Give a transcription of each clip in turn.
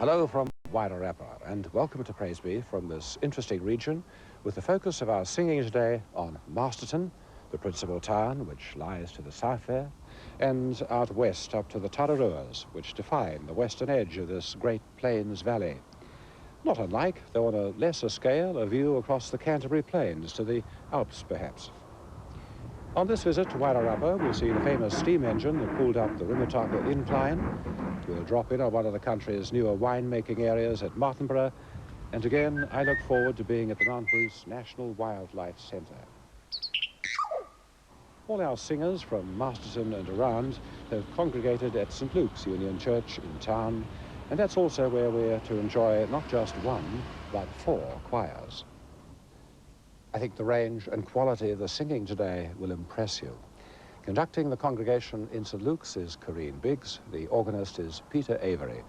Hello from Wairarapa and welcome to Praiseby from this interesting region with the focus of our singing today on Masterton, the principal town which lies to the south there, and out west up to the Tararuas which define the western edge of this Great Plains Valley. Not unlike, though on a lesser scale, a view across the Canterbury Plains to the Alps perhaps. On this visit to Wairarapa, we'll see the famous steam engine that pulled up the Rimataka incline. We'll drop in on one of the country's newer winemaking areas at Martinborough, and again, I look forward to being at the Mount Bruce National Wildlife Centre. All our singers from Masterton and around have congregated at St Luke's Union Church in town, and that's also where we're to enjoy not just one, but 4 choirs. I think the range and quality of the singing today will impress you. Conducting the congregation in St Luke's is Corinne Biggs, the organist is Peter Avery,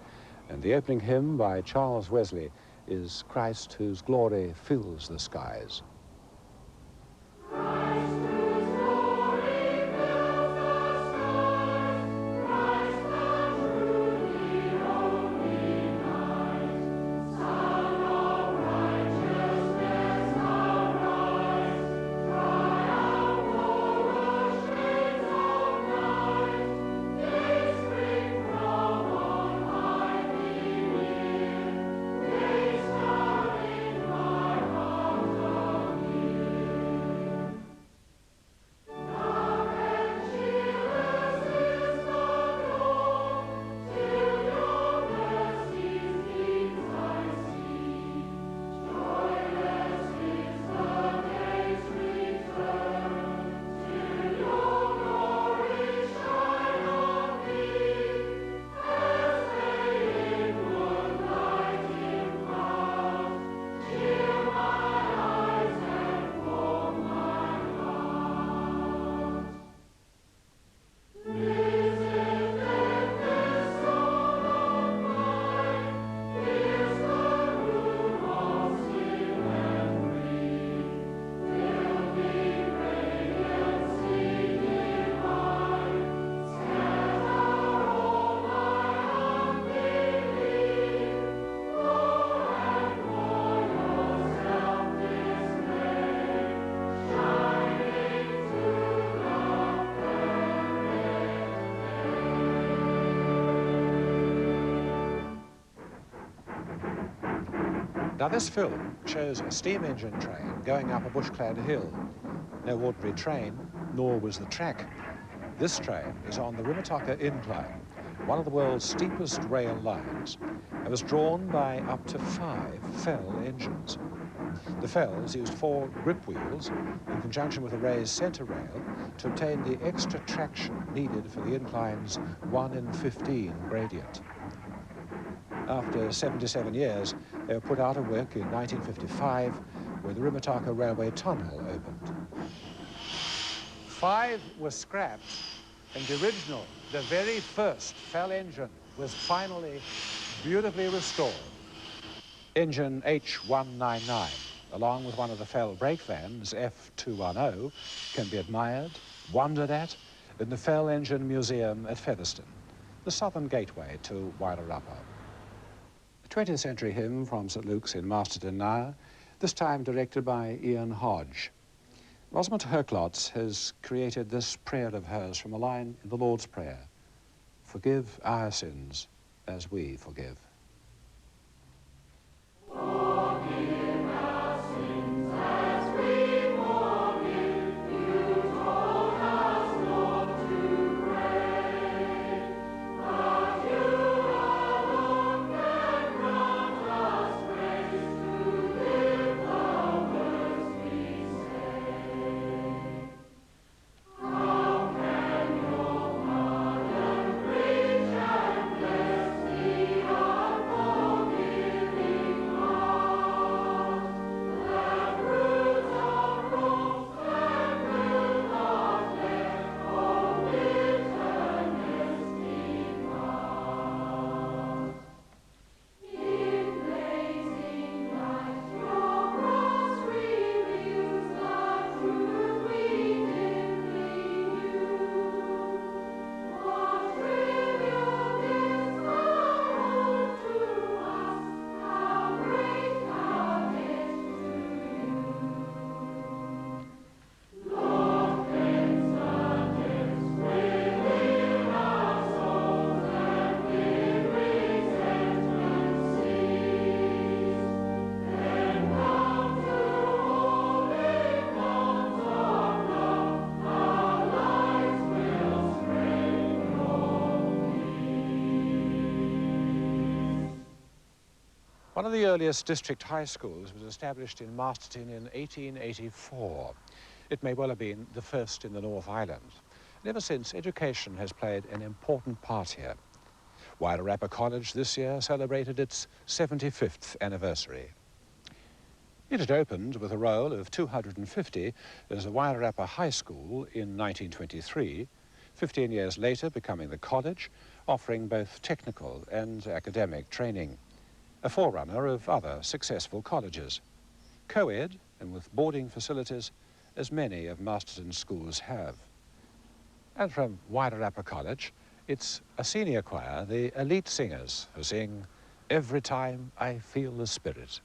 and the opening hymn by Charles Wesley is Christ whose glory fills the skies. Now this film shows a steam engine train going up a bush-clad hill. No ordinary train, nor was the track. This train is on the Rimataka incline, one of the world's steepest rail lines, and was drawn by up to 5 Fell engines. The Fells used 4 grip wheels in conjunction with a raised centre rail to obtain the extra traction needed for the incline's 1 in 15 gradient. After 77 years, they were put out of work in 1955, where the Rimataka Railway Tunnel opened. 5 were scrapped, and the original, the very first Fell engine, was finally beautifully restored. Engine H199, along with one of the Fell brake vans, F210, can be admired, wondered at, in the Fell Engine Museum at Featherstone, the southern gateway to Wairarapa. 20th century hymn from St Luke's in Masterton now, this time directed by Ian Hodge. Rosamond Herklotz has created this prayer of hers from a line in the Lord's Prayer: "Forgive our sins as we forgive." Oh One of the earliest district high schools was established in Masterton in 1884. It may well have been the first in the North Island. And ever since, education has played an important part here. Wairarapa College this year celebrated its 75th anniversary. It had opened with a roll of 250 as the Wairarapa High School in 1923, 15 years later becoming the college, offering both technical and academic training, a forerunner of other successful colleges. Co-ed and with boarding facilities, as many of Masterton's schools have. And from Wairarapa College, it's a senior choir, the elite singers, who sing Every Time I Feel the Spirit.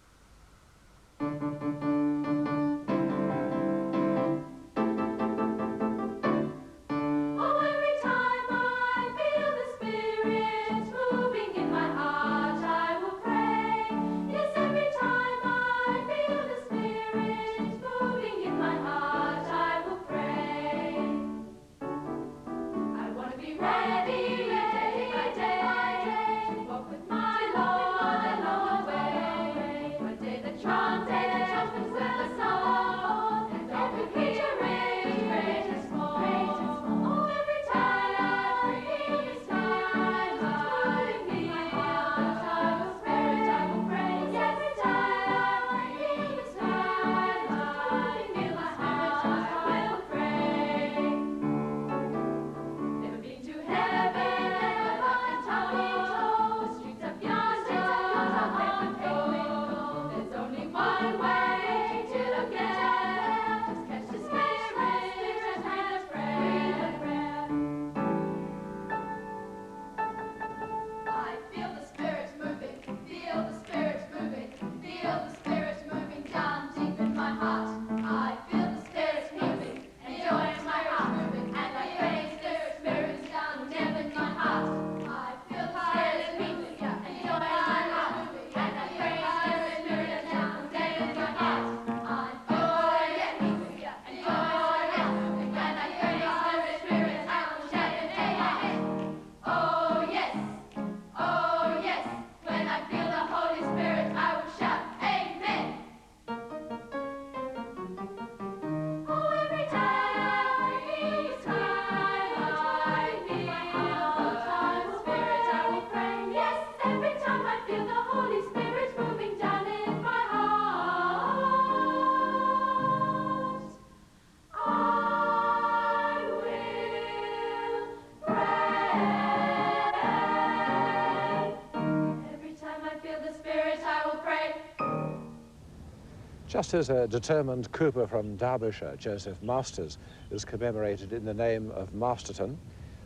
Just as a determined Cooper from Derbyshire, Joseph Masters, is commemorated in the name of Masterton,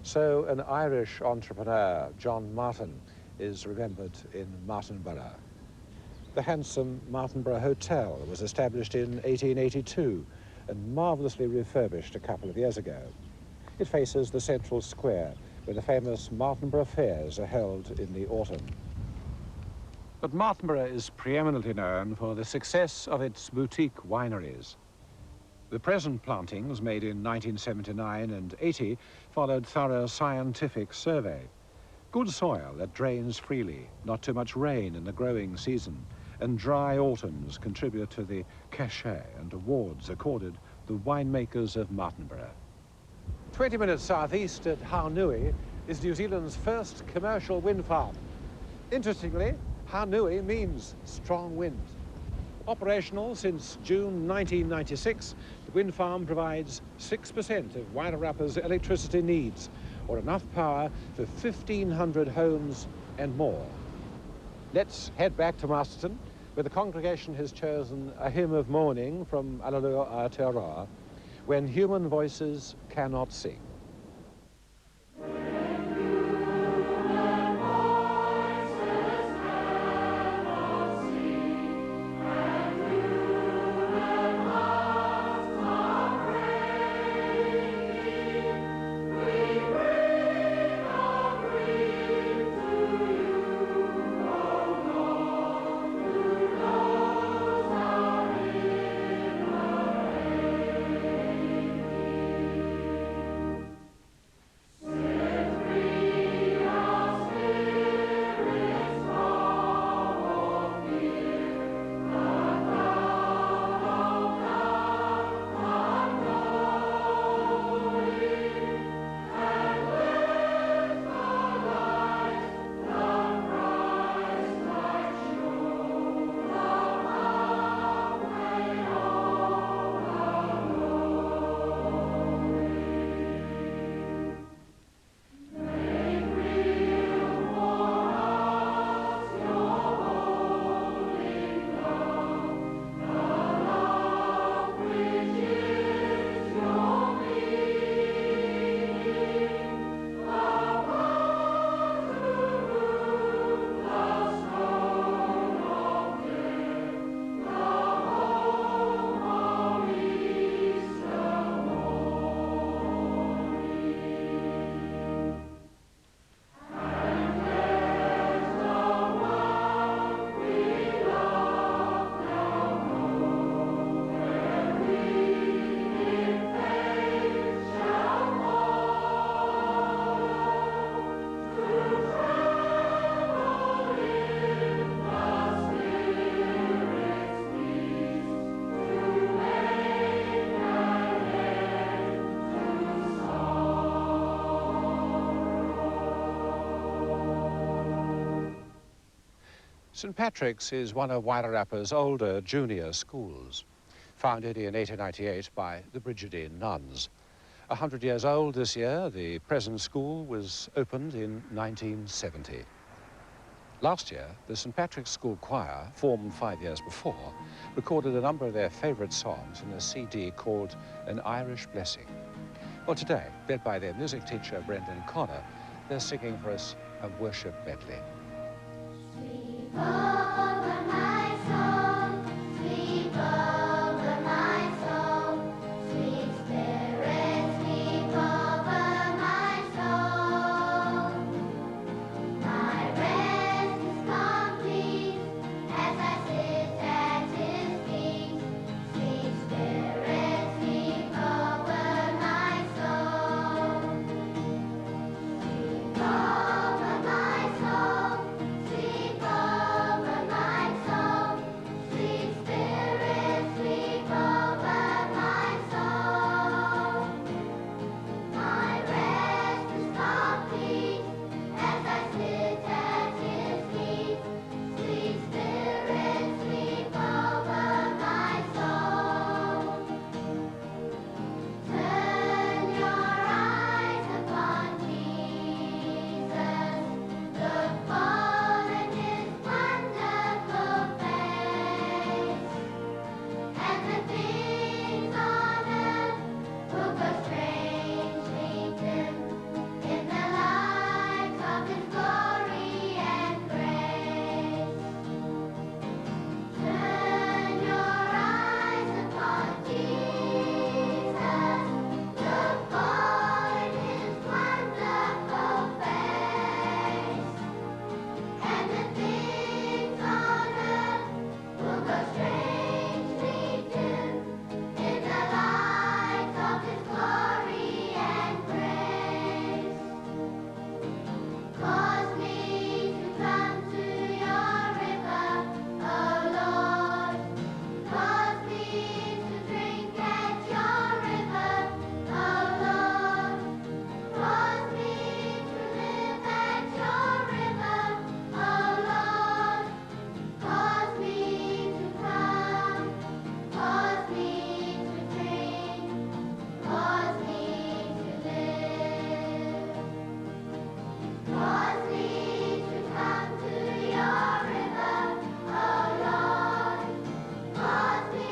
so an Irish entrepreneur, John Martin, is remembered in Martinborough. The handsome Martinborough Hotel was established in 1882 and marvellously refurbished a couple of years ago. It faces the central square, where the famous Martinborough fairs are held in the autumn. But Martinborough is preeminently known for the success of its boutique wineries. The present plantings, made in 1979 and 80, followed thorough scientific survey. Good soil that drains freely, not too much rain in the growing season, and dry autumns contribute to the cachet and awards accorded the winemakers of Martinborough. 20 minutes southeast at Haunui is New Zealand's first commercial wind farm. Interestingly, Haunui means strong wind. Operational since June 1996, the wind farm provides 6% of Wairarapa's electricity needs, or enough power for 1,500 homes and more. Let's head back to Masterton, where the congregation has chosen a hymn of mourning from Alleluia Aotearoa, When Human Voices Cannot Sing. St Patrick's is one of Wairarapa's older junior schools, founded in 1898 by the Brigidine nuns. 100 years old this year, the present school was opened in 1970. Last year, the St Patrick's School Choir, formed 5 years before, recorded a number of their favourite songs in a CD called An Irish Blessing. Well, today, led by their music teacher, Brendan Connor, they're singing for us a worship medley. Sweep over my soul, sweep over my soul, sweet spirit, sweep over my soul. My rest is complete as I sit at his feet. Sweet spirit, sweep over my soul. Sweep over my soul, sweep over my soul. Sweet spirit, sweep over my soul. My rest is complete as I sit at his feet. Sweet spirit, sweep over my soul. Turn your eyes upon Jesus. Look full in his wonderful face, and the things on earth will grow strangely dim in the light of his glory and grace. Turn your eyes upon Jesus. Look full in his wonderful face, and the things on earth will grow strangely dim in the light of his glory and grace. Cause me to come to your river, oh Lord. Cause me to drink at your river, oh Lord. Cause me to live at your river, oh Lord. Cause me to come, cause me to drink, cause me to live. Cause me to come to your river, oh Lord. Cause me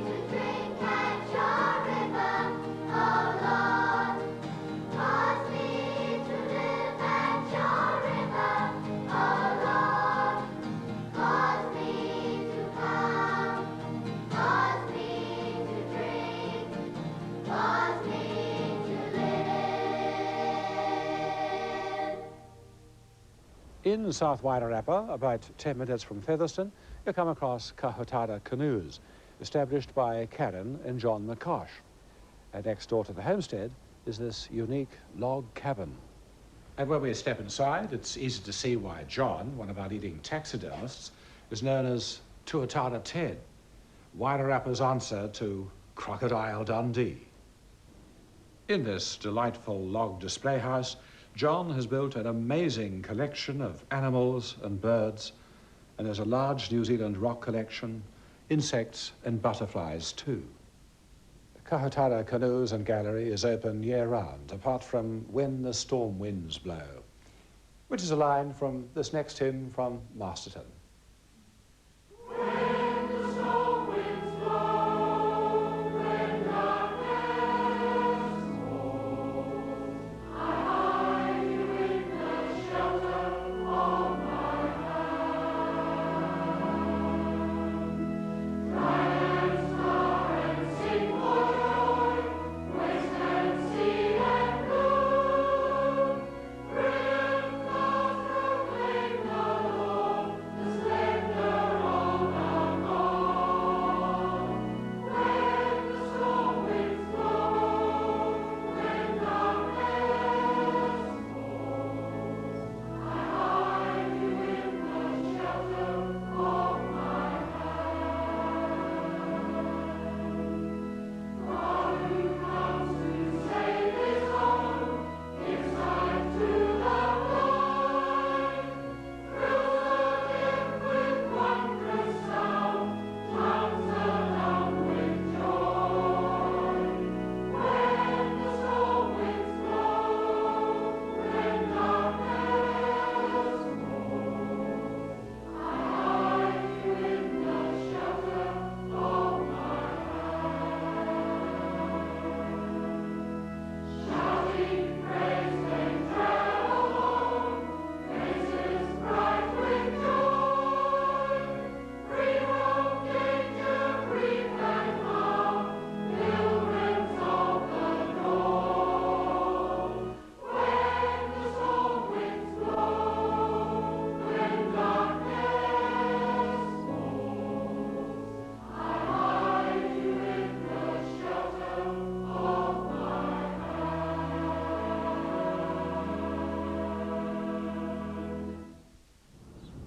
to drink at your river, oh Lord. Cause me to live at your river, oh Lord. Cause me to come, cause me to drink, cause me to live. In South Wairarapa, about 10 minutes from Featherston, you'll come across Kahutada canoes, established by Karen and John McCosh. And next door to the homestead is this unique log cabin. And when we step inside, it's easy to see why John, one of our leading taxidermists, is known as Tuatara Ted, Wairarapa's answer to Crocodile Dundee. In this delightful log display house, John has built an amazing collection of animals and birds, and there's a large New Zealand rock collection, insects and butterflies too. The Kahutada Canoes and Gallery is open year-round, apart from when the storm winds blow, which is a line from this next hymn from Masterton. The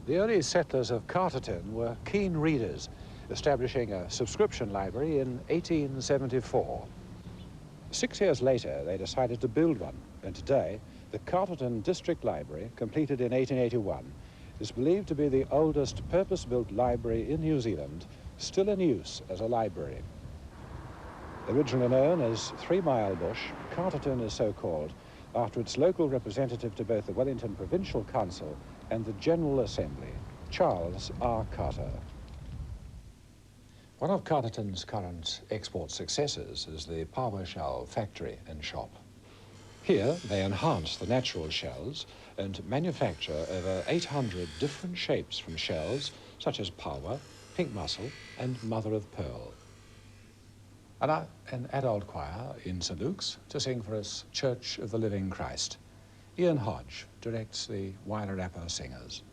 The early settlers of Carterton were keen readers, establishing a subscription library in 1874. 6 years later, they decided to build one, and today, the Carterton District Library, completed in 1881, is believed to be the oldest purpose-built library in New Zealand, still in use as a library. Originally known as 3 Mile Bush, Carterton is so called after its local representative to both the Wellington Provincial Council and the General Assembly, Charles R. Carter. One of Carterton's current export successes is the power shell factory and shop. Here, they enhance the natural shells and manufacture over 800 different shapes from shells such as power, pink mussel, and mother of pearl. And now, an adult choir in St. Luke's to sing for us Church of the Living Christ. Ian Hodge directs the Wairarapa singers.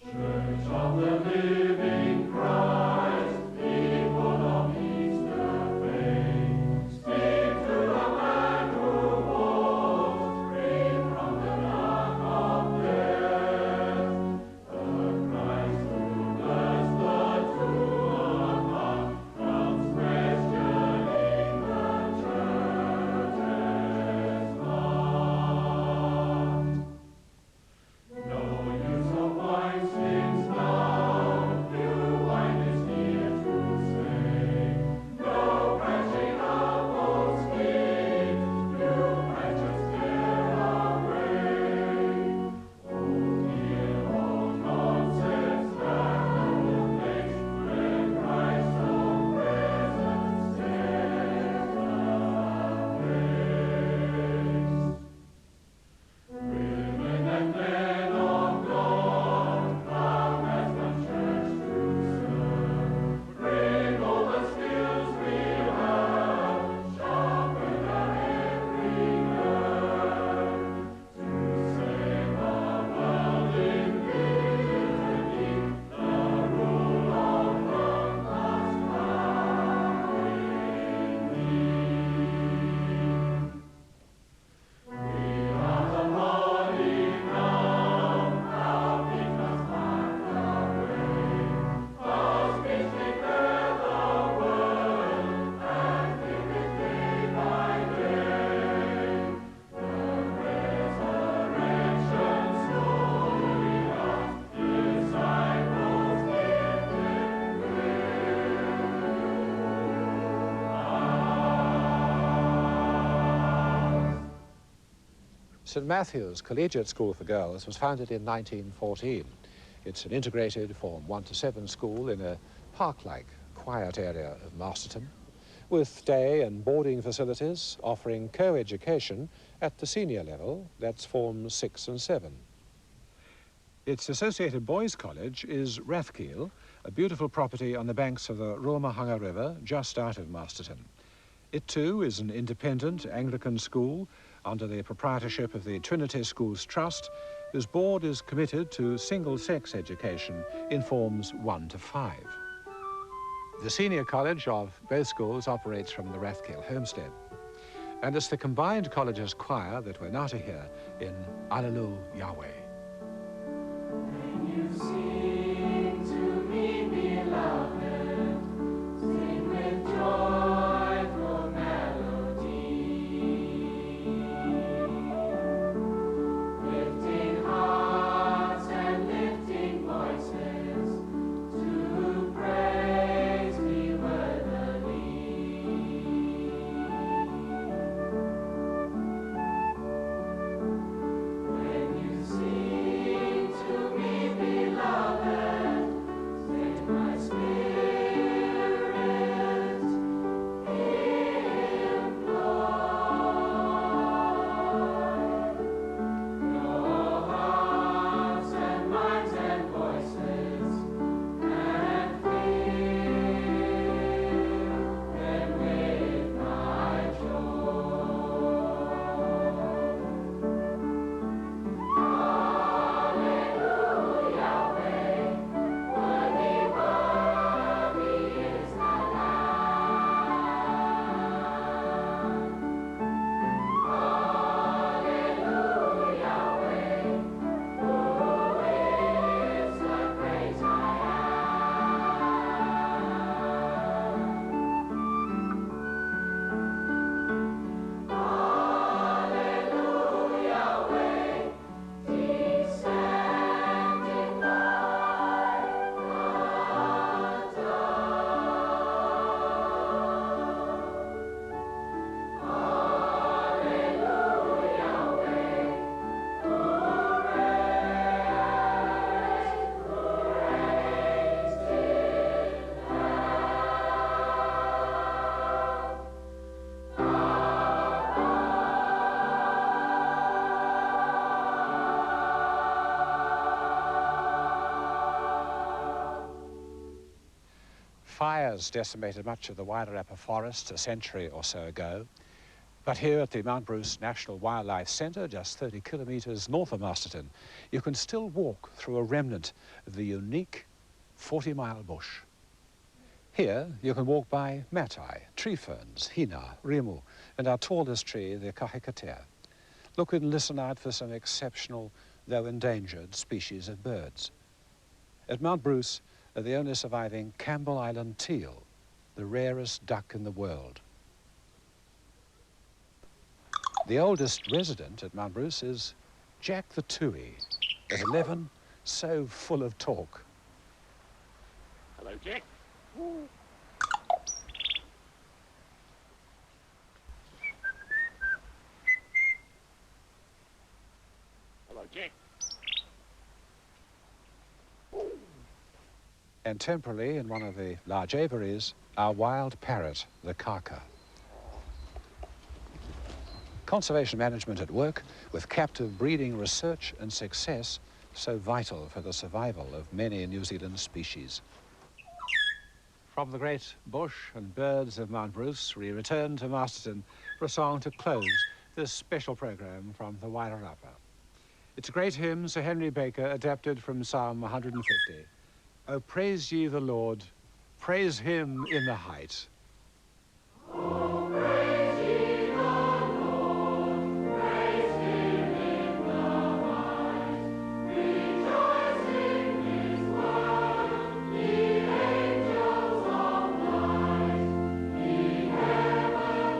Church of the Living Christ, people of Easter faith, speak to the man who walks free from the dark of death. The Christ who blessed the true of heart comes questioning the church's heart. No use of wine skins now, new wine is here to stay. No crashing of old skins, new branches tear away. Old dear old concepts have no place when Christ's own presence tears the Women and men of God, come as one church to serve. Bring all the skills we have, sharpen our every nerve. To save our world in liberty, the rule of love must come indeed. We are the body now, how we must mark the way. Our speech declare the word, and live it day by day. The resurrection story of disciples gifted with St. Matthew's Collegiate School for Girls was founded in 1914. It's an integrated Form 1 to 7 school in a park-like, quiet area of Masterton, with day and boarding facilities offering co-education at the senior level, that's Forms 6 and 7. Its associated boys' college is Rathkeil, a beautiful property on the banks of the Ruamahanga River, just out of Masterton. It too is an independent Anglican school under the proprietorship of the Trinity Schools Trust, whose board is committed to single-sex education in Forms 1 to 5. The senior college of both schools operates from the Rathkeil homestead. And it's the combined college's choir that we're now to hear in Alleluia Yahweh. When you sing to me, beloved, sing with joyful melody, lifting hearts and lifting voices to praise me worthily. When you sing to me, Fires decimated much of the Wairarapa forest a century or so ago. But here at the Mount Bruce National Wildlife Centre, just 30 kilometres north of Masterton, you can still walk through a remnant of the unique 40-mile bush. Here you can walk by matai, tree ferns, hina, rimu, and our tallest tree, the kahikatea. Look and listen out for some exceptional, though endangered, species of birds. At Mount Bruce are the only surviving Campbell Island teal, the rarest duck in the world. The oldest resident at Mount Bruce is Jack the Tui. At 11, so full of talk. Hello, Jack. Hello, Jack. And temporarily, in one of the large aviaries, our wild parrot, the kaka. Conservation management at work with captive breeding research and success so vital for the survival of many New Zealand species. From the great bush and birds of Mount Bruce, we return to Masterton for a song to close this special program from the Wairarapa. It's a great hymn, Sir Henry Baker, adapted from Psalm 150. Oh, praise ye the Lord, praise him in the height. Oh, praise ye the Lord, praise him in the heights. Rejoice in his word, ye angels of light. Ye heavens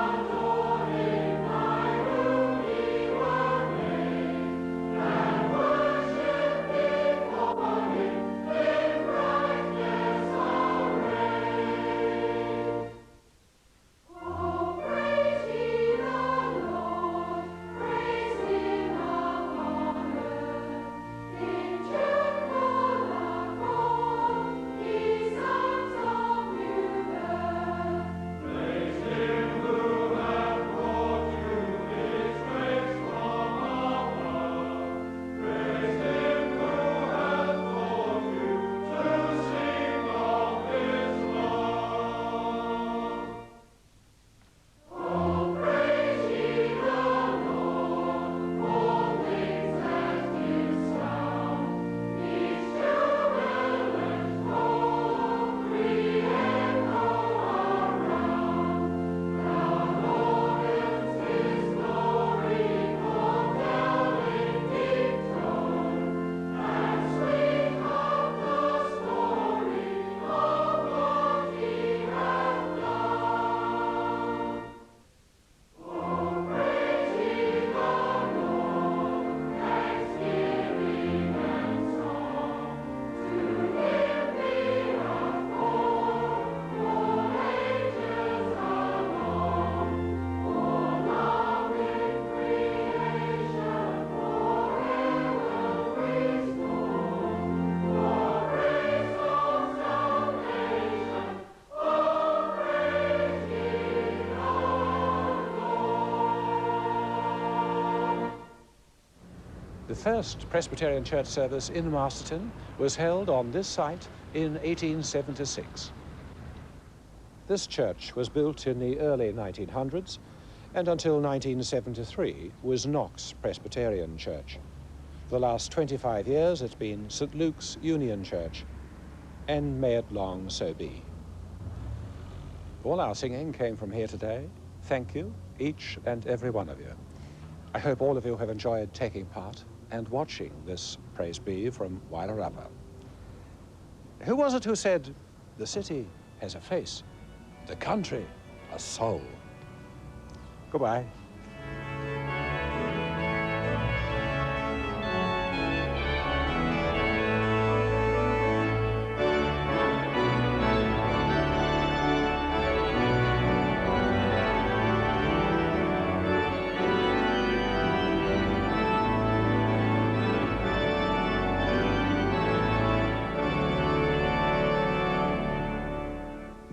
adore him, by whom ye were made, and worship before him in brightness arrayed. Oh, praise ye the Lord, praise him upon earth. In cheerful accord, ye sons of new birth. Praise him who hath brought you his grace from above. Praise him who hath taught you to sing of his love. Oh, praise ye the Lord, all things that give sound, each jewel and gold, re-echo around. Thou laudest his glory, foretelling deep tone, and sweet of the story of what he hath done. Oh, praise ye the Lord, thanksgiving and song, to him be accorded, all ages along. For love in creation forever restored, for grace of salvation, oh, praise ye the Lord. The first Presbyterian church service in Masterton was held on this site in 1876. This church was built in the early 1900s and until 1973 was Knox Presbyterian Church. For the last 25 years it's been St. Luke's Union Church, and may it long so be. All our singing came from here today. Thank you, each and every one of you. I hope all of you have enjoyed taking part and watching this Praise Be from Wairarapa. Who was it who said, the city has a face, the country a soul? Goodbye.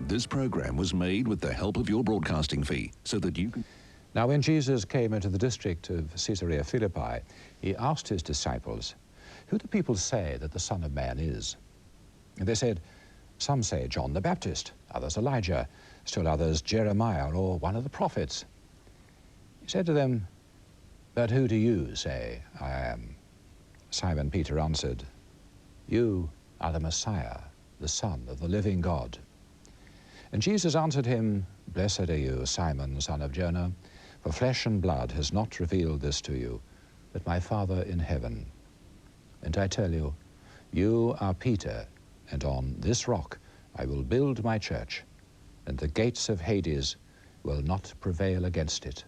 This program was made with the help of your broadcasting fee so that you can... Now, when Jesus came into the district of Caesarea Philippi, he asked his disciples, "Who do people say that the Son of Man is?" And they said, Some say John the Baptist, others Elijah, still others Jeremiah or one of the prophets. He said to them, "But who do you say I am?" Simon Peter answered, "You are the Messiah, the Son of the living God." And Jesus answered him, "Blessed are you, Simon, son of Jonah, for flesh and blood has not revealed this to you, but my Father in heaven. And I tell you, you are Peter, and on this rock I will build my church, and the gates of Hades will not prevail against it."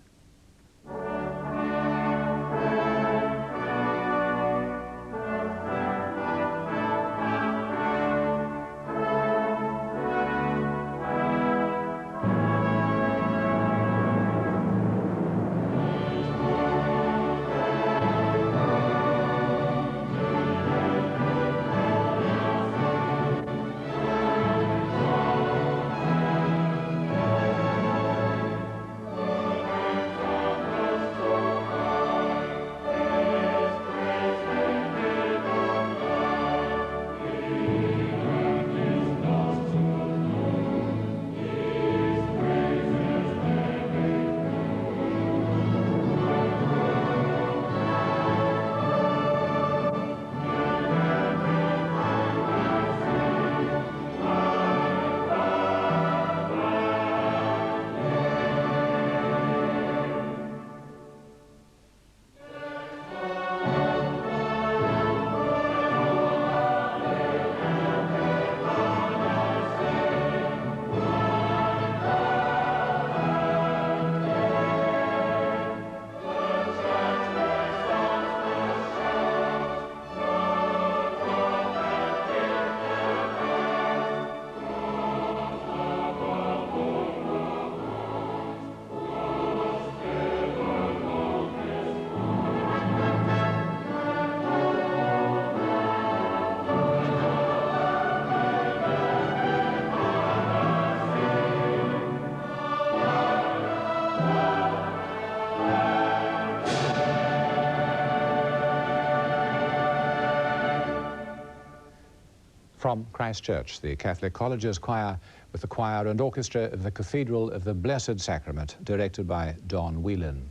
From Christchurch, the Catholic Colleges Choir with the choir and orchestra of the Cathedral of the Blessed Sacrament, directed by Don Whelan.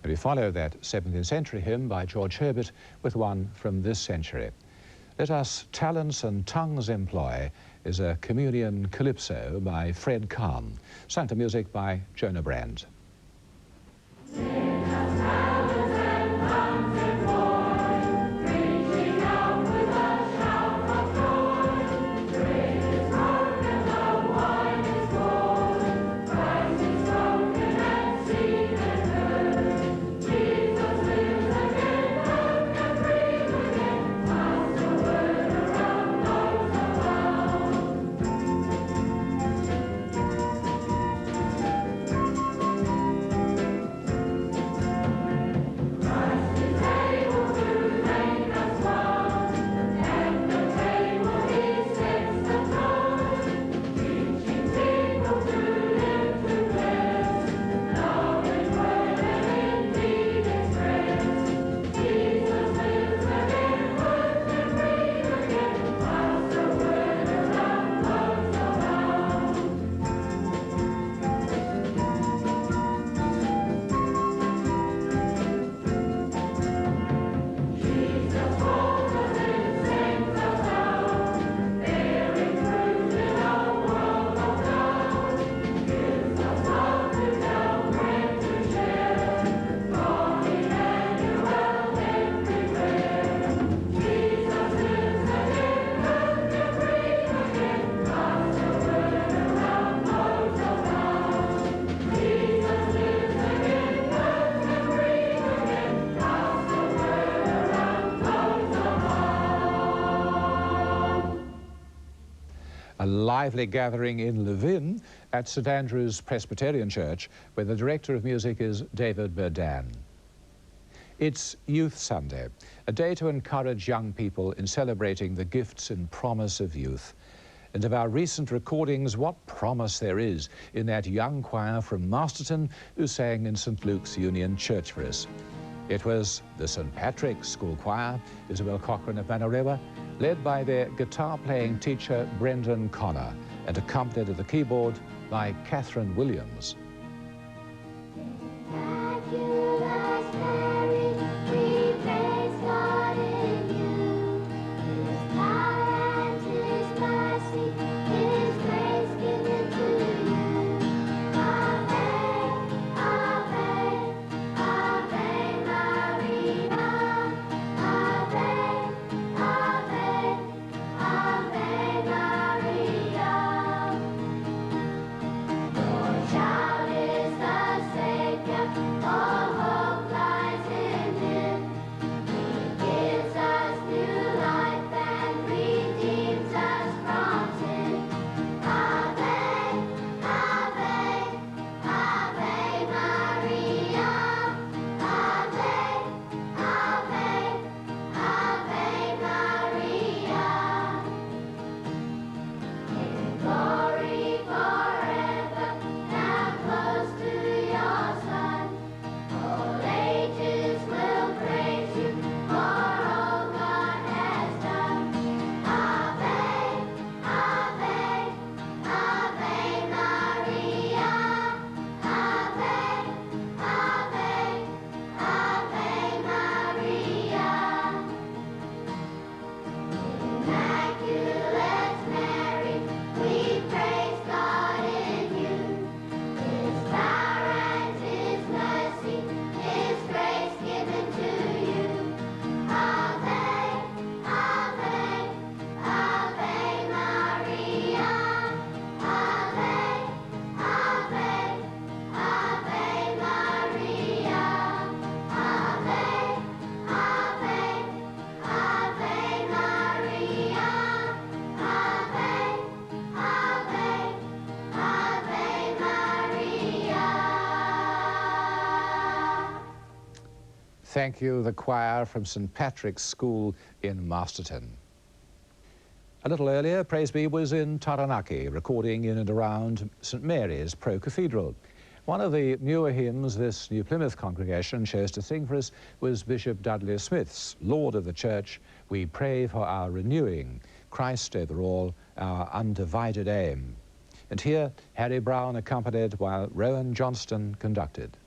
And we follow that 17th century hymn by George Herbert with one from this century. "Let Us Talents and Tongues Employ" is a communion calypso by Fred Kahn, sung to music by Jonah Brand. A lively gathering in Levin at St Andrew's Presbyterian Church, where the director of music is David Berdan. It's Youth Sunday, a day to encourage young people in celebrating the gifts and promise of youth. And of our recent recordings, what promise there is in that young choir from Masterton who sang in St Luke's Union Church for us. It was the St. Patrick's School Choir, Isabel Cochran of Wairarapa, led by their guitar-playing teacher Brendan Connor and accompanied at the keyboard by Catherine Williams. Miraculous Mary, we praise God in you. His power and His mercy, His grace given to you. Ave, Ave, Ave Maria. Ave, Ave, Ave Maria. Your child is the Savior, all hope lies in Him. He gives us new life and redeems us from sin. Ave, Ave, Ave Maria. Ave, Ave, Ave Maria. In glory forever, now close to your Son. All ages will praise you for all God has done. Ave, Ave, Ave Maria. Ave, Ave, Ave Maria. Immaculate Mary, we praise God in you. His power and His mercy, His grace given to you. Ave, Ave, Ave Maria. Ave, Ave, Ave Maria. Ave, Ave, Ave Maria. Ave, Ave, Ave Maria. Thank you, the choir from St. Patrick's School in Masterton. A little earlier, Praise Be was in Taranaki, recording in and around St. Mary's Pro-Cathedral. One of the newer hymns this New Plymouth congregation chose to sing for us was Bishop Dudley Smith's Lord of the Church, we pray for our renewing, Christ over all, our undivided aim. And here, Harry Brown accompanied while Rowan Johnston conducted.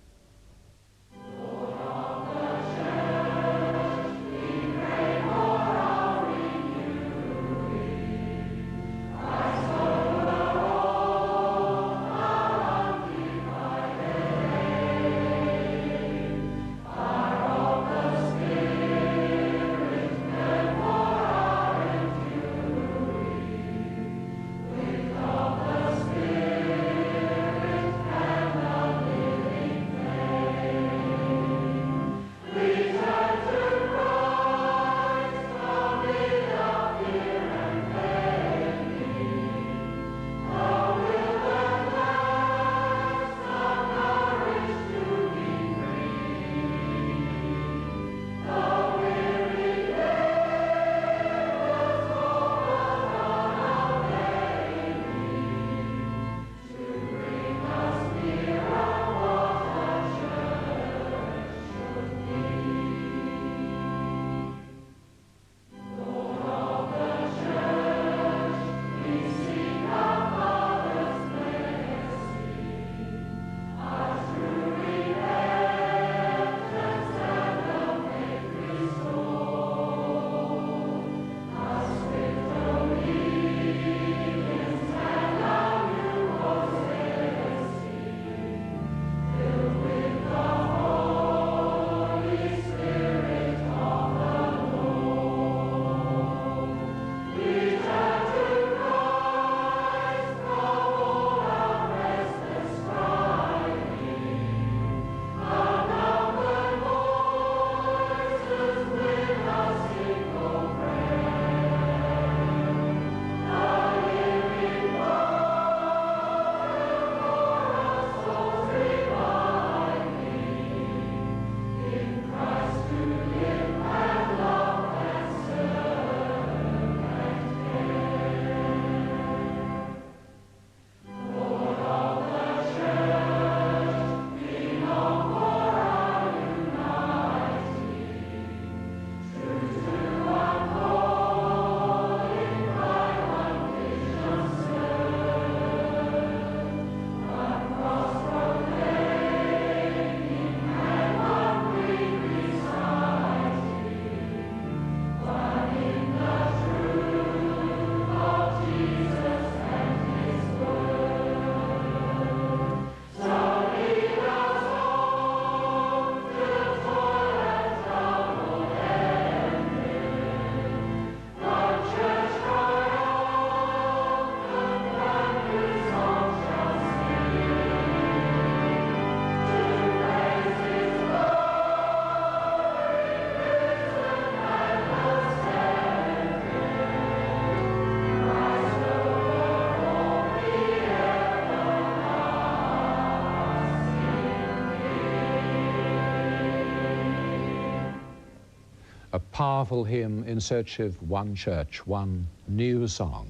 a powerful hymn in search of one church, one new song.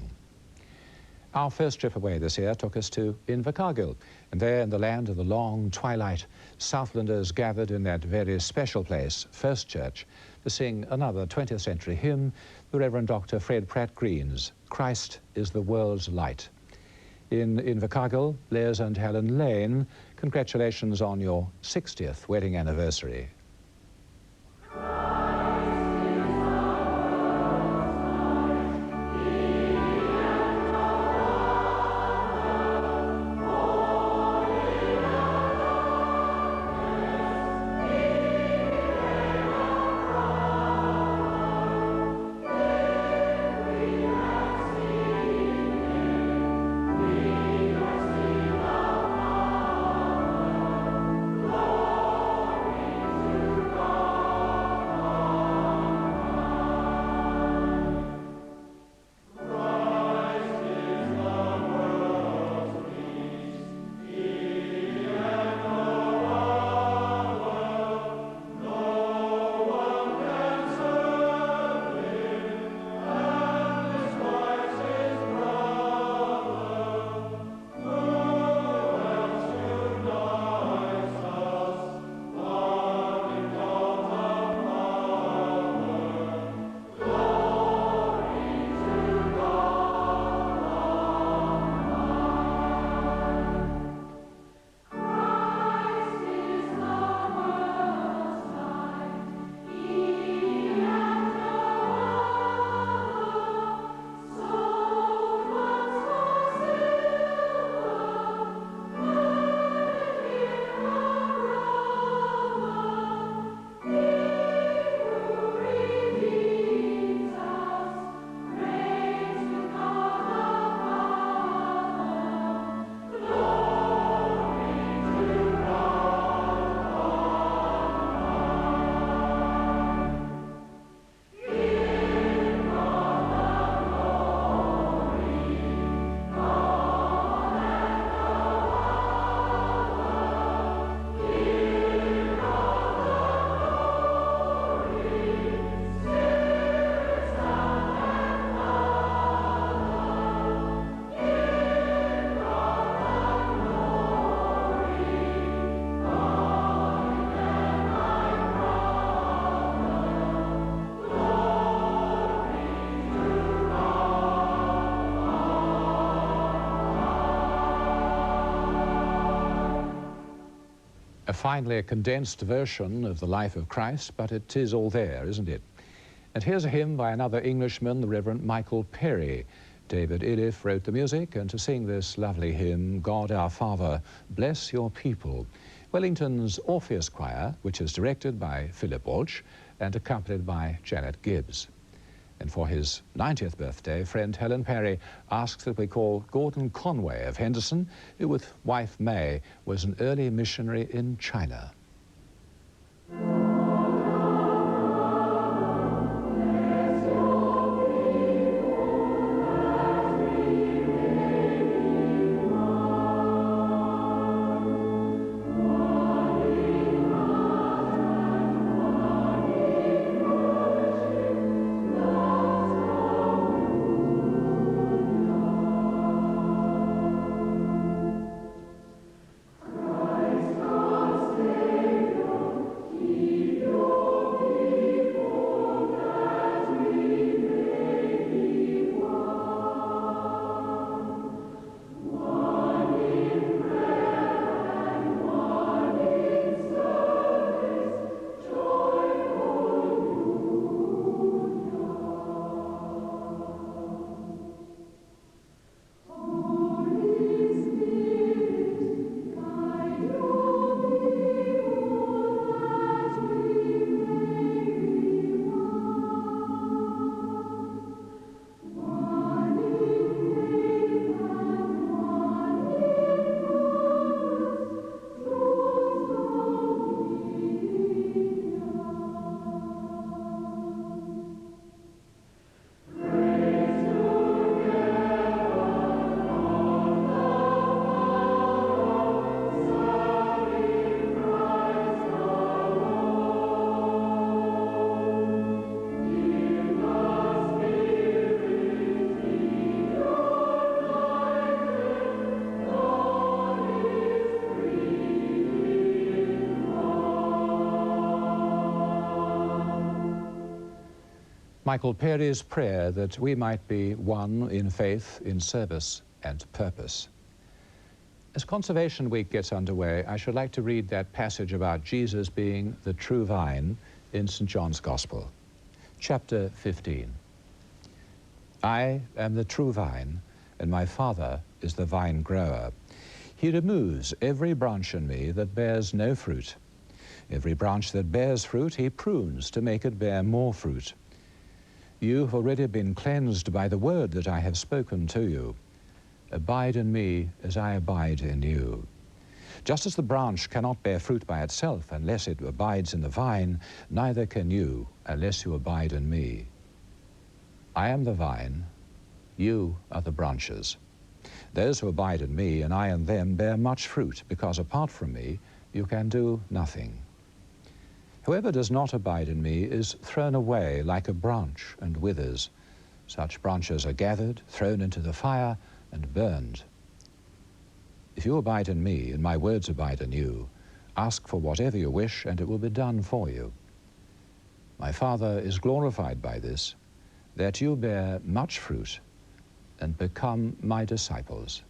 Our first trip away this year took us to Invercargill, and there in the land of the long twilight, Southlanders gathered in that very special place, First Church, to sing another 20th century hymn, the Reverend Dr. Fred Pratt Green's Christ is the World's Light. In Invercargill, Les and Helen Lane, congratulations on your 60th wedding anniversary. Finally, a condensed version of the life of Christ, but it is all there, isn't it? And here's a hymn by another Englishman, the Reverend Michael Perry. David Iliff wrote the music, and to sing this lovely hymn, God Our Father, Bless Your People, Wellington's Orpheus Choir, which is directed by Philip Walsh and accompanied by Janet Gibbs. And for his 90th birthday, friend Helen Perry asks that we call Gordon Conway of Henderson, who with wife May was an early missionary in China. Stay Michael Perry's prayer that we might be one in faith, in service and purpose. As Conservation Week gets underway, I should like to read that passage about Jesus being the true vine in St. John's Gospel. Chapter 15. I am the true vine, and my Father is the vine grower. He removes every branch in me that bears no fruit. Every branch that bears fruit, he prunes to make it bear more fruit. You have already been cleansed by the word that I have spoken to you. Abide in me as I abide in you. Just as the branch cannot bear fruit by itself unless it abides in the vine, neither can you unless you abide in me. I am the vine, you are the branches. Those who abide in me and I in them bear much fruit, because apart from me you can do nothing. Whoever does not abide in me is thrown away like a branch and withers. Such branches are gathered, thrown into the fire, and burned. If you abide in me, and my words abide in you, ask for whatever you wish, and it will be done for you. My Father is glorified by this, that you bear much fruit and become my disciples.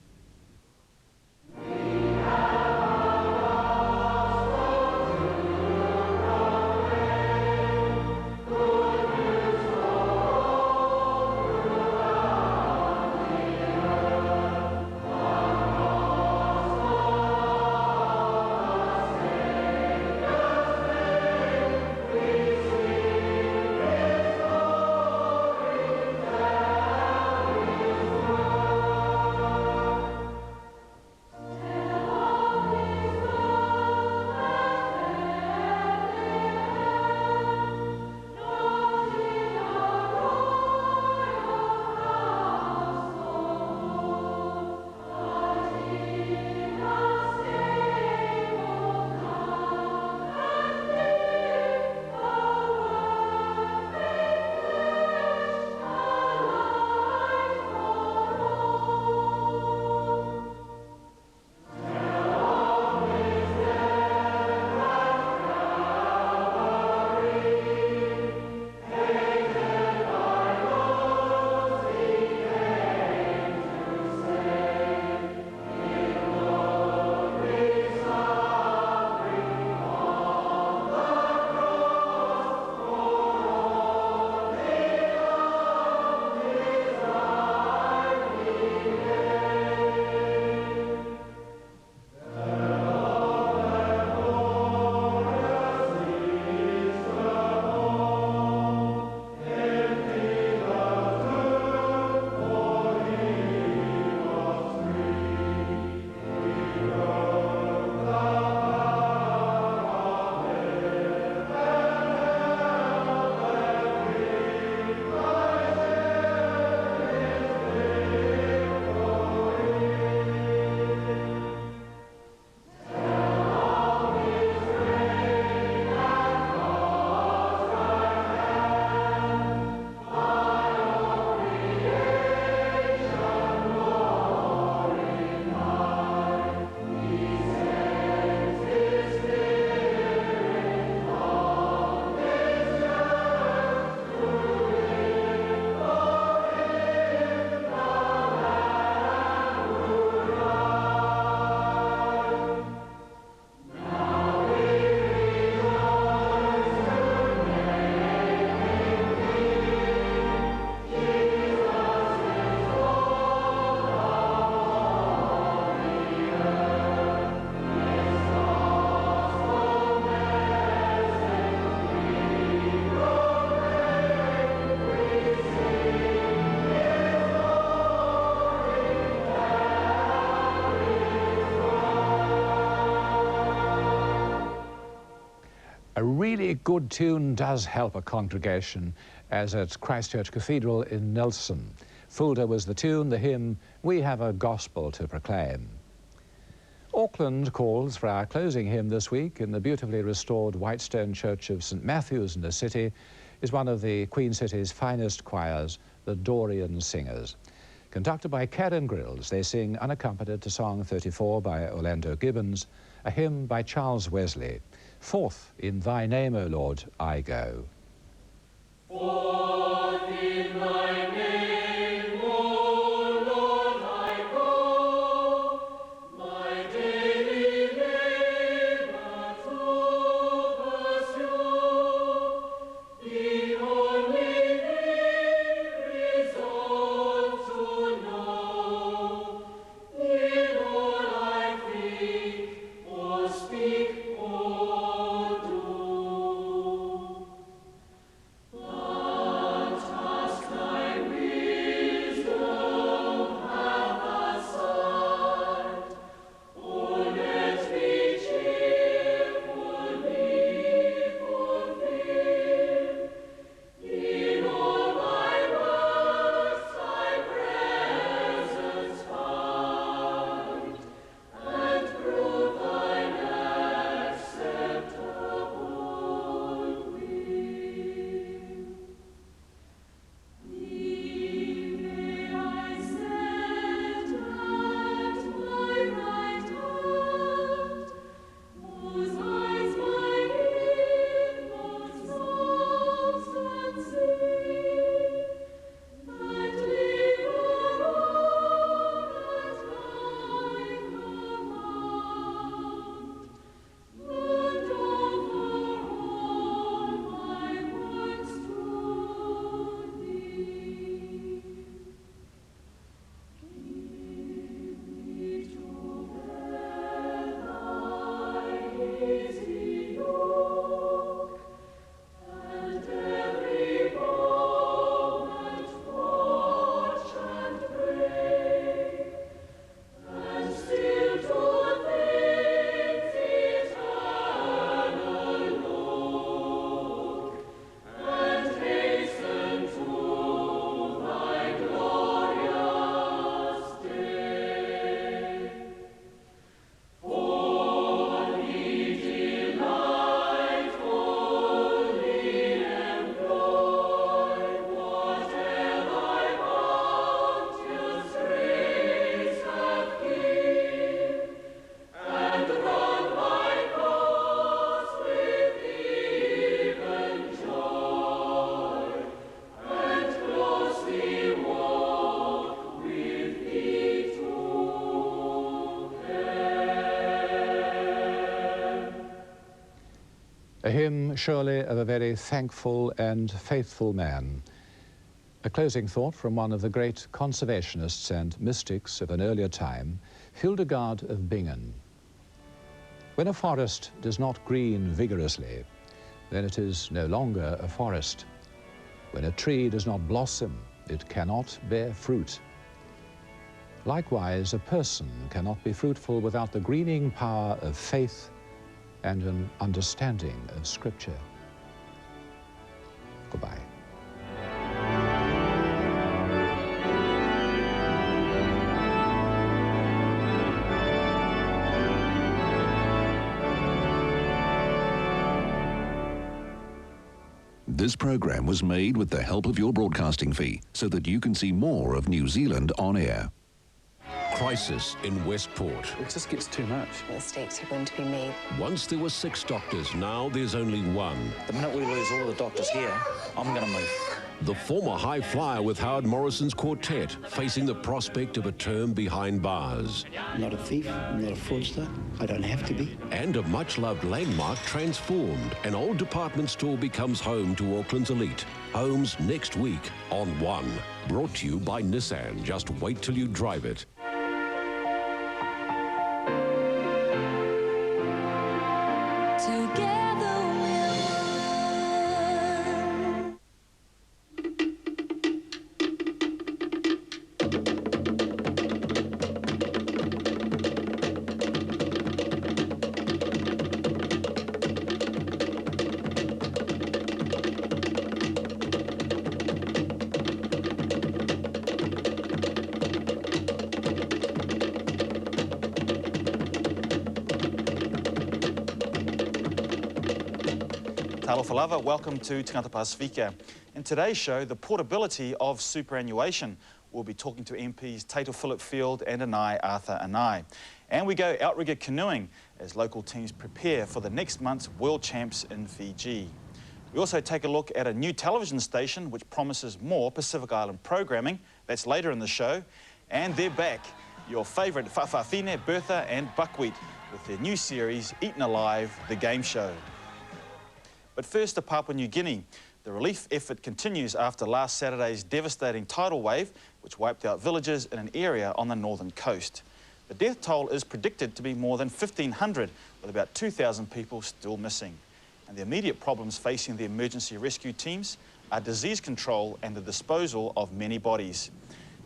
A really good tune does help a congregation, as at Christchurch Cathedral in Nelson. Fulda was the tune, the hymn, We Have a Gospel to Proclaim. Auckland calls for our closing hymn this week in the beautifully restored Whitestone Church of St Matthew's in the city is one of the Queen City's finest choirs, the Dorian Singers. Conducted by Karen Grills, they sing unaccompanied to Song 34 by Orlando Gibbons, a hymn by Charles Wesley. Forth in thy name, O Lord, I go. For A hymn surely of a very thankful and faithful man. A closing thought from one of the great conservationists and mystics of an earlier time, Hildegard of Bingen. When a forest does not green vigorously, then it is no longer a forest. When a tree does not blossom, it cannot bear fruit. Likewise, a person cannot be fruitful without the greening power of faith and an understanding of Scripture. Goodbye. This program was made with the help of your broadcasting fee so that you can see more of New Zealand on air. Crisis in Westport. It just gets too much. Mistakes are going to be made. Once there were 6 doctors, now there's only 1. The minute we lose all of the doctors here, I'm going to move. The former high flyer with Howard Morrison's quartet facing the prospect of a term behind bars. I'm not a thief, I'm not a fraudster, I don't have to be. And a much-loved landmark transformed. An old department store becomes home to Auckland's elite. Homes next week on 1. Brought to you by Nissan. Just wait till you drive it. Talofa lava, welcome to Tangata Pasifika. In today's show, the portability of superannuation. We'll be talking to MPs Tato Philip Field and Anai Arthur Anai. And we go outrigger canoeing as local teams prepare for the next month's World Champs in Fiji. We also take a look at a new television station which promises more Pacific Island programming. That's later in the show. And they're back, your favourite Whawhawhine, Bertha and Buckwheat, with their new series, Eaten Alive, the game show. But first to Papua New Guinea. The relief effort continues after last Saturday's devastating tidal wave, which wiped out villages in an area on the northern coast. The death toll is predicted to be more than 1,500, with about 2,000 people still missing. And the immediate problems facing the emergency rescue teams are disease control and the disposal of many bodies.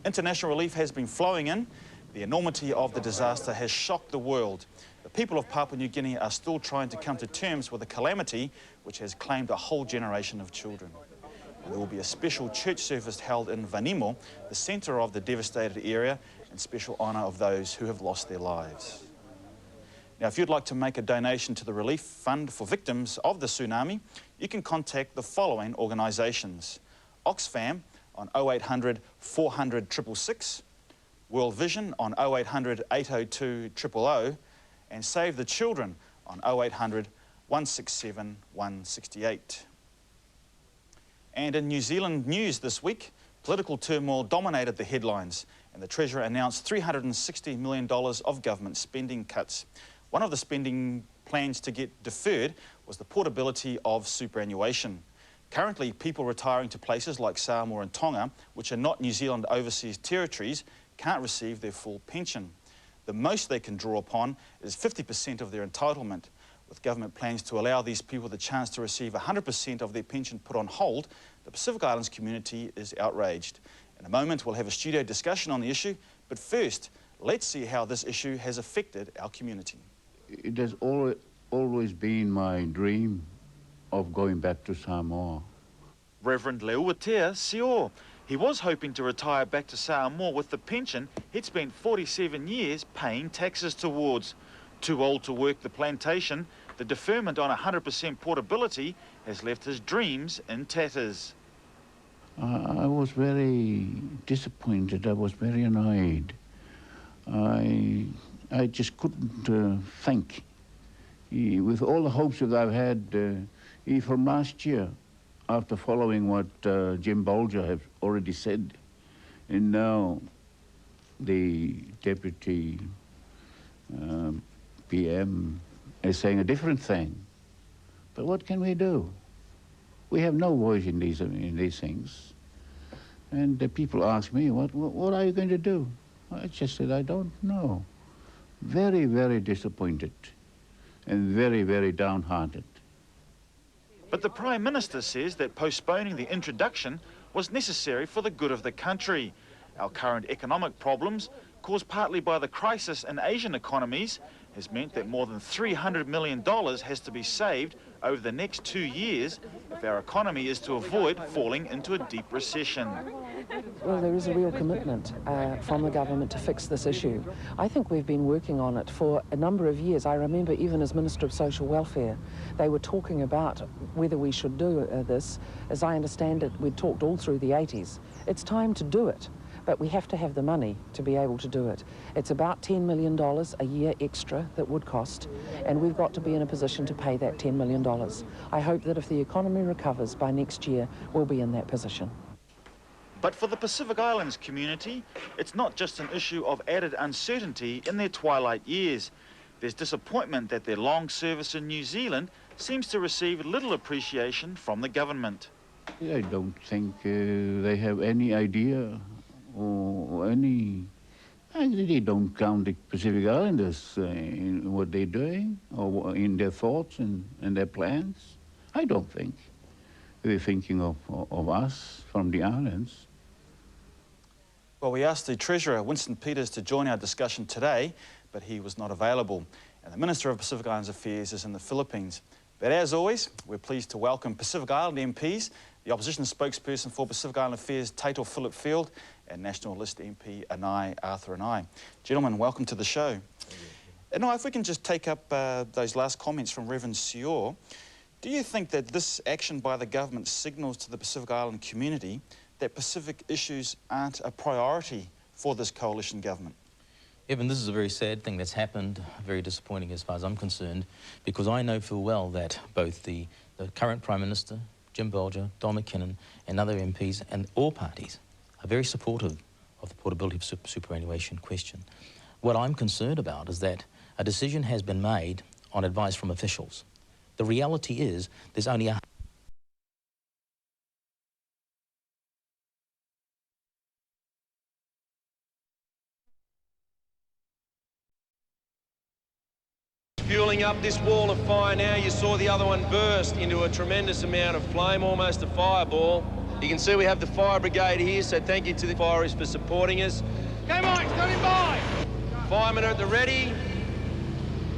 International relief has been flowing in. The enormity of the disaster has shocked the world. The people of Papua New Guinea are still trying to come to terms with a calamity which has claimed a whole generation of children. And there will be a special church service held in Vanimo, the centre of the devastated area, in special honour of those who have lost their lives. Now, if you'd like to make a donation to the Relief Fund for victims of the tsunami, you can contact the following organisations: Oxfam on 0800 400 666, World Vision on 0800 802 000, and Save the Children on 0800 167 168. And in New Zealand news this week, political turmoil dominated the headlines, and the Treasurer announced $360 million of government spending cuts. One of the spending plans to get deferred was the portability of superannuation. Currently, people retiring to places like Samoa and Tonga, which are not New Zealand overseas territories, can't receive their full pension. The most they can draw upon is 50% of their entitlement. With government plans to allow these people the chance to receive 100% of their pension put on hold, the Pacific Islands community is outraged. In a moment, we'll have a studio discussion on the issue, but first, let's see how this issue has affected our community. It has always been my dream of going back to Samoa. Reverend Leuatea Sio. He was hoping to retire back to Samoa with the pension he'd spent 47 years paying taxes towards. Too old to work the plantation, the deferment on 100% portability has left his dreams in tatters. I was very disappointed. I was very annoyed. I just couldn't think. With all the hopes that I've had from last year, after following what Jim Bolger has already said, and now the Deputy PM is saying a different thing. But what can we do? We have no voice in these things. And the people ask me, what are you going to do? I just said, I don't know. Very, very disappointed and very, very downhearted. But the Prime Minister says that postponing the introduction was necessary for the good of the country. Our current economic problems, caused partly by the crisis in Asian economies, has meant that more than $300 million has to be saved over the next 2 years if our economy is to avoid falling into a deep recession. Well, there is a real commitment from the government to fix this issue. I think we've been working on it for a number of years. I remember even as Minister of Social Welfare, they were talking about whether we should do this. As I understand it, we'd talked all through the 80s. It's time to do it. But we have to have the money to be able to do it. It's about $10 million a year extra that would cost, and we've got to be in a position to pay that $10 million. I hope that if the economy recovers by next year, we'll be in that position. But for the Pacific Islands community, it's not just an issue of added uncertainty in their twilight years. There's disappointment that their long service in New Zealand seems to receive little appreciation from the government. I don't think they have any idea or any... They don't count the Pacific Islanders in what they're doing or in their thoughts and their plans. I don't think they're thinking of us from the islands. Well, we asked the Treasurer, Winston Peters, to join our discussion today, but he was not available. And the Minister of Pacific Islands Affairs is in the Philippines. But as always, we're pleased to welcome Pacific Island MPs, the opposition spokesperson for Pacific Island Affairs, Tato Phillip-Field, and National List MP, Anai Arthur Anai. Gentlemen, welcome to the show. And now, if we can just take up those last comments from Reverend Sior, do you think that this action by the government signals to the Pacific Island community that Pacific issues aren't a priority for this coalition government? Evan, this is a very sad thing that's happened, very disappointing as far as I'm concerned, because I know full well that both the current Prime Minister, Jim Bolger, Don McKinnon, and other MPs, and all parties, are very supportive of the portability of superannuation question. What I'm concerned about is that a decision has been made on advice from officials. The reality is there's only a filling up this wall of fire now. You saw the other one burst into a tremendous amount of flame, almost a fireball. You can see we have the fire brigade here, so thank you to the fireys for supporting us. Go, Mike, standing by! Firemen are at the ready.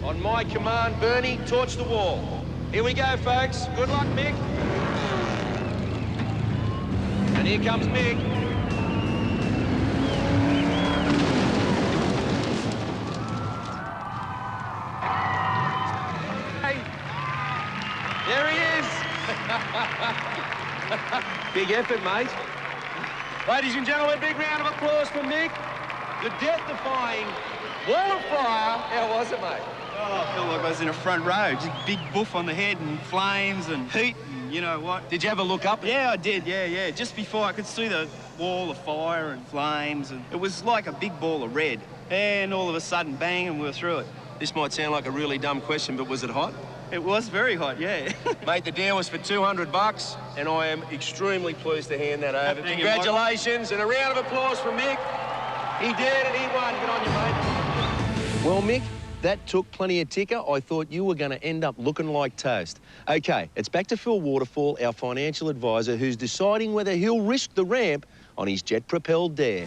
On my command, Bernie, torch the wall. Here we go, folks. Good luck, Mick. And here comes Mick. Hey. There he is. Big effort, mate. Ladies and gentlemen, big round of applause for Mick. The death-defying wall of fire. How was it, mate? Oh, I felt like I was in a front row. Just big boof on the head and flames and heat and you know what. Did you ever look up? Yeah, I did, yeah. Just before I could see the wall of fire and flames, and it was like a big ball of red. And all of a sudden, bang, and we were through it. This might sound like a really dumb question, but was it hot? It was very hot, yeah. Mate, the deal was for $200, and I am extremely pleased to hand that over. Thank you, Congratulations, and a round of applause for Mick. He did, and he won. Good on you, mate. Well, Mick, that took plenty of ticker. I thought you were going to end up looking like toast. OK, it's back to Phil Waterfall, our financial advisor, who's deciding whether he'll risk the ramp on his jet-propelled dare.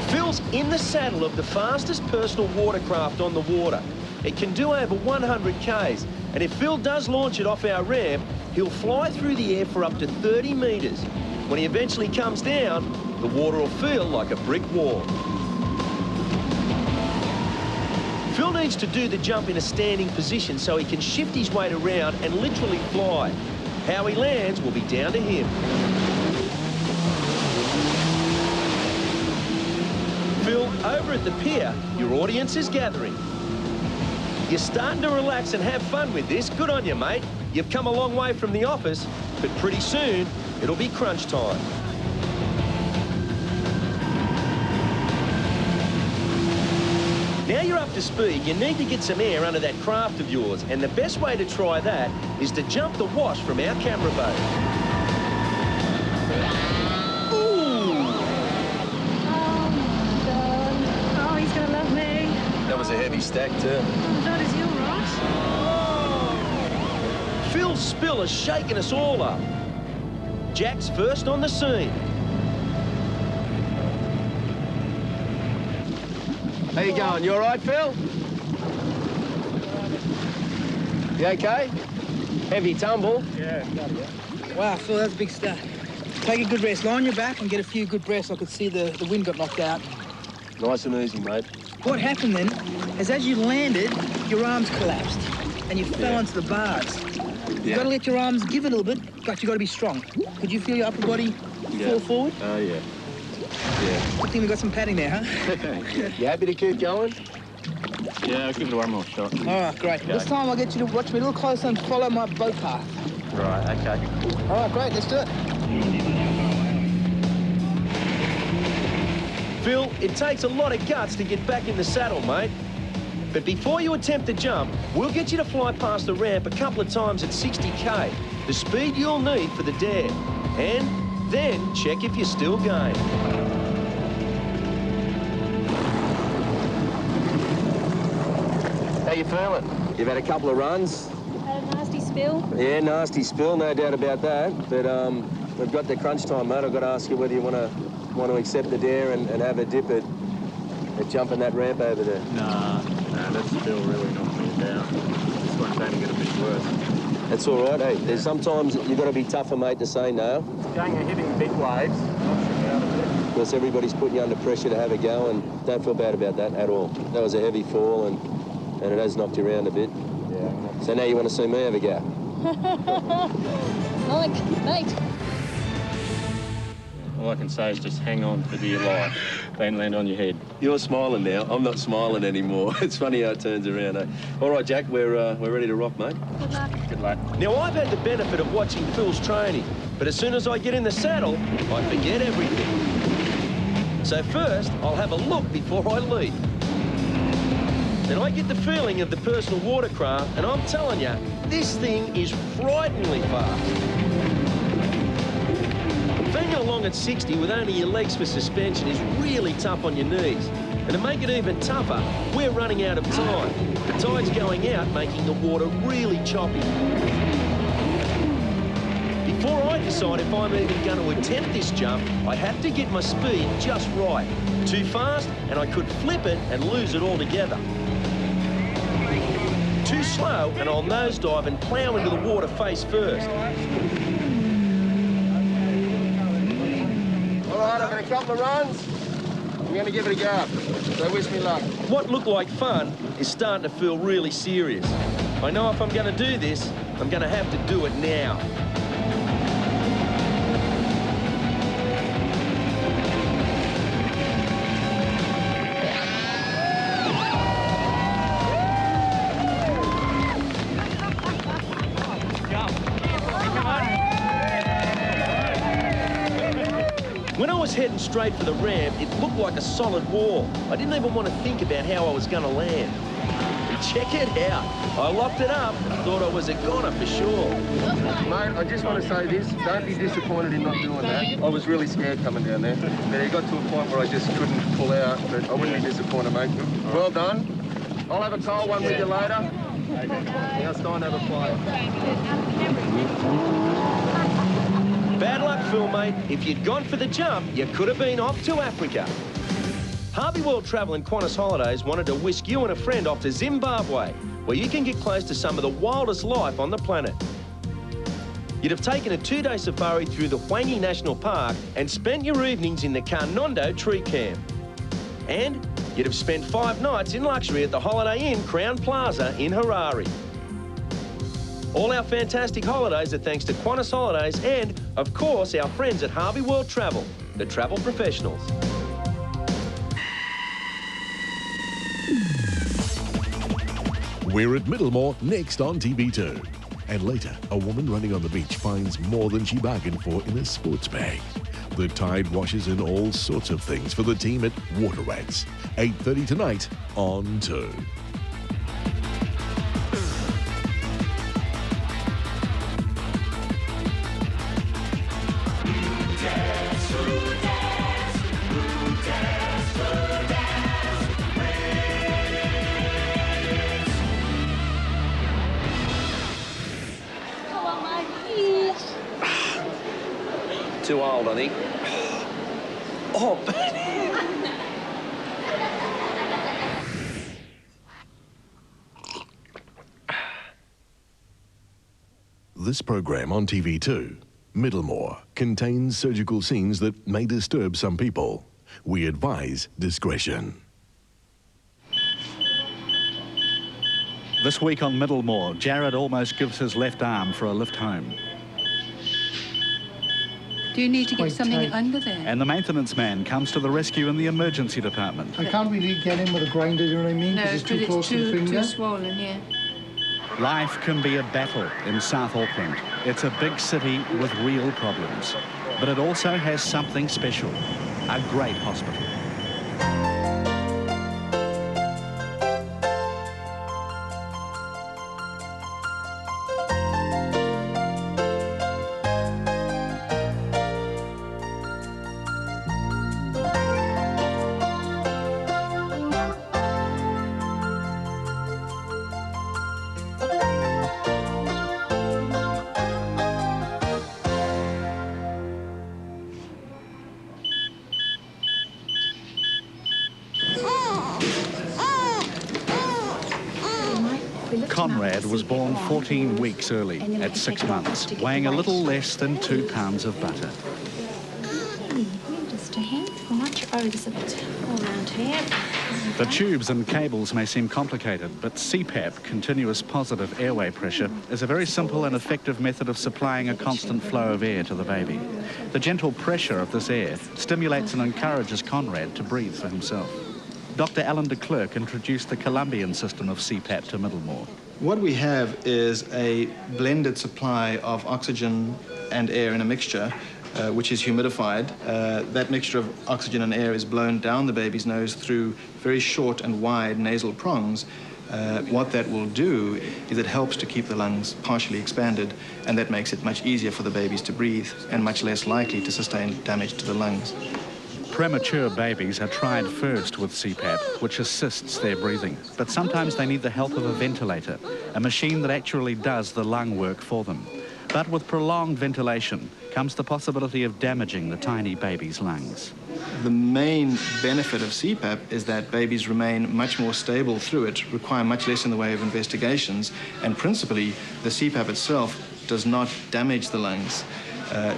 Phil's in the saddle of the fastest personal watercraft on the water. It can do over 100 Ks, and if Phil does launch it off our ramp, he'll fly through the air for up to 30 metres. When he eventually comes down, the water will feel like a brick wall. Phil needs to do the jump in a standing position so he can shift his weight around and literally fly. How he lands will be down to him. Phil, over at the pier, your audience is gathering. You're starting to relax and have fun with this. Good on you, mate. You've come a long way from the office, but pretty soon, it'll be crunch time. Now you're up to speed, you need to get some air under that craft of yours, and the best way to try that is to jump the wash from our camera boat. Oh, he's gonna love me. That was a heavy stack too. Oh, God, is he all right? Phil's spill has shaken us all up. Jack's first on the scene. How you going? You all right, Phil? You okay? Heavy tumble. Yeah. Wow, Phil, that's a big start. Take a good rest. Lie on your back and get a few good breaths. I could see the wind got knocked out. Nice and easy, mate. What happened then is as you landed, your arms collapsed and you fell onto the bars. You've got to let your arms give a little bit, but you've got to be strong. Could you feel your upper body fall forward? Oh, yeah. Yeah. Good thing we got some padding there, huh? You happy to keep going? Yeah, I'll give it one more shot. All right, great. Okay. This time I'll get you to watch me a little closer and follow my boat path. Right, okay. All right, great, let's do it. Phil, it takes a lot of guts to get back in the saddle, mate. But before you attempt to jump, we'll get you to fly past the ramp a couple of times at 60 K, the speed you'll need for the dare. And then check if you're still game. How you feeling? You've had a couple of runs. Had a nasty spill. Yeah, nasty spill, no doubt about that. But we've got the crunch time, mate. I've got to ask you whether you want to accept the dare and have a dip at jumping that ramp over there. Nah, that spill really knocked me down. This one's only going to be worse. That's all right, hey. There's sometimes you've got to be tougher, mate, to say no. Going and hitting big waves, knocks you out a bit. Because everybody's putting you under pressure to have a go, and don't feel bad about that at all. That was a heavy fall, and it has knocked you around a bit. Yeah. So now you want to see me have a go? Mate. All I can say is just hang on for dear life. Don't land on your head. You're smiling now. I'm not smiling anymore. It's funny how it turns around, eh? All right, Jack, we're ready to rock, mate. Good luck. Good luck. Now, I've had the benefit of watching Phil's training, but as soon as I get in the saddle, I forget everything. So first, I'll have a look before I leap. Then I get the feeling of the personal watercraft, and I'm telling you, this thing is frighteningly fast. Feeling along at 60 with only your legs for suspension is really tough on your knees. And to make it even tougher, we're running out of time. The tide's going out, making the water really choppy. Before I decide if I'm even going to attempt this jump, I have to get my speed just right. Too fast, and I could flip it and lose it altogether. Too slow, and I'll nosedive and plough into the water face first. All right, I've got a couple of runs. I'm going to give it a go, so wish me luck. What looked like fun is starting to feel really serious. I know if I'm going to do this, I'm going to have to do it now. When I was heading straight for the ramp, it looked like a solid wall. I didn't even want to think about how I was going to land. Check it out. I locked it up and thought I was a goner for sure. Mate, I just want to say this. Don't be disappointed in not doing that. I was really scared coming down there. But it got to a point where I just couldn't pull out, but I wouldn't be disappointed, mate. Well done. I'll have a cold one with you later. Now it's time to have a play. Bad luck, Phil, mate. If you'd gone for the jump, you could have been off to Africa. Harvey World Travel and Qantas Holidays wanted to whisk you and a friend off to Zimbabwe, where you can get close to some of the wildest life on the planet. You'd have taken a 2-day safari through the Hwangi National Park and spent your evenings in the Kanondo tree camp. And you'd have spent 5 nights in luxury at the Holiday Inn Crown Plaza in Harare. All our fantastic holidays are thanks to Qantas Holidays and, of course, our friends at Harvey World Travel, the travel professionals. We're at Middlemore next on TV2. And later, a woman running on the beach finds more than she bargained for in a sports bag. The tide washes in all sorts of things for the team at Water Rats. 8:30 tonight on 2. Too old, I think. Oh, This program on TV2, Middlemore, contains surgical scenes that may disturb some people. We advise discretion. This week on Middlemore, Jared almost gives his left arm for a lift home. Do you need to get something under there? And the maintenance man comes to the rescue in the emergency department. I can't really get in with a grinder, you know what I mean? No, because it's too close to the finger. Too swollen, yeah. Life can be a battle in South Auckland. It's a big city with real problems. But it also has something special, a great hospital. Conrad was born 14 weeks early, at 6 months, weighing a little less than 2 pounds of butter. Just a handful, much. Oh, there's a bit all around here. The tubes and cables may seem complicated, but CPAP, continuous positive airway pressure, is a very simple and effective method of supplying a constant flow of air to the baby. The gentle pressure of this air stimulates and encourages Conrad to breathe for himself. Dr. Alan de Klerk introduced the Colombian system of CPAP to Middlemore. What we have is a blended supply of oxygen and air in a mixture, which is humidified. That mixture of oxygen and air is blown down the baby's nose through very short and wide nasal prongs. What that will do is it helps to keep the lungs partially expanded, and that makes it much easier for the babies to breathe and much less likely to sustain damage to the lungs. Premature babies are tried first with CPAP, which assists their breathing. But sometimes they need the help of a ventilator, a machine that actually does the lung work for them. But with prolonged ventilation comes the possibility of damaging the tiny baby's lungs. The main benefit of CPAP is that babies remain much more stable through it, require much less in the way of investigations, and principally the CPAP itself does not damage the lungs.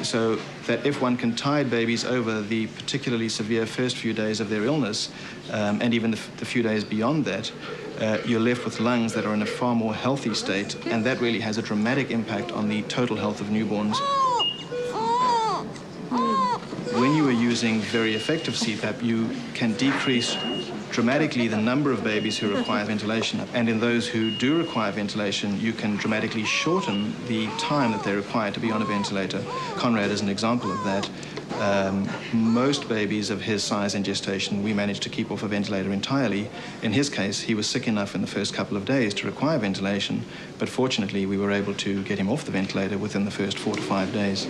So that if one can tide babies over the particularly severe first few days of their illness, and even the few days beyond that, you're left with lungs that are in a far more healthy state, and that really has a dramatic impact on the total health of newborns. When you are using very effective CPAP, you can decrease dramatically the number of babies who require ventilation. And in those who do require ventilation, you can dramatically shorten the time that they require to be on a ventilator. Conrad is an example of that. Most babies of his size in gestation, we managed to keep off a ventilator entirely. In his case, he was sick enough in the first couple of days to require ventilation, but fortunately, we were able to get him off the ventilator within the first 4 to 5 days.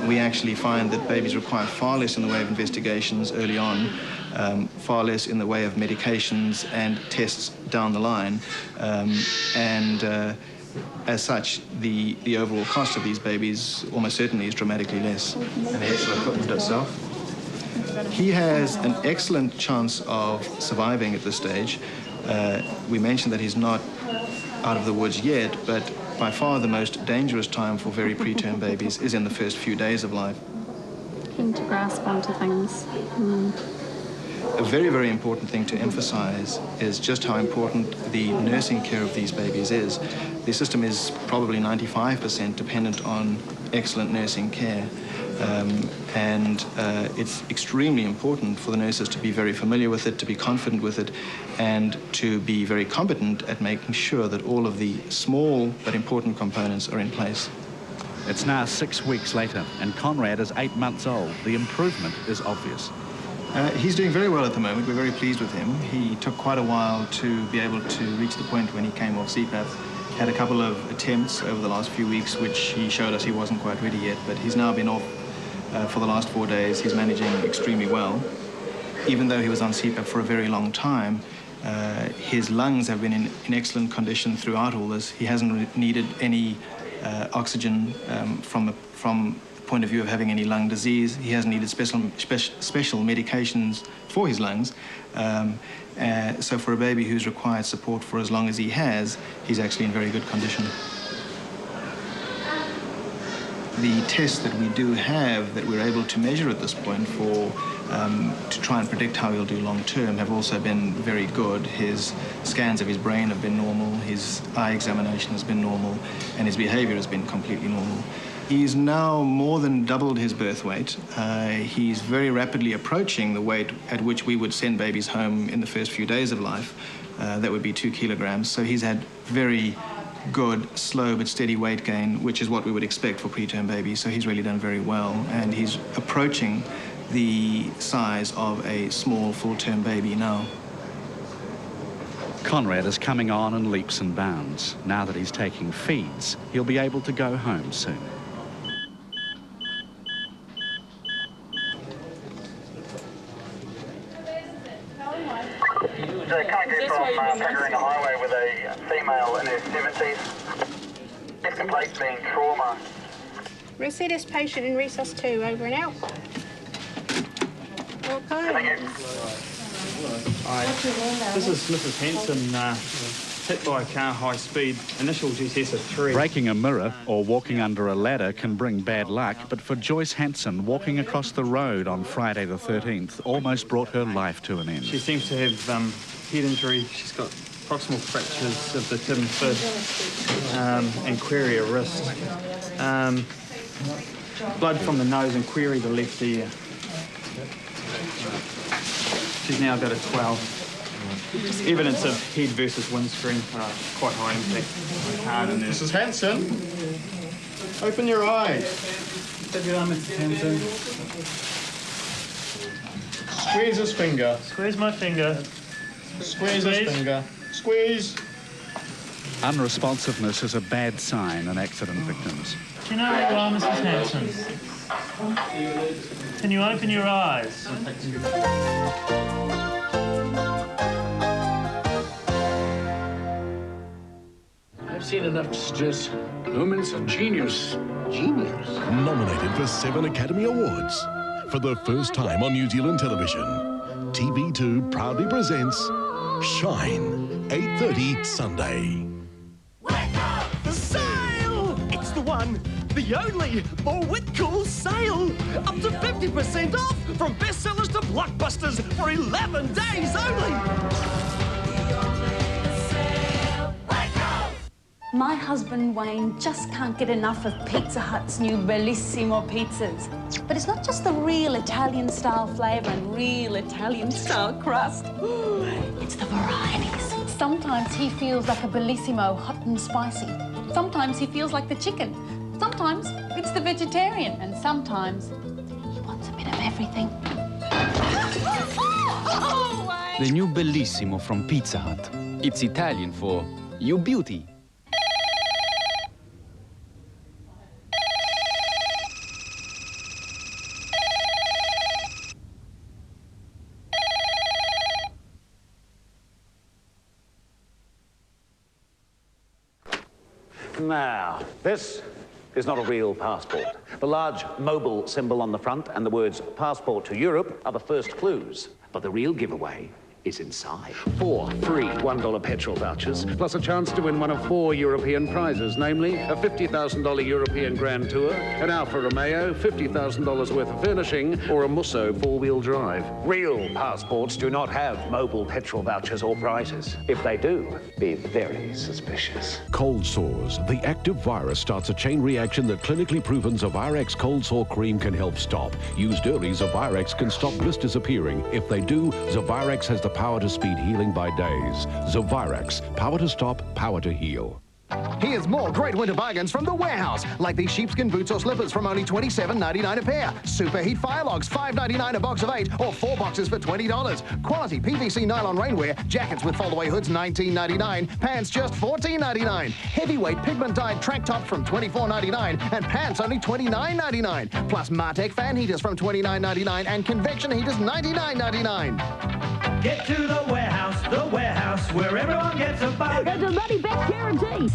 We actually find that babies require far less in the way of investigations early on, far less in the way of medications and tests down the line, as such, the overall cost of these babies almost certainly is dramatically less. And the actual equipment itself? He has an excellent chance of surviving at this stage. We mentioned that he's not out of the woods yet, but by far the most dangerous time for very preterm babies is in the first few days of life. Keen to grasp onto things. A very, very important thing to emphasize is just how important the nursing care of these babies is. The system is probably 95% dependent on excellent nursing care. It's extremely important for the nurses to be very familiar with it, to be confident with it, and to be very competent at making sure that all of the small but important components are in place. It's now 6 weeks later, and Conrad is 8 months old. The improvement is obvious. He's doing very well at the moment. We're very pleased with him. He took quite a while to be able to reach the point when he came off CPAP. Had a couple of attempts over the last few weeks, which he showed us he wasn't quite ready yet, but he's now been off for the last 4 days. He's managing extremely well. Even though he was on CPAP for a very long time, his lungs have been in excellent condition throughout all this. He hasn't needed any oxygen from the point of view of having any lung disease. He hasn't needed special medications for his lungs. So for a baby who's required support for as long as he has, he's actually in very good condition. The tests that we do have that we're able to measure at this point to try and predict how he'll do long term have also been very good. His scans of his brain have been normal, his eye examination has been normal, and his behavior has been completely normal. He's now more than doubled his birth weight. He's very rapidly approaching the weight at which we would send babies home in the first few days of life. That would be 2 kilograms. So he's had very good, slow but steady weight gain, which is what we would expect for preterm babies. So he's really done very well, and he's approaching the size of a small full-term baby now. Conrad is coming on in leaps and bounds. Now that he's taking feeds, he'll be able to go home soon. Coming through from Pagarina Highway with a female in her 70s. Left complete being trauma. We'll see this patient in resus 2, over and out. Okay. Hi, this is Mrs. Hanson, hit by a car high speed, initial GCS of 3. Breaking a mirror or walking under a ladder can bring bad luck, but for Joyce Hanson, walking across the road on Friday the 13th almost brought her life to an end. She seems to have head injury. She's got proximal fractures of the tib and fib and query a wrist. Blood from the nose and query the left ear. She's now got a 12. Evidence of head versus windscreen, quite high impact. Hard in there. Mrs. Hanson, open your eyes. Take your arm, Mrs. Hanson. Squeeze his finger. Squeeze my finger. Squeeze his finger. Squeeze. Unresponsiveness is a bad sign in accident victims. Do you know where you are, Mrs. Hanson? Can you open your eyes? I've seen enough to suggest Lumen's a genius. Genius? Nominated for 7 Academy Awards. For the first time on New Zealand television, TV2 proudly presents Shine, 8:30 Sunday. The sale! It's the one, the only, for Whitcool sale! Up to 50% off from bestsellers to blockbusters for 11 days only! My husband Wayne just can't get enough of Pizza Hut's new Bellissimo pizzas. But it's not just the real Italian-style flavour and real Italian-style crust. It's the varieties. Sometimes he feels like a Bellissimo hot and spicy. Sometimes he feels like the chicken. Sometimes it's the vegetarian. And sometimes he wants a bit of everything. The new Bellissimo from Pizza Hut. It's Italian for you beauty. Now, this is not a real passport. The large mobile symbol on the front and the words "Passport to Europe" are the first clues. But the real giveaway is inside. 4 free $1 petrol vouchers, plus a chance to win one of 4 European prizes, namely a $50,000 European Grand Tour, an Alfa Romeo, $50,000 worth of furnishing, or a Musso 4-wheel drive. Real passports do not have mobile petrol vouchers or prizes. If they do, be very suspicious. Cold sores. The active virus starts a chain reaction that clinically proven Zovirex cold sore cream can help stop. Used early, Zovirex can stop blisters appearing. If they do, Zovirex has the power to speed healing by days. Zovirex, power to stop, power to heal. Here's more great winter bargains from the warehouse, like these sheepskin boots or slippers from only $27.99 a pair. Superheat fire logs, $5.99 a box of 8, or 4 boxes for $20. Quality PVC nylon rainwear, jackets with foldaway hoods, $19.99. Pants just $14.99. Heavyweight pigment dyed track tops from $24.99, and pants only $29.99. Plus Martec fan heaters from $29.99, and convection heaters $99.99. Get to the warehouse, where everyone gets a bug. There's a money back guarantee.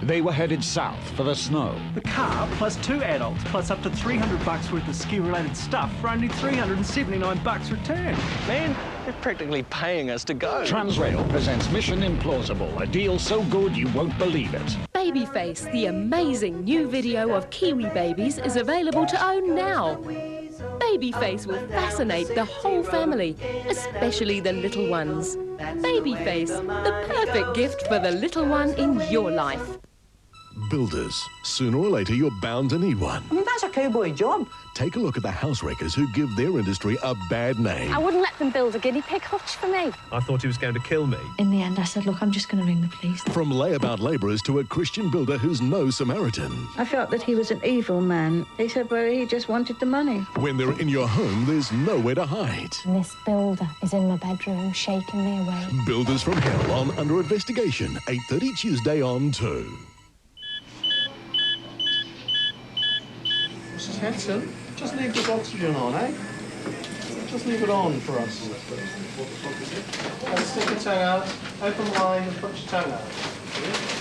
They were headed south for the snow. The car plus 2 adults plus up to $300 worth of ski-related stuff for only $379 return. Man, they're practically paying us to go. Transrail presents Mission Implausible, a deal so good you won't believe it. Babyface, the amazing new video of Kiwi babies, is available to own now. Babyface will fascinate the whole family, especially the little ones. Babyface, the perfect gift for the little one in your life. Builders. Sooner or later, you're bound to need one. I mean, that's a cowboy job. Take a look at the housewreckers who give their industry a bad name. I wouldn't let them build a guinea pig hutch for me. I thought he was going to kill me. In the end, I said, look, I'm just going to ring the police. From layabout labourers to a Christian builder who's no Samaritan. I felt that he was an evil man. They said, well, he just wanted the money. When they're in your home, there's nowhere to hide. And this builder is in my bedroom, shaking me away. Builders from Hell on Under Investigation, 8:30 Tuesday on 2. Mrs. Hanson, just leave this oxygen on, eh? Just leave it on for us. Stick your tongue out, open the line and put your tongue out.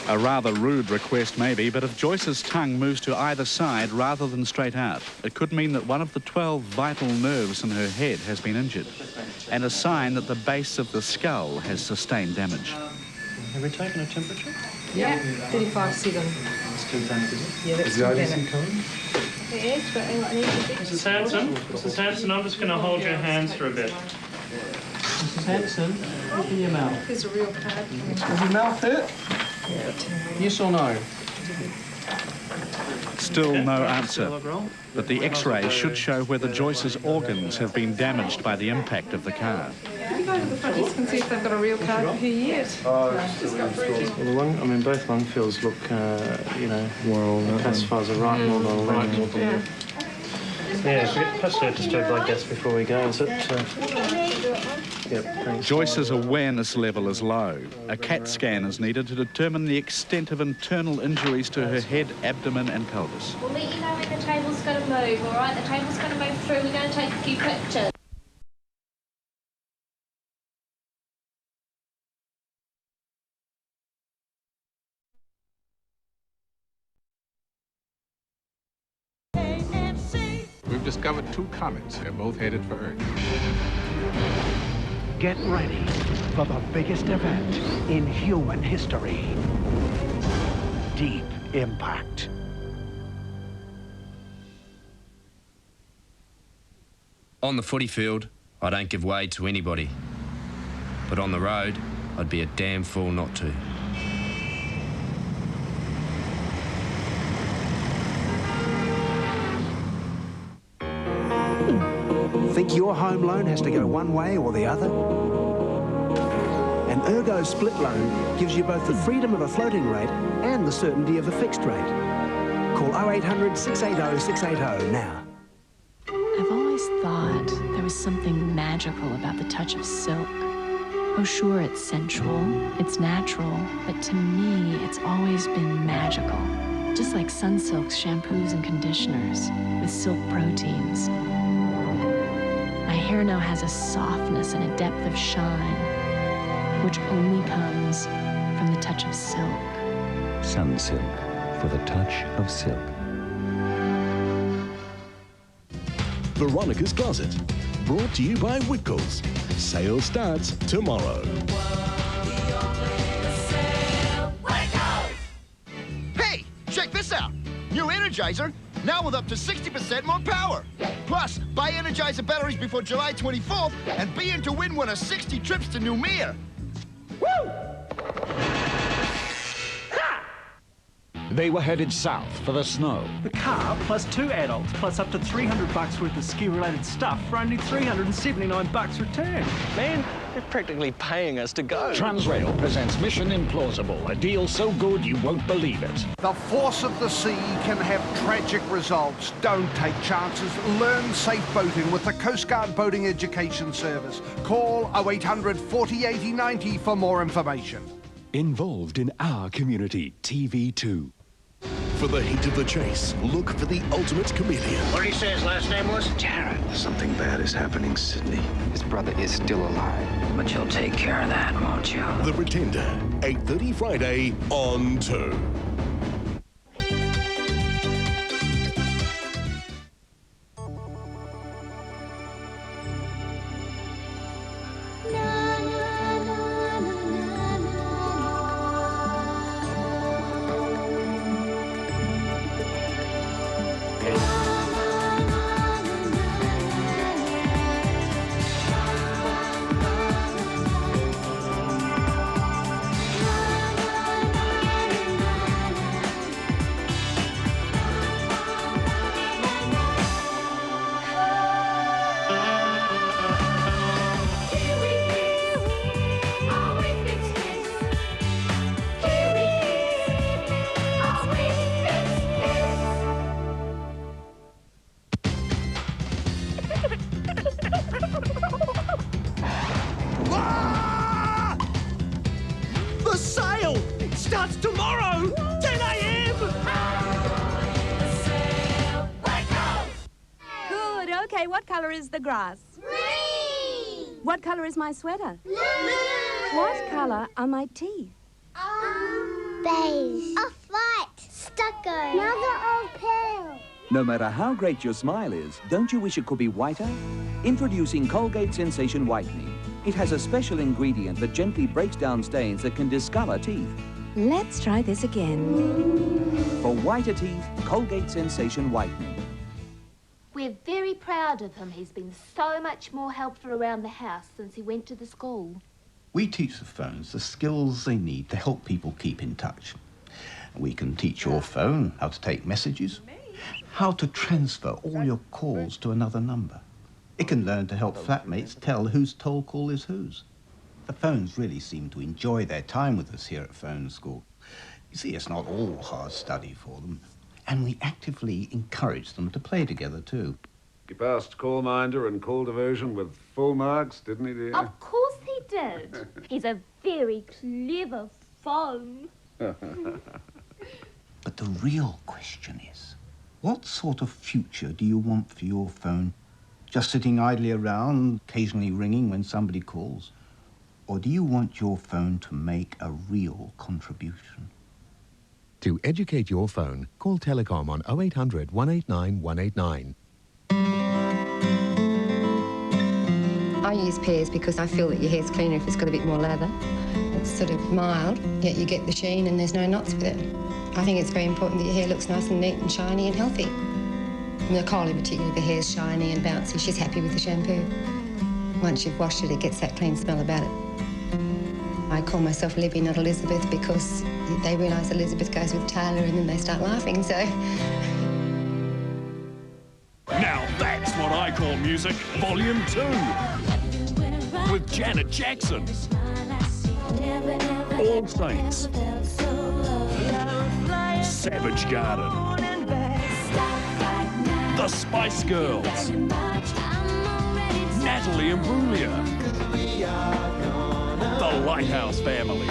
A rather rude request maybe, but if Joyce's tongue moves to either side rather than straight out, it could mean that one of the 12 vital nerves in her head has been injured, and a sign that the base of the skull has sustained damage. Have we taken a temperature? Yeah, 35.7. That's too bad, is it? Yeah, that's is the too IBC bad. coming? It is, but I need to be. Mrs. Hanson, I'm just going to hold your hands for a bit. Mrs. Hanson, open your mouth. There's a real pad. Does your mouth hurt? Yes or no? Still no answer, but the X-ray should show whether Joyce's organs have been damaged by the impact of the car. You go to the front, you can see if they've got a real carpet here yet. Well, the one, I mean, both Longfields look, you know, as far as the right, more than the left. Yeah. Yeah, perhaps we disturbed like gas before we go, is it? Yep, thanks. Joyce's awareness level is low. A CAT scan is needed to determine the extent of internal injuries to her head, abdomen and pelvis. We'll let you know when the table's going to move, all right? The table's going to move through. We're going to take a few pictures. We've discovered 2 comets. They're both headed for Earth. Get ready for the biggest event in human history. Deep Impact. On the footy field, I don't give way to anybody. But on the road, I'd be a damn fool not to. Think your home loan has to go one way or the other? An Ergo split loan gives you both the freedom of a floating rate and the certainty of a fixed rate. Call 0800 680 680 now. I've always thought there was something magical about the touch of silk. Oh, sure, it's sensual, it's natural, but to me, it's always been magical. Just like Sunsilk's shampoos and conditioners with silk proteins. My hair now has a softness and a depth of shine, which only comes from the touch of silk. Sunsilk, for the touch of silk. Veronica's Closet, brought to you by Wickles. Sale starts tomorrow. Hey, check this out. New Energizer, now with up to 60% more power. Plus, buy Energizer batteries before July 24th and be in to win one of 60 trips to New Mere. Woo! They were headed south for the snow. The car plus 2 adults plus up to $300 worth of ski-related stuff for only $379 return. Man, they're practically paying us to go. Transrail presents Mission Implausible, a deal so good you won't believe it. The force of the sea can have tragic results. Don't take chances. Learn safe boating with the Coast Guard Boating Education Service. Call 0800 40 80 90 for more information. Involved in our community, TV2. For the heat of the chase, look for the ultimate comedian. What did he say his last name was? Jared. Something bad is happening, Sydney. His brother is still alive, but you'll take care of that, won't you? The Pretender, 8:30 Friday on 2. The sale starts tomorrow, 10 a.m. Good, okay, what colour is the grass? Green! What colour is my sweater? Blue! What colour are my teeth? Beige. Off-white. Stucco. Now they're all pale. No matter how great your smile is, don't you wish it could be whiter? Introducing Colgate Sensation Whitening. It has a special ingredient that gently breaks down stains that can discolour teeth. Let's try this again. For whiter teeth, Colgate Sensation Whitening. We're very proud of him. He's been so much more helpful around the house since he went to the school. We teach the phones the skills they need to help people keep in touch. We can teach your phone how to take messages, how to transfer all your calls to another number. It can learn to help flatmates tell whose toll call is whose. The phones really seem to enjoy their time with us here at Phone School. You see, it's not all hard study for them, and we actively encourage them to play together too. He passed call minder and call diversion with full marks, didn't he, dear? Of course he did. He's a very clever phone. But the real question is, what sort of future do you want for your phone? Just sitting idly around, occasionally ringing when somebody calls? Or do you want your phone to make a real contribution? To educate your phone, call Telecom on 0800 189 189. I use Pears because I feel that your hair's cleaner if it's got a bit more lather. It's sort of mild, yet you get the sheen and there's no knots with it. I think it's very important that your hair looks nice and neat and shiny and healthy. Nicole in particular, the hair's shiny and bouncy. She's happy with the shampoo. Once you've washed it, it gets that clean smell about it. I call myself Libby, not Elizabeth, because they realise Elizabeth goes with Taylor and then they start laughing, so... Now that's what I call music, Volume 2. With Janet Jackson. All Saints. Savage Garden. The Spice Girls. Natalie Imbruglia. The Lighthouse Family.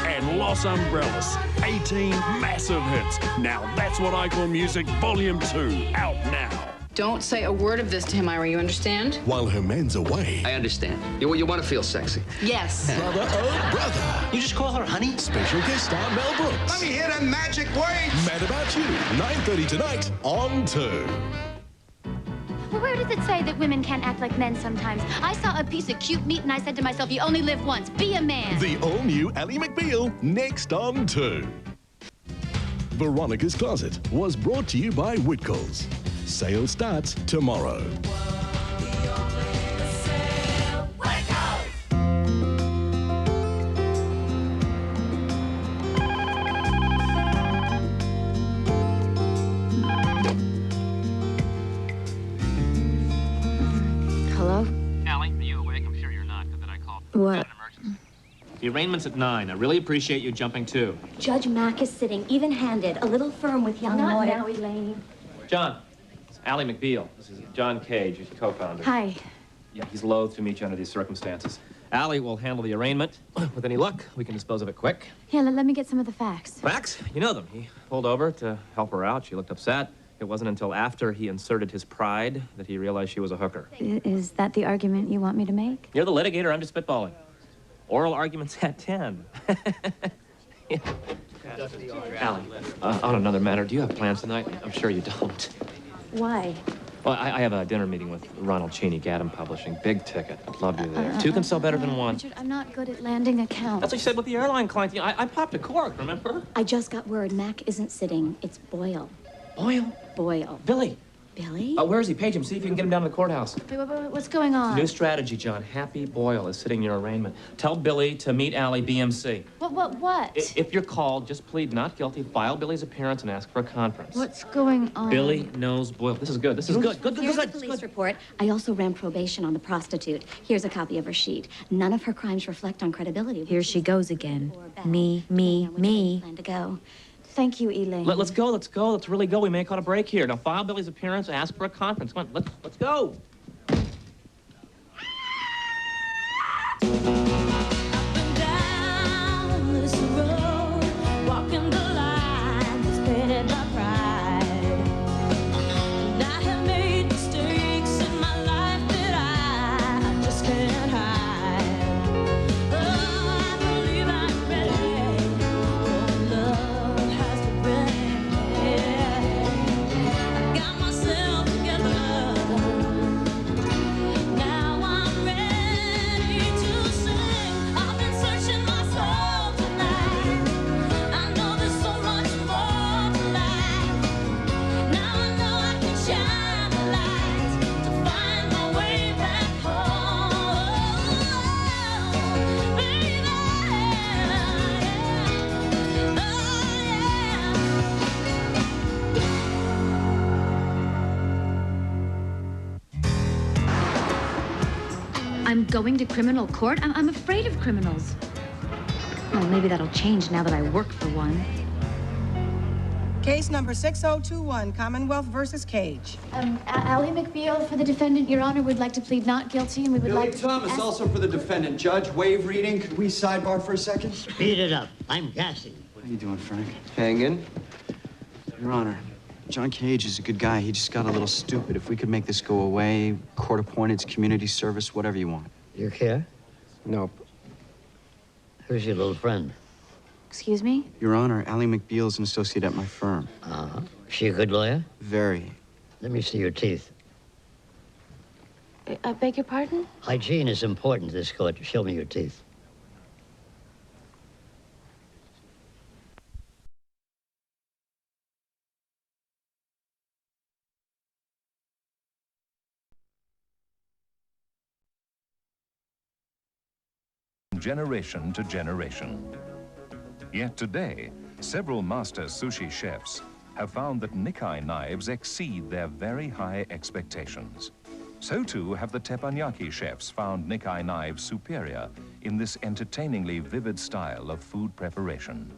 And Los Umbrellas. 18 massive hits. Now that's what I call music, Volume 2. Out now. Don't say a word of this to him, Ira, you understand? While her man's away. I understand. You want to feel sexy. Yes. Brother, oh brother. You just call her honey? Special guest star Mel Brooks. Let me hear them magic words. Mad About You, 9:30 tonight on 2. Well, where does it say that women can't act like men sometimes? I saw a piece of cute meat and I said to myself, you only live once. Be a man. The all-new Ally McBeal, next on 2. Veronica's Closet was brought to you by Whitcoulls. Sale starts tomorrow. Hello? Allie, are you awake? I'm sure you're not. Good that I called. What? The arraignment's at 9. I really appreciate you jumping too. Judge Mack is sitting even-handed, a little firm with young Not lawyer. now, Elaine. John, it's Ally McBeal. This is John Cage, who's co-founder. Hi. Yeah, he's loath to meet you under these circumstances. Allie will handle the arraignment. With any luck, we can dispose of it quick. Here, let me get some of the facts. Facts? You know them. He pulled over to help her out. She looked upset. It wasn't until after he inserted his pride that he realized she was a hooker. Is that the argument you want me to make? You're the litigator. I'm just spitballing. Oral arguments at 10. Yeah. Allie, on another matter, do you have plans tonight? I'm sure you don't. Why? Well, I have a dinner meeting with Ronald Cheney, Gaddam Publishing. Big ticket. I'd love you there. Two can sell better than one. Richard, I'm not good at landing accounts. That's what you said with the airline client. I popped a cork, remember? I just got word Mac isn't sitting. It's Boyle. Boyle? Boyle. Billy. Billy? Where is he? Page him. See if you can get him down to the courthouse. Wait, what's going on? New strategy, John. Happy Boyle is sitting in your arraignment. Tell Billy to meet Allie BMC. What? If you're called, just plead not guilty, file Billy's appearance, and ask for a conference. What's going on? Billy knows Boyle. This is good. This is good. Here's the police report. I also ran probation on the prostitute. Here's a copy of her sheet. None of her crimes reflect on credibility. Here she goes again. Me. Plan to go. Thank you, Elaine. Let's go. Let's really go. We may caught a break here. Now file Billy's appearance, ask for a conference. Come on, let's go. Now I'm ready to say I'm going to criminal court? I'm afraid of criminals. Well, maybe that'll change now that I work for one. Case number 6021, Commonwealth versus Cage. Allie McBeal for the defendant, Your Honor, would like to plead not guilty, and we would Billy like to... Thomas, also for the defendant. Judge, waive reading. Could we sidebar for a second? Speed it up. I'm gassing. How you doing, Frank? Hanging. Your Honor, John Cage is a good guy. He just got a little stupid. If we could make this go away, court-appointed, community service, whatever you want. You care? Nope. Who's your little friend? Excuse me? Your Honor, Allie McBeal is an associate at my firm. Uh-huh. She a good lawyer? Very. Let me see your teeth. I beg your pardon? Hygiene is important to this court. Show me your teeth. Generation to generation. Yet today, several master sushi chefs have found that Nikkei knives exceed their very high expectations. So too have the teppanyaki chefs found Nikkei knives superior in this entertainingly vivid style of food preparation.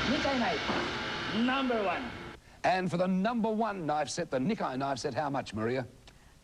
Nikkei knife, #1. And for the #1 knife set, the Nikkei knife set, how much, Maria?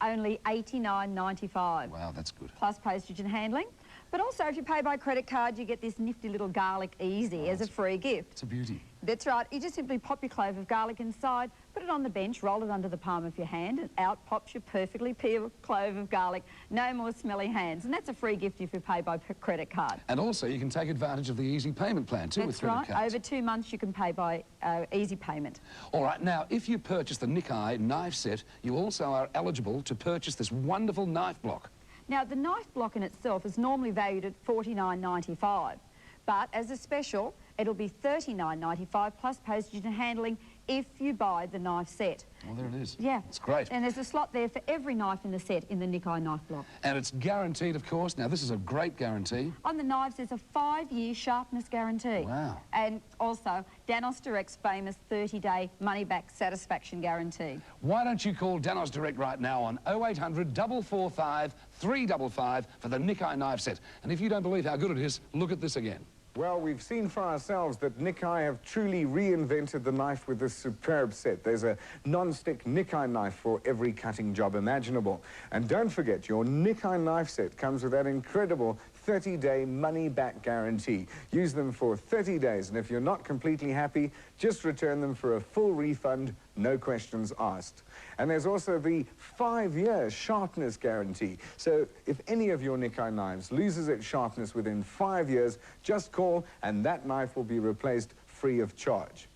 Only $89.95. Wow, that's good. Plus postage and handling. But also, if you pay by credit card, you get this nifty little garlic easy as a free gift. It's a beauty. That's right. You just simply pop your clove of garlic inside, put it on the bench, roll it under the palm of your hand, and out pops your perfectly peeled clove of garlic. No more smelly hands. And that's a free gift if you pay by credit card. And also, you can take advantage of the easy payment plan, too, with credit cards. That's right. Over 2 months, you can pay by easy payment. All right. Now, if you purchase the Nikkei knife set, you also are eligible to purchase this wonderful knife block. Now, the knife block in itself is normally valued at $49.95, but as a special, it'll be $39.95 plus postage and handling if you buy the knife set. Well, there it is. Yeah. It's great. And there's a slot there for every knife in the set in the Nikkei knife block. And it's guaranteed, of course. Now, this is a great guarantee. On the knives, there's a 5-year sharpness guarantee. Wow. And also, Danos Direct's famous 30-day money-back satisfaction guarantee. Why don't you call Danos Direct right now on 0800 445 355 for the Nikkei knife set. And if you don't believe how good it is, look at this again. Well, we've seen for ourselves that Nikkei have truly reinvented the knife with this superb set. There's a non-stick Nikkei knife for every cutting job imaginable. And don't forget, your Nikkei knife set comes with that incredible 30-day money-back guarantee. Use them for 30 days, and if you're not completely happy, just return them for a full refund, no questions asked. And there's also the 5-year sharpness guarantee. So if any of your Nikkei knives loses its sharpness within 5 years, just call and that knife will be replaced free of charge.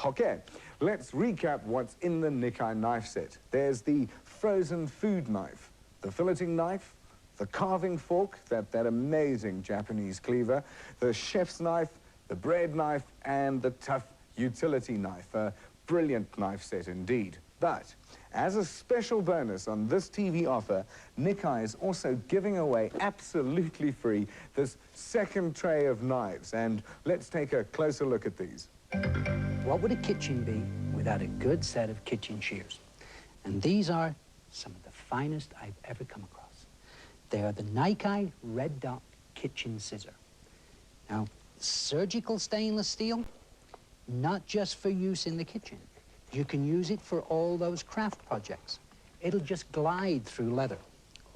Okay, let's recap what's in the Nikkei knife set. There's the frozen food knife, the filleting knife, the carving fork, that amazing Japanese cleaver, the chef's knife, the bread knife, and the tough utility knife. A brilliant knife set indeed. But as a special bonus on this TV offer, Nikkei is also giving away absolutely free this second tray of knives. And let's take a closer look at these. What would a kitchen be without a good set of kitchen shears? And these are some of the finest I've ever come across. They are the Nikkei Red Dot Kitchen Scissor. Now, surgical stainless steel, not just for use in the kitchen. You can use it for all those craft projects. It'll just glide through leather.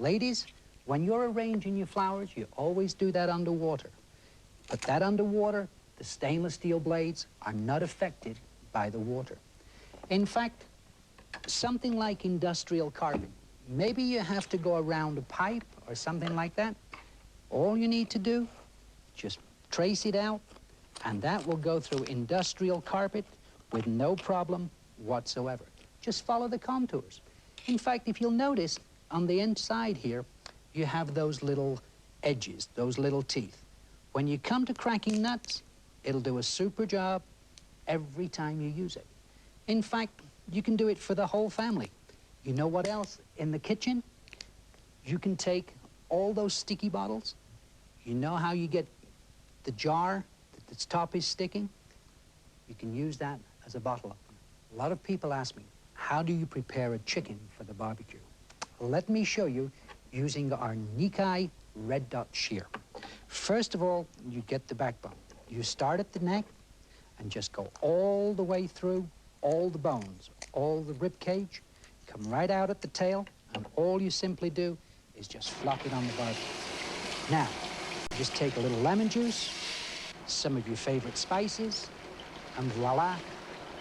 Ladies, when you're arranging your flowers, you always do that underwater. But that underwater, the stainless steel blades are not affected by the water. In fact, something like industrial carpet, maybe you have to go around a pipe or something like that. All you need to do, just trace it out, and that will go through industrial carpet with no problem whatsoever. Just follow the contours. In fact, if you'll notice, on the inside here, you have those little edges, those little teeth. When you come to cracking nuts, it'll do a super job every time you use it. In fact, you can do it for the whole family. You know what else in the kitchen? You can take all those sticky bottles. You know how you get the jar that its top is sticking? You can use that as a bottle opener. A lot of people ask me, how do you prepare a chicken for the barbecue? Let me show you using our Nikkei red dot shear. First of all, you get the backbone. You start at the neck and just go all the way through all the bones, all the rib cage, come right out at the tail, and all you simply do is just flop it on the barbecue. Now, just take a little lemon juice, some of your favorite spices, and voila,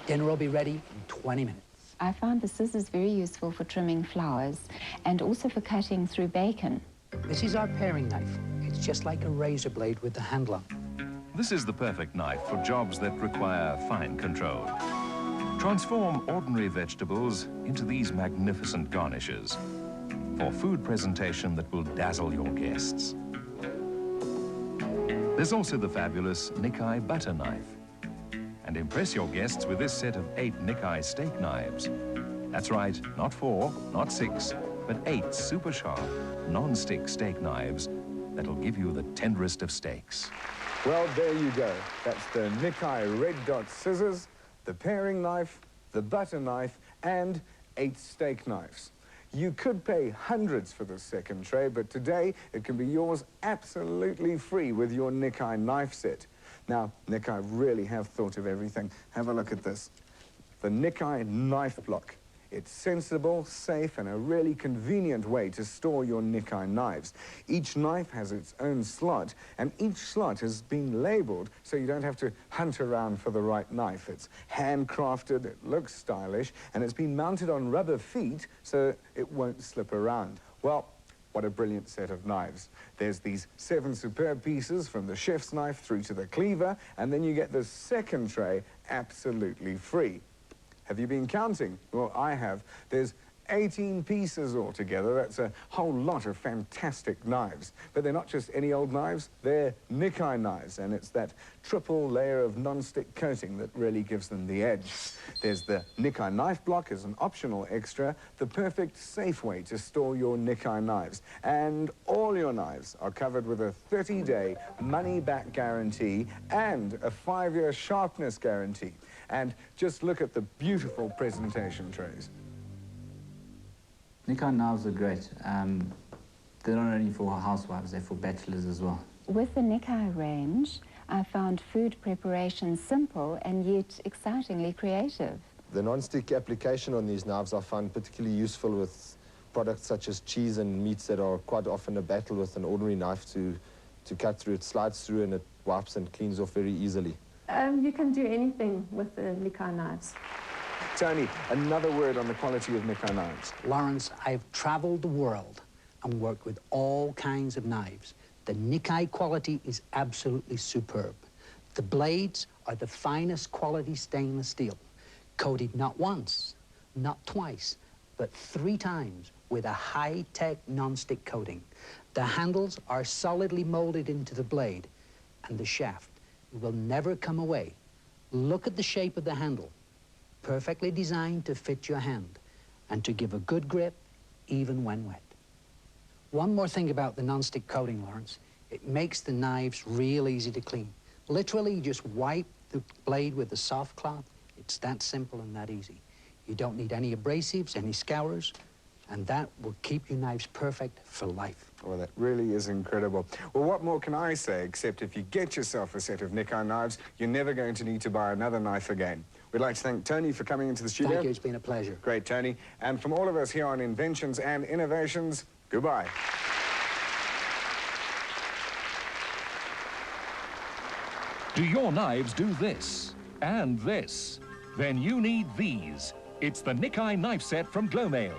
dinner will be ready in 20 minutes. I found the scissors very useful for trimming flowers and also for cutting through bacon. This is our paring knife. It's just like a razor blade with the handle on. This is the perfect knife for jobs that require fine control. Transform ordinary vegetables into these magnificent garnishes for food presentation that will dazzle your guests. There's also the fabulous Nikkei butter knife. And impress your guests with this set of 8 Nikkei steak knives. That's right, not 4, not 6, but 8 super sharp, non-stick steak knives that'll give you the tenderest of steaks. Well, there you go. That's the Nikkei red dot scissors, the paring knife, the butter knife, and 8 steak knives. You could pay hundreds for this second tray, but today it can be yours absolutely free with your Nikkei knife set. Now, Nikkei really have thought of everything. Have a look at this. The Nikkei knife block. It's sensible, safe, and a really convenient way to store your Nikkei knives. Each knife has its own slot, and each slot has been labeled so you don't have to hunt around for the right knife. It's handcrafted, it looks stylish, and it's been mounted on rubber feet so it won't slip around. Well, what a brilliant set of knives. There's these 7 superb pieces from the chef's knife through to the cleaver, and then you get the second tray absolutely free. Have you been counting? Well, I have. There's 18 pieces altogether. That's a whole lot of fantastic knives. But they're not just any old knives, they're Nikkei knives, and it's that triple layer of non-stick coating that really gives them the edge. There's the Nikkei knife block as an optional extra, the perfect safe way to store your Nikkei knives. And all your knives are covered with a 30-day money-back guarantee and a 5-year sharpness guarantee. And just look at the beautiful presentation trays. Nikkei knives are great. They're not only for housewives, they're for bachelors as well. With the Nikkei range, I found food preparation simple and yet excitingly creative. The non-stick application on these knives I find particularly useful with products such as cheese and meats that are quite often a battle with an ordinary knife to cut through. It slides through and it wipes and cleans off very easily. You can do anything with the Nikkei knives. Tony, another word on the quality of Nikkei knives. Lawrence, I've traveled the world and worked with all kinds of knives. The Nikkei quality is absolutely superb. The blades are the finest quality stainless steel, coated not once, not twice, but 3 times with a high-tech non-stick coating. The handles are solidly molded into the blade, and the shaft will never come away. Look at the shape of the handle. Perfectly designed to fit your hand and to give a good grip even when wet. One more thing about the non-stick coating, Lawrence. It makes the knives real easy to clean. Literally, you just wipe the blade with a soft cloth. It's that simple and that easy. You don't need any abrasives, any scourers, and that will keep your knives perfect for life. Well, that really is incredible. Well, what more can I say, except if you get yourself a set of Nikkei knives, you're never going to need to buy another knife again. We'd like to thank Tony for coming into the studio. Thank you, it's been a pleasure. Great, Tony. And from all of us here on Inventions and Innovations, goodbye. Do your knives do this and this? Then you need these. It's the Nikkei knife set from Glowmail.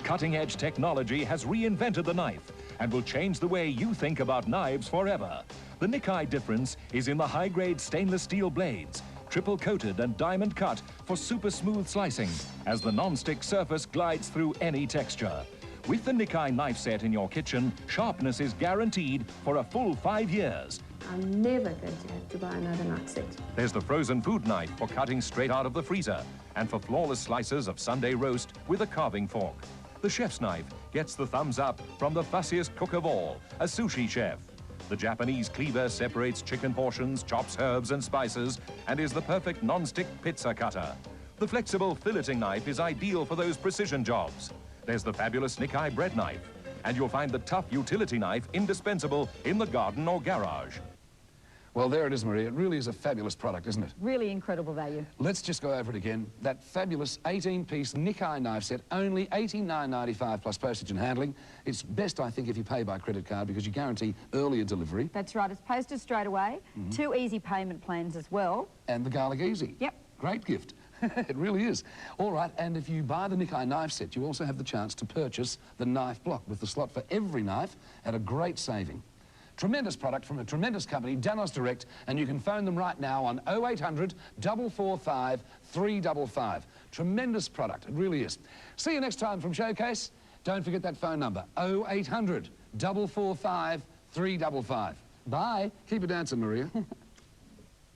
Cutting-edge technology has reinvented the knife and will change the way you think about knives forever. The Nikkei difference is in the high-grade stainless steel blades, triple-coated and diamond-cut for super smooth slicing as the non-stick surface glides through any texture. With the Nikkei knife set in your kitchen, sharpness is guaranteed for a full 5 years. I'm never going to have to buy another knife set. There's the frozen food knife for cutting straight out of the freezer and for flawless slices of Sunday roast with a carving fork. The chef's knife gets the thumbs up from the fussiest cook of all, a sushi chef. The Japanese cleaver separates chicken portions, chops herbs and spices, and is the perfect non-stick pizza cutter. The flexible filleting knife is ideal for those precision jobs. There's the fabulous Nikkei bread knife, and you'll find the tough utility knife indispensable in the garden or garage. Well, there it is, Maria. It really is a fabulous product, isn't it? Really incredible value. Let's just go over it again. That fabulous 18-piece Nikkei knife set, only $89.95 plus postage and handling. It's best, I think, if you pay by credit card because you guarantee earlier delivery. That's right. It's posted straight away. 2 easy payment plans as well. And the garlic easy. Yep. Great gift. It really is. All right, and if you buy the Nikkei knife set, you also have the chance to purchase the knife block with the slot for every knife at a great saving. Tremendous product from a tremendous company, Danos Direct, and you can phone them right now on 0800 445 355. Tremendous product, it really is. See you next time from Showcase. Don't forget that phone number, 0800 445 355. Bye. Keep it dancing, Maria.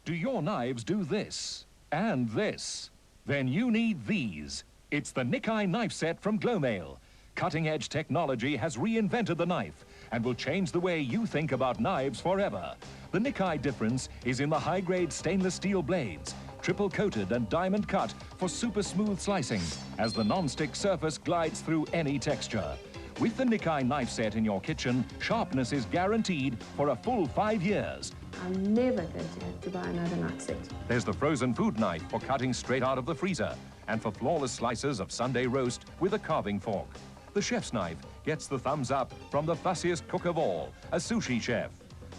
Do your knives do this and this? Then you need these. It's the Nikkei knife set from Glowmail. Cutting-edge technology has reinvented the knife and will change the way you think about knives forever. The Nikkei difference is in the high-grade stainless steel blades, triple-coated and diamond-cut for super smooth slicing as the non-stick surface glides through any texture. With the Nikkei knife set in your kitchen, sharpness is guaranteed for a full 5 years. I'm never going to have to buy another knife set. There's the frozen food knife for cutting straight out of the freezer and for flawless slices of Sunday roast with a carving fork. The chef's knife gets the thumbs up from the fussiest cook of all, a sushi chef.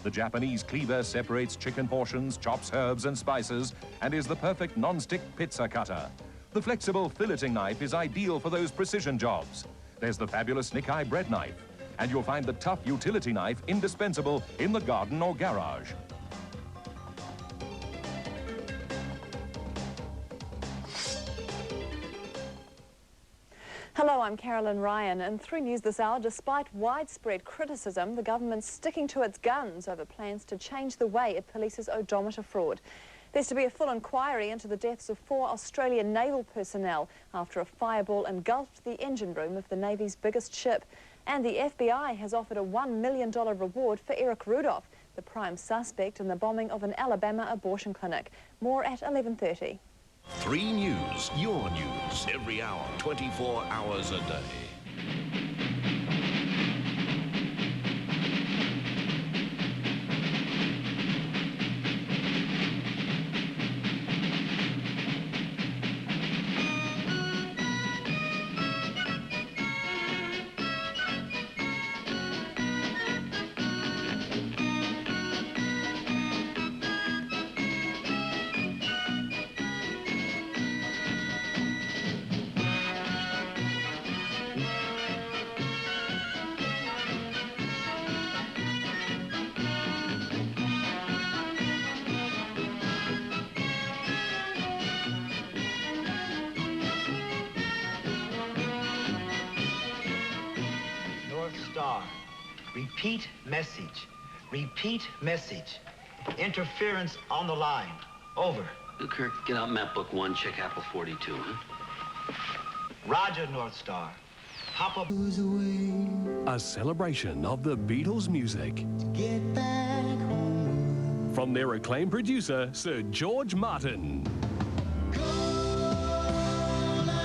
The Japanese cleaver separates chicken portions, chops herbs and spices, and is the perfect non-stick pizza cutter. The flexible filleting knife is ideal for those precision jobs. There's the fabulous Nikkei bread knife, and you'll find the tough utility knife indispensable in the garden or garage. Hello, I'm Carolyn Ryan, and 3 News this hour. Despite widespread criticism, the government's sticking to its guns over plans to change the way it polices odometer fraud. There's to be a full inquiry into the deaths of 4 Australian naval personnel after a fireball engulfed the engine room of the Navy's biggest ship. And the FBI has offered a $1 million reward for Eric Rudolph, the prime suspect in the bombing of an Alabama abortion clinic. More at 11:30. 3 News, your news, every hour, 24 hours a day. Star. Repeat message. Repeat message. Interference on the line. Over. Kirk, get out map book 1, check Apple 42, huh? Roger, North Star. Papa. A celebration of the Beatles' music. Get back home. From their acclaimed producer, Sir George Martin.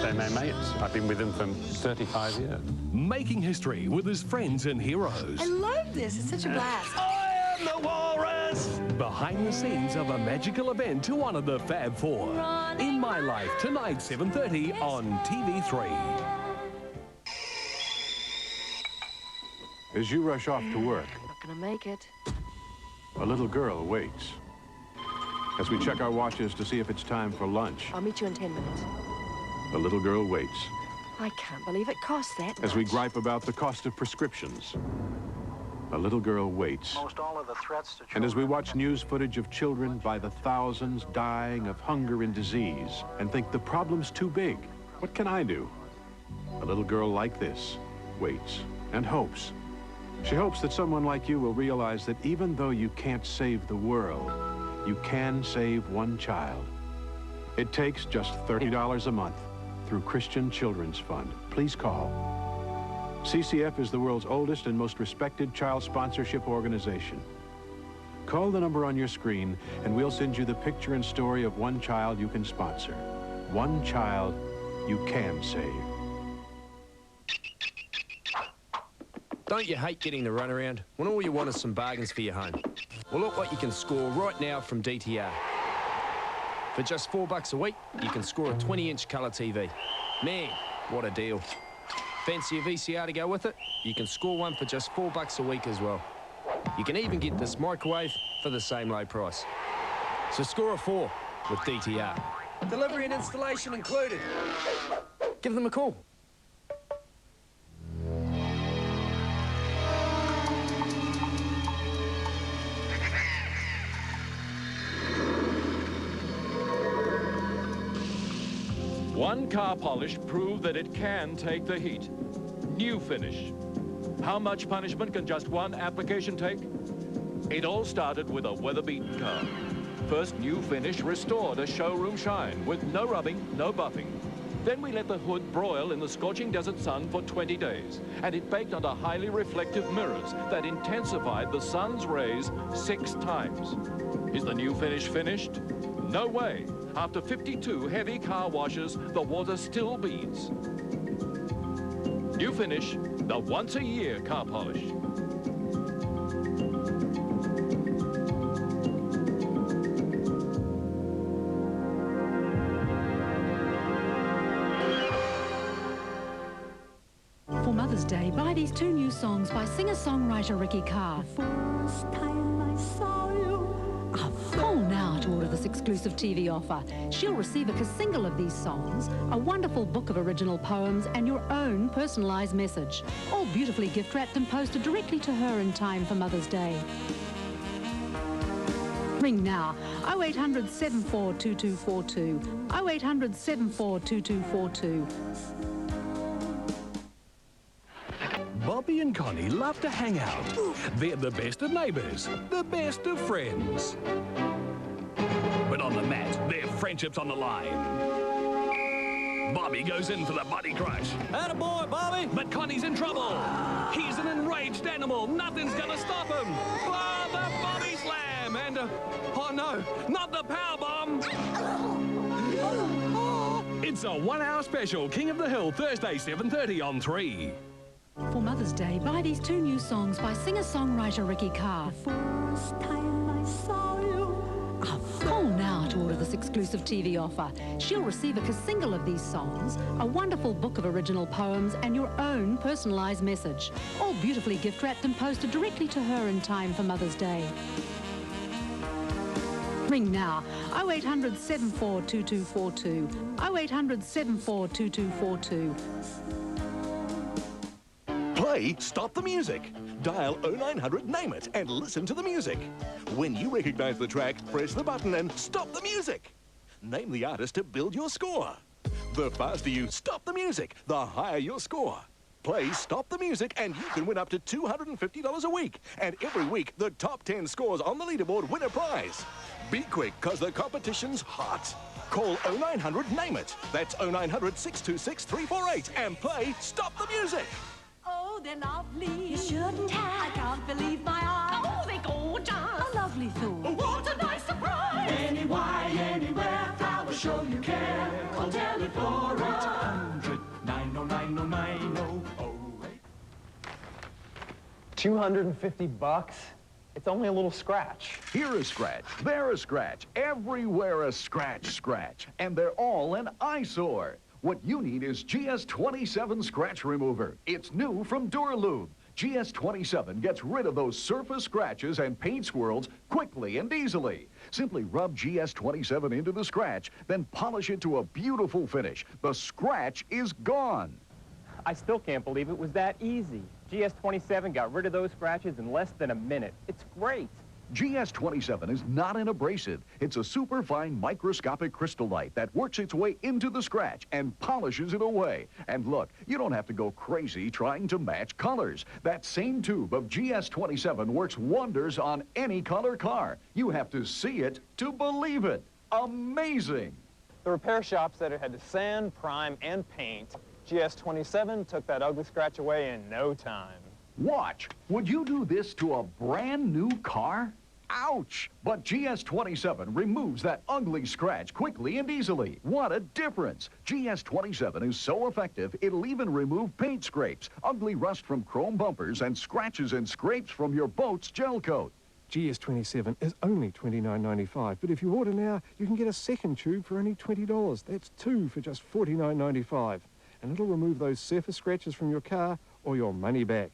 They're my mates. I've been with them for 35 years. Making history with his friends and heroes. I love this. It's such a blast. I am the Walrus! Behind the scenes of a magical event to honor the Fab Four. In My Life, tonight, 7:30 on TV3. As you rush off to work, Not gonna make it. a little girl waits. As we check our watches to see if it's time for lunch, I'll meet you in 10 minutes. the little girl waits. I can't believe it costs that As we much. gripe about the cost of prescriptions, a little girl waits. Most all of the threats to And as we watch news footage of children by the thousands dying of hunger and disease and think the problem's too big, what can I do? A little girl like this waits and hopes. She hopes that someone like you will realize that even though you can't save the world, you can save one child. It takes just $30 a month through Christian Children's Fund. Please call. CCF is the world's oldest and most respected child sponsorship organization. Call the number on your screen and we'll send you the picture and story of one child you can sponsor. One child you can save. Don't you hate getting the runaround when all you want is some bargains for your home? Well, look what you can score right now from DTR. For just $4 a week, you can score a 20-inch colour TV. Man, what a deal. Fancy a VCR to go with it? You can score one for just $4 a week as well. You can even get this microwave for the same low price. So score a 4 with DTR. Delivery and installation included. Give them a call. One car polish proved that it can take the heat. New Finish. How much punishment can just one application take? It all started with a weather-beaten car. First, New Finish restored a showroom shine with no rubbing, no buffing. Then we let the hood broil in the scorching desert sun for 20 days, and it baked under highly reflective mirrors that intensified the sun's rays 6 times. Is the New Finish finished? No way. After 52 heavy car washes, the water still beads. New Finish, the once-a-year car polish. For Mother's Day, buy these 2 new songs by singer-songwriter Ricky Carr. First time I saw you. Call now to order this exclusive TV offer. She'll receive a single of these songs, a wonderful book of original poems, and your own personalised message. All beautifully gift-wrapped and posted directly to her in time for Mother's Day. Ring now, 0800 74 2242, 0800 74 2242. Bobby and Connie love to hang out. They're the best of neighbours, the best of friends. But on the mat, their friendship's on the line. Bobby goes in for the body crush. Attaboy, Bobby! But Connie's in trouble. He's an enraged animal. Nothing's gonna stop him. Oh, the Bobby slam! And, oh no, not the power bomb! It's a 1-hour special, King of the Hill, Thursday, 7:30 on 3. For Mother's Day, buy these 2 new songs by singer-songwriter Ricky Carr. First time I saw you. Call now to order this exclusive TV offer. She'll receive a single of these songs, a wonderful book of original poems, and your own personalised message. All beautifully gift-wrapped and posted directly to her in time for Mother's Day. Ring now, 0800 74 2242, 0800 74 2242. Play Stop the Music. Dial 0900 Name It and listen to the music. When you recognize the track, press the button and stop the music. Name the artist to build your score. The faster you stop the music, the higher your score. Play Stop the Music and you can win up to $250 a week. And every week, the top 10 scores on the leaderboard win a prize. Be quick, because the competition's hot. Call 0900 Name It. That's 0900 626 348 and play Stop the Music. Oh, they're lovely. You shouldn't have. I can't believe my eyes. Oh, they're gorgeous. A lovely thought. Oh, what a nice surprise. Anywhere, anywhere, Flower Show you care. Call Teleflora. 800-909-0908. $250? It's only a little scratch. Here a scratch, there a scratch, everywhere a scratch. And they're all an eyesore. What you need is GS27 Scratch Remover. It's new from Duralube. GS27 gets rid of those surface scratches and paint swirls quickly and easily. Simply rub GS27 into the scratch, then polish it to a beautiful finish. The scratch is gone. I still can't believe it was that easy. GS27 got rid of those scratches in less than a minute. It's great. GS27 is not an abrasive. It's a superfine microscopic crystallite that works its way into the scratch and polishes it away. And look, you don't have to go crazy trying to match colors. That same tube of GS27 works wonders on any color car. You have to see it to believe it. Amazing! The repair shops that had to sand, prime, and paint, GS27 took that ugly scratch away in no time. Watch. Would you do this to a brand new car? Ouch! But GS27 removes that ugly scratch quickly and easily. What a difference! GS27 is so effective, it'll even remove paint scrapes, ugly rust from chrome bumpers, and scratches and scrapes from your boat's gel coat. GS27 is only $29.95, but if you order now, you can get a second tube for only $20. That's two for just $49.95. And it'll remove those surface scratches from your car or your money back.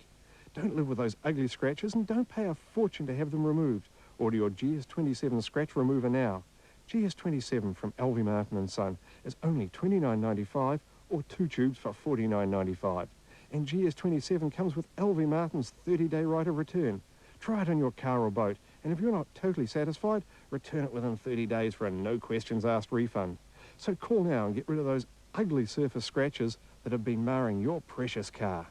Don't live with those ugly scratches and don't pay a fortune to have them removed. Order your GS27 scratch remover now. GS27 from Elvie Martin & Son is only $29.95 or two tubes for $49.95. And GS27 comes with Elvie Martin's 30-day right of return. Try it on your car or boat, and if you're not totally satisfied, return it within 30 days for a no-questions-asked refund. So call now and get rid of those ugly surface scratches that have been marring your precious car.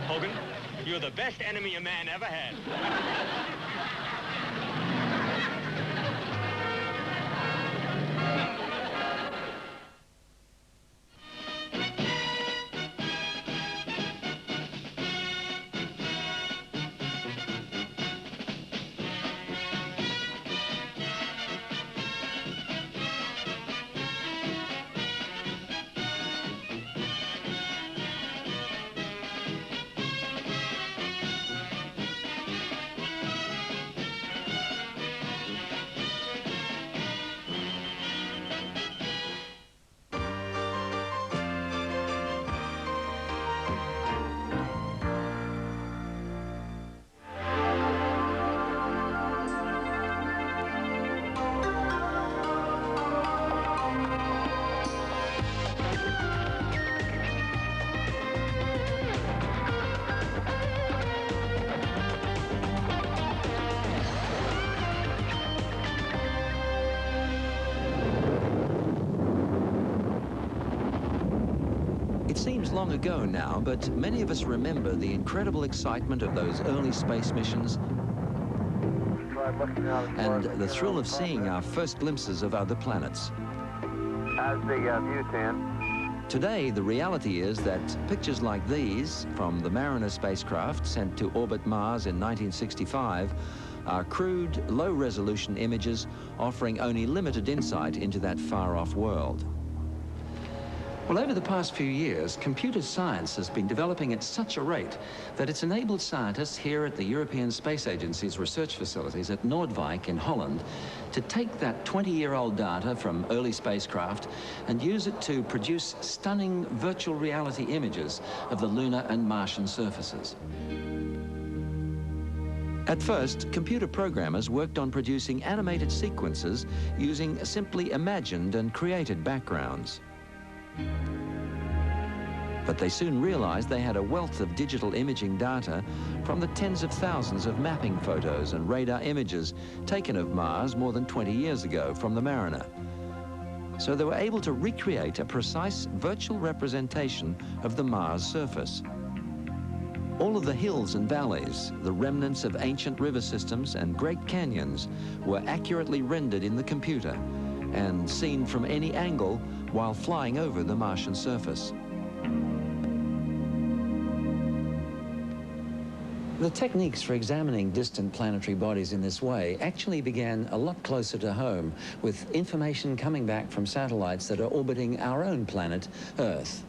Hogan, you're the best enemy a man ever had. It seems long ago now, but many of us remember the incredible excitement of those early space missions and the thrill of seeing our first glimpses of other planets. As the view 10. Today, the reality is that pictures like these from the Mariner spacecraft sent to orbit Mars in 1965 are crude, low-resolution images offering only limited insight into that far-off world. Well, over the past few years, computer science has been developing at such a rate that it's enabled scientists here at the European Space Agency's research facilities at Noordwijk in Holland to take that 20-year-old data from early spacecraft and use it to produce stunning virtual reality images of the lunar and Martian surfaces. At first, computer programmers worked on producing animated sequences using simply imagined and created backgrounds. But they soon realized they had a wealth of digital imaging data from the tens of thousands of mapping photos and radar images taken of Mars more than 20 years ago from the Mariner. So they were able to recreate a precise virtual representation of the Mars surface. All of the hills and valleys, the remnants of ancient river systems and great canyons were accurately rendered in the computer and seen from any angle while flying over the Martian surface. The techniques for examining distant planetary bodies in this way actually began a lot closer to home, with information coming back from satellites that are orbiting our own planet, Earth.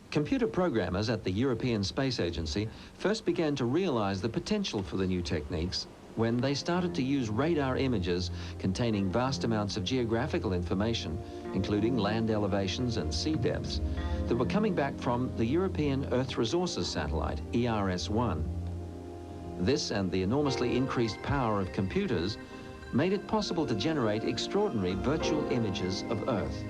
Computer programmers at the European Space Agency first began to realize the potential for the new techniques when they started to use radar images containing vast amounts of geographical information, including land elevations and sea depths, that were coming back from the European Earth Resources Satellite, ERS-1. This and the enormously increased power of computers made it possible to generate extraordinary virtual images of Earth.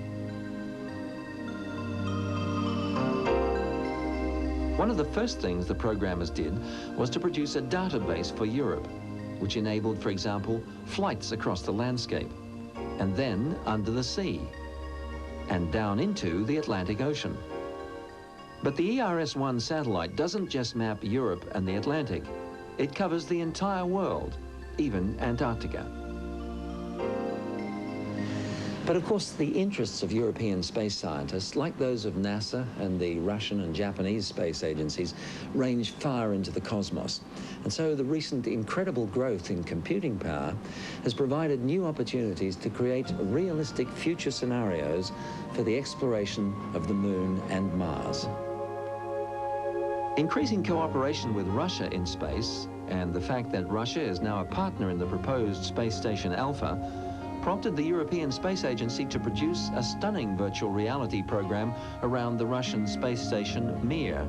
One of the first things the programmers did was to produce a database for Europe, which enabled, for example, flights across the landscape, and then under the sea, and down into the Atlantic Ocean. But the ERS-1 satellite doesn't just map Europe and the Atlantic. It covers the entire world, even Antarctica. But of course, the interests of European space scientists, like those of NASA and the Russian and Japanese space agencies, range far into the cosmos. And so the recent incredible growth in computing power has provided new opportunities to create realistic future scenarios for the exploration of the Moon and Mars. Increasing cooperation with Russia in space, and the fact that Russia is now a partner in the proposed space station Alpha, prompted the European Space Agency to produce a stunning virtual reality program around the Russian space station Mir.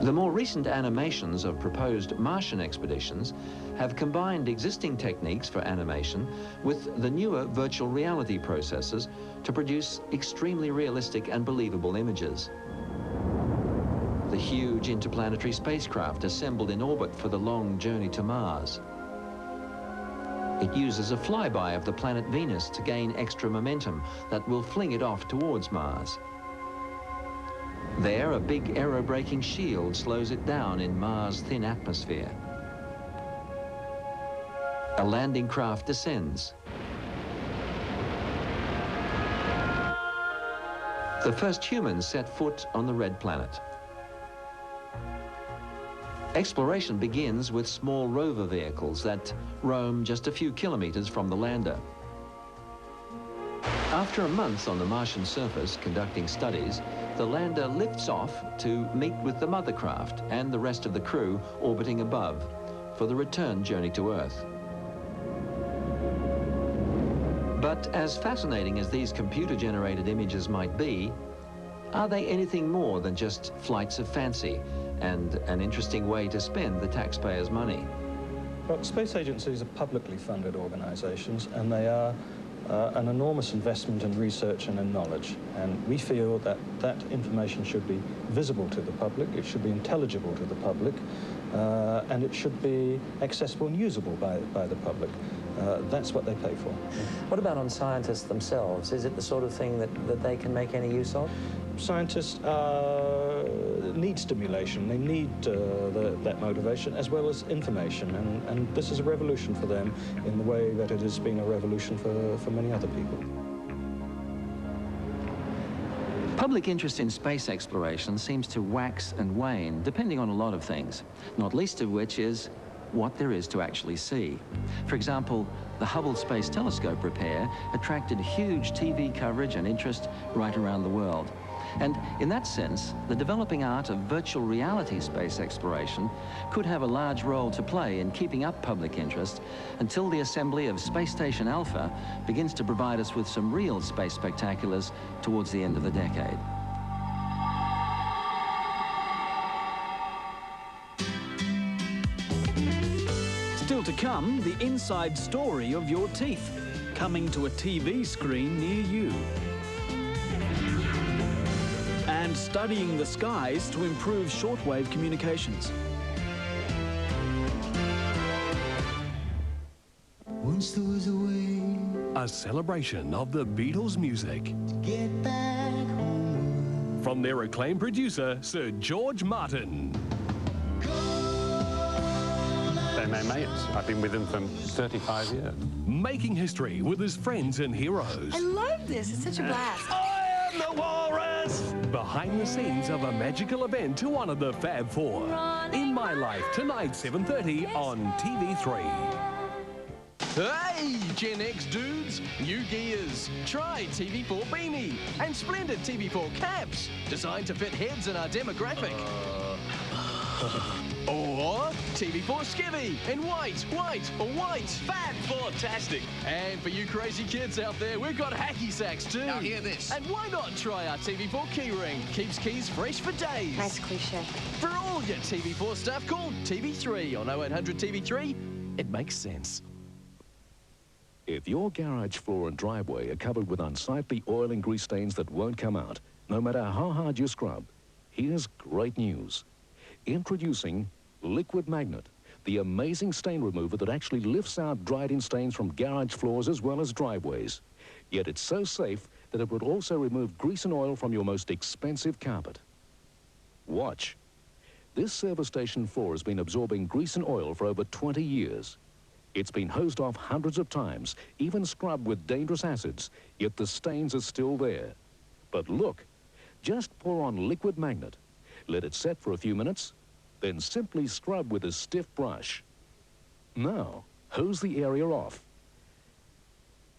The more recent animations of proposed Martian expeditions have combined existing techniques for animation with the newer virtual reality processors to produce extremely realistic and believable images. The huge interplanetary spacecraft assembled in orbit for the long journey to Mars. It uses a flyby of the planet Venus to gain extra momentum that will fling it off towards Mars. There, a big aerobraking shield slows it down in Mars' thin atmosphere. A landing craft descends. The first humans set foot on the red planet. Exploration begins with small rover vehicles that roam just a few kilometers from the lander. After a month on the Martian surface conducting studies, the lander lifts off to meet with the mother craft and the rest of the crew orbiting above for the return journey to Earth. But as fascinating as these computer-generated images might be, are they anything more than just flights of fancy and an interesting way to spend the taxpayers' money? Well, space agencies are publicly funded organizations, and they are an enormous investment in research and in knowledge. And we feel that that information should be visible to the public, it should be intelligible to the public, and it should be accessible and usable by the public. That's what they pay for. What about on scientists themselves? Is it the sort of thing that they can make any use of? Scientists need stimulation, they need that motivation as well as information, and this is a revolution for them in the way that it has been a revolution for many other people. Public interest in space exploration seems to wax and wane depending on a lot of things, not least of which is what there is to actually see. For example, the Hubble Space Telescope repair attracted huge TV coverage and interest right around the world. And in that sense, the developing art of virtual reality space exploration could have a large role to play in keeping up public interest until the assembly of Space Station Alpha begins to provide us with some real space spectaculars towards the end of the decade. Still to come, the inside story of your teeth, coming to a TV screen near you. And studying the skies to improve shortwave communications. Once there was a way. A celebration of the Beatles' music. Get back home. From their acclaimed producer, Sir George Martin. They're my mates. I've been with them for 35 years. Making history with his friends and heroes. I love this. It's such a blast. I am the Walrus! Behind the scenes of a magical event to honour the Fab Four. In My Life, tonight, 7:30 on TV3. Hey, Gen X dudes, new gears. Try TV4 Beanie and splendid TV4 caps, designed to fit heads in our demographic. Or TV4 Skivvy in white, or white. Fab-tastic. And for you crazy kids out there, we've got hacky sacks too. Now hear this. And why not try our TV4 keyring? Keeps keys fresh for days. Nice cliche. For all your TV4 stuff, call TV3 on 0800 TV3. It makes sense. If your garage floor and driveway are covered with unsightly oil and grease stains that won't come out, no matter how hard you scrub, here's great news. Introducing Liquid Magnet, the amazing stain remover that actually lifts out dried-in stains from garage floors as well as driveways. Yet it's so safe that it would also remove grease and oil from your most expensive carpet. Watch. This service station floor has been absorbing grease and oil for over 20 years. It's been hosed off hundreds of times, even scrubbed with dangerous acids, yet the stains are still there. But look, just pour on Liquid Magnet, let it set for a few minutes, then simply scrub with a stiff brush. Now, hose the area off.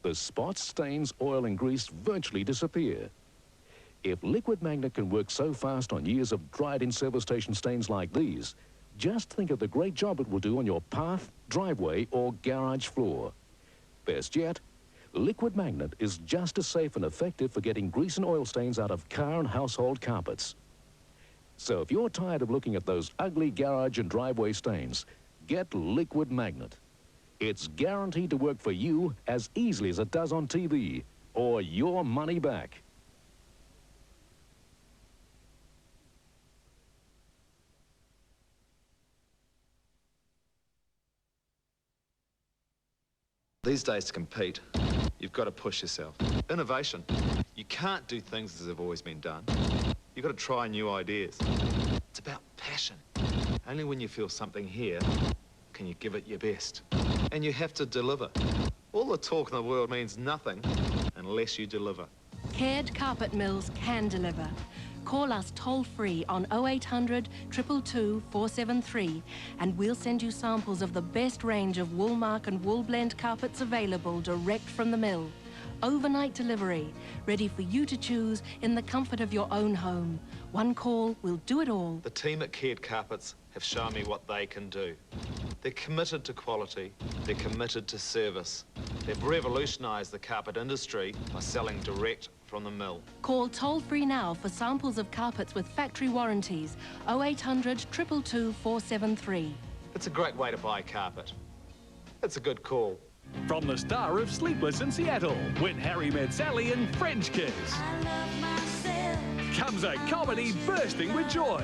The spots, stains, oil and grease virtually disappear. If Liquid Magnet can work so fast on years of dried-in service station stains like these, just think of the great job it will do on your path, driveway or garage floor. Best yet, Liquid Magnet is just as safe and effective for getting grease and oil stains out of car and household carpets. So if you're tired of looking at those ugly garage and driveway stains, get Liquid Magnet. It's guaranteed to work for you as easily as it does on TV, or your money back. These days to compete, you've got to push yourself. Innovation. You can't do things as have always been done. You've got to try new ideas. It's about passion. Only when you feel something here can you give it your best. And you have to deliver. All the talk in the world means nothing unless you deliver. Cared Carpet Mills can deliver. Call us toll-free on 0800 222 473 and we'll send you samples of the best range of Woolmark and Wool Blend carpets available direct from the mill. Overnight delivery, ready for you to choose in the comfort of your own home. One call will do it all. The team at Cared Carpets have shown me what they can do. They're committed to quality, they're committed to service. They've revolutionised the carpet industry by selling direct from the mill. Call toll-free now for samples of carpets with factory warranties. 0800 222 473. It's a great way to buy a carpet. It's a good call. From the star of Sleepless in Seattle, When Harry Met Sally and French Kiss, comes a comedy bursting with joy.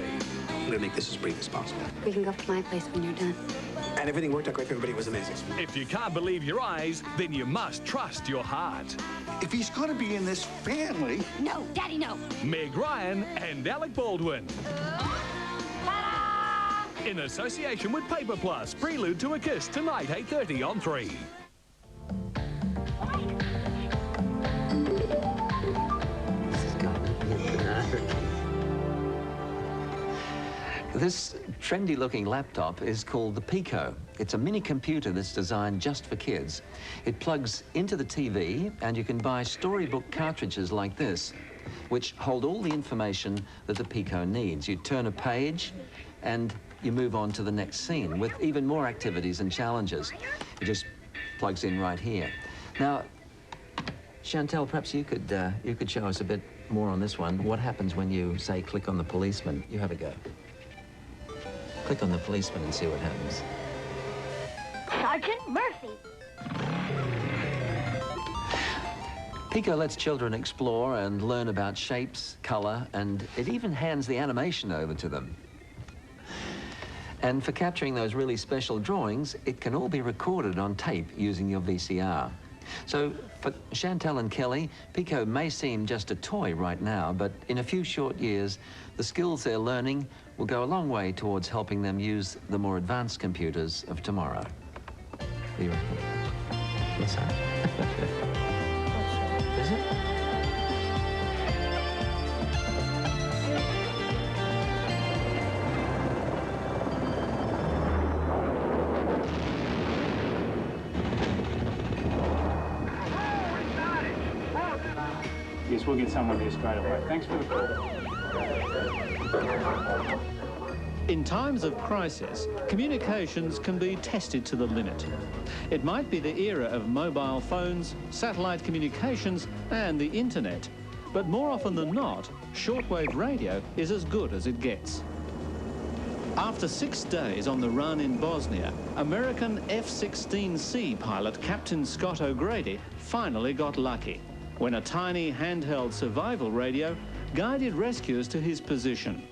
I'm going to make this as brief as possible. We can go up to my place when you're done. And everything worked out great. Everybody was amazing. If you can't believe your eyes, then you must trust your heart. If he's going to be in this family... No, Daddy, no. Meg Ryan and Alec Baldwin. In association with Paper Plus, Prelude to a Kiss, tonight, 8:30 on 3. This trendy-looking laptop is called the Pico. It's a mini computer that's designed just for kids. It plugs into the TV, and you can buy storybook cartridges like this, which hold all the information that the Pico needs. You turn a page, and you move on to the next scene with even more activities and challenges. It just plugs in right here. Now, Chantel, perhaps you could show us a bit more on this one. What happens when you, say, click on the policeman? You have a go. Click on the policeman and see what happens. Sergeant Murphy. Pico lets children explore and learn about shapes, color, and it even hands the animation over to them. And for capturing those really special drawings, it can all be recorded on tape using your VCR. So for Chantel and Kelly, Pico may seem just a toy right now, but in a few short years, the skills they're learning will go a long way towards helping them use the more advanced computers of tomorrow. What do you reckon? What's that? Is it? Yes, we'll get someone here straight away. Thanks for the call. In times of crisis, communications can be tested to the limit. It might be the era of mobile phones, satellite communications, and the internet. But more often than not, shortwave radio is as good as it gets. After 6 days on the run in Bosnia, American F-16C pilot Captain Scott O'Grady finally got lucky when a tiny handheld survival radio guided rescuers to his position.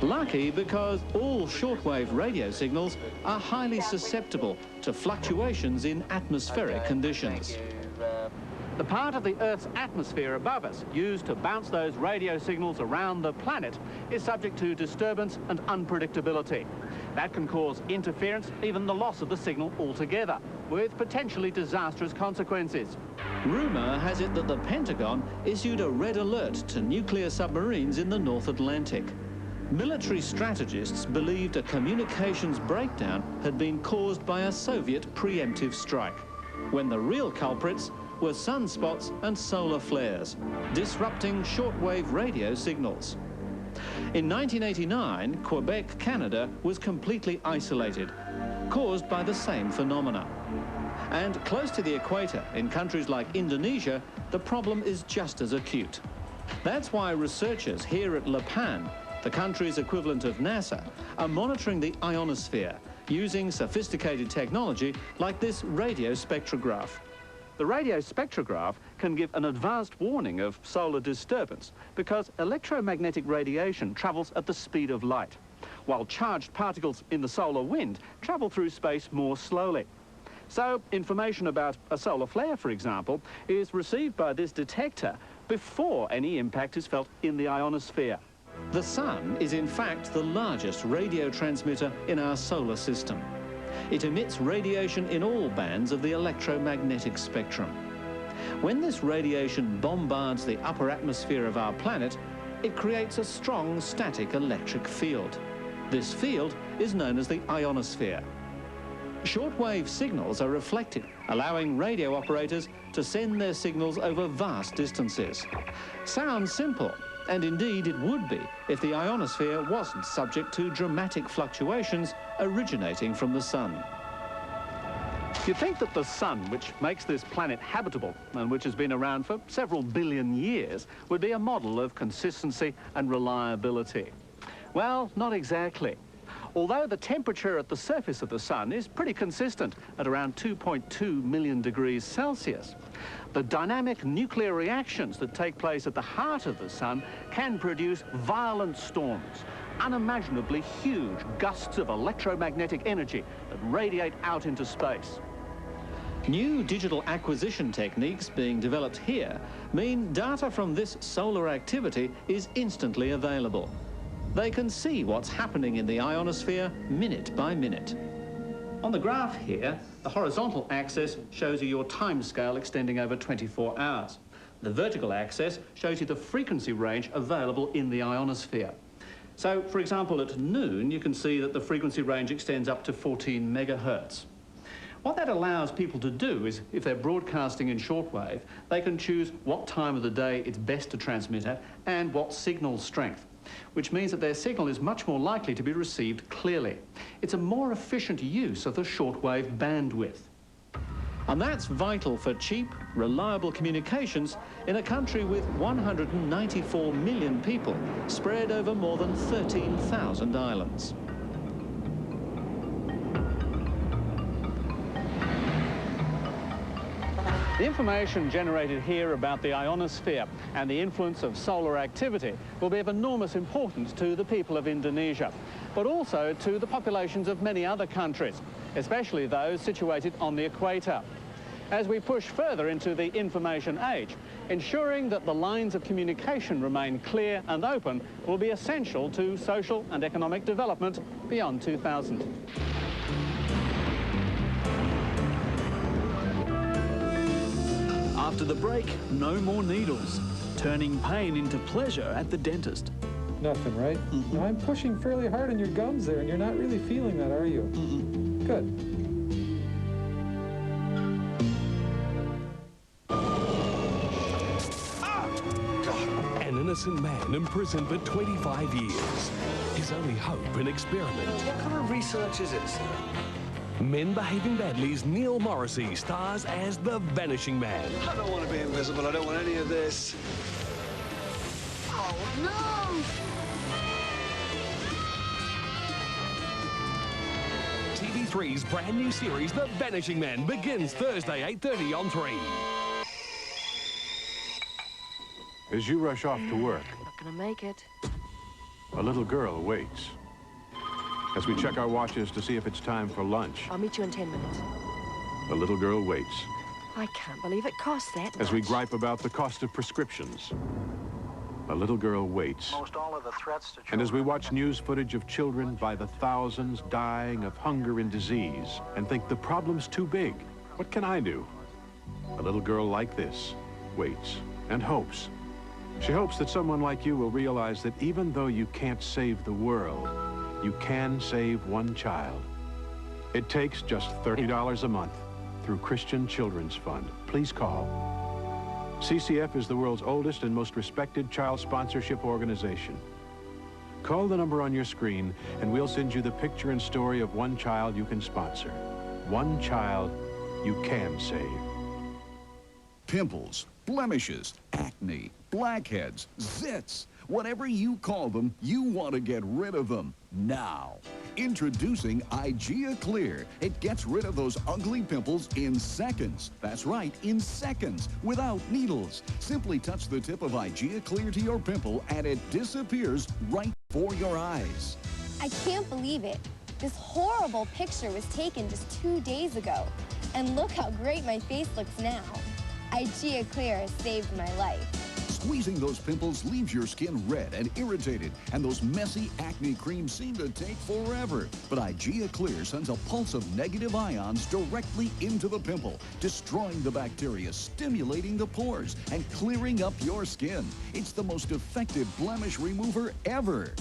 Lucky because all shortwave radio signals are highly susceptible to fluctuations in atmospheric conditions. The part of the Earth's atmosphere above us, used to bounce those radio signals around the planet, is subject to disturbance and unpredictability. That can cause interference, even the loss of the signal altogether, with potentially disastrous consequences. Rumour has it that the Pentagon issued a red alert to nuclear submarines in the North Atlantic. Military strategists believed a communications breakdown had been caused by a Soviet preemptive strike, when the real culprits were sunspots and solar flares, disrupting shortwave radio signals. In 1989, Quebec, Canada, was completely isolated, caused by the same phenomena. And close to the equator, in countries like Indonesia, the problem is just as acute. That's why researchers here at LAPAN, the country's equivalent of NASA, are monitoring the ionosphere using sophisticated technology like this radio spectrograph. The radio spectrograph can give an advanced warning of solar disturbance because electromagnetic radiation travels at the speed of light, while charged particles in the solar wind travel through space more slowly. So information about a solar flare, for example, is received by this detector before any impact is felt in the ionosphere. The Sun is in fact the largest radio transmitter in our solar system. It emits radiation in all bands of the electromagnetic spectrum. When this radiation bombards the upper atmosphere of our planet, it creates a strong static electric field. This field is known as the ionosphere. Shortwave signals are reflected, allowing radio operators to send their signals over vast distances. Sounds simple, and indeed it would be if the ionosphere wasn't subject to dramatic fluctuations originating from the Sun. You'd think that the Sun, which makes this planet habitable and which has been around for several billion years, would be a model of consistency and reliability. Well, not exactly. Although the temperature at the surface of the Sun is pretty consistent at around 2.2 million degrees Celsius, the dynamic nuclear reactions that take place at the heart of the Sun can produce violent storms, unimaginably huge gusts of electromagnetic energy that radiate out into space. New digital acquisition techniques being developed here mean data from this solar activity is instantly available. They can see what's happening in the ionosphere minute by minute. On the graph here, the horizontal axis shows you your time scale extending over 24 hours. The vertical axis shows you the frequency range available in the ionosphere. So, for example, at noon, you can see that the frequency range extends up to 14 megahertz. What that allows people to do is, if they're broadcasting in shortwave, they can choose what time of the day it's best to transmit at and what signal strength, which means that their signal is much more likely to be received clearly. It's a more efficient use of the shortwave bandwidth. And that's vital for cheap, reliable communications in a country with 194 million people spread over more than 13,000 islands. The information generated here about the ionosphere and the influence of solar activity will be of enormous importance to the people of Indonesia, but also to the populations of many other countries, especially those situated on the equator. As we push further into the information age, ensuring that the lines of communication remain clear and open will be essential to social and economic development beyond 2000. After the break, no more needles, turning pain into pleasure at the dentist. Nothing, right? No, I'm pushing fairly hard on your gums there, and you're not really feeling that, are you? Good. An innocent man imprisoned for 25 years. His only hope, an experiment. What kind of research is it, sir? Men Behaving Badly's Neil Morrissey stars as the Vanishing Man. I don't want to be invisible. I don't want any of this. Oh, no! TV3's brand new series, The Vanishing Man, begins Thursday, 8:30 on 3. As you rush off to work, Not gonna make it. a little girl waits. As we check our watches to see if it's time for lunch, I'll meet you in 10 minutes. a little girl waits. I can't believe it costs that As we much. gripe about the cost of prescriptions, a little girl waits. Most all of the threats to And as we watch news footage of children by the thousands dying of hunger and disease and think the problem's too big, what can I do? A little girl like this waits and hopes. She hopes that someone like you will realize that even though you can't save the world, you can save one child. It takes just $30 a month through Christian Children's Fund. Please call. CCF is the world's oldest and most respected child sponsorship organization. Call the number on your screen and we'll send you the picture and story of one child you can sponsor. One child you can save. Pimples, blemishes, acne, blackheads, zits. Whatever you call them, you want to get rid of them now. Introducing Igea Clear. It gets rid of those ugly pimples in seconds. That's right, in seconds, without needles. Simply touch the tip of Igea Clear to your pimple and it disappears right before your eyes. I can't believe it. This horrible picture was taken just 2 days ago. And look how great my face looks now. Igea Clear has saved my life. Squeezing those pimples leaves your skin red and irritated, and those messy acne creams seem to take forever. But Igea Clear sends a pulse of negative ions directly into the pimple, destroying the bacteria, stimulating the pores, and clearing up your skin. It's the most effective blemish remover ever.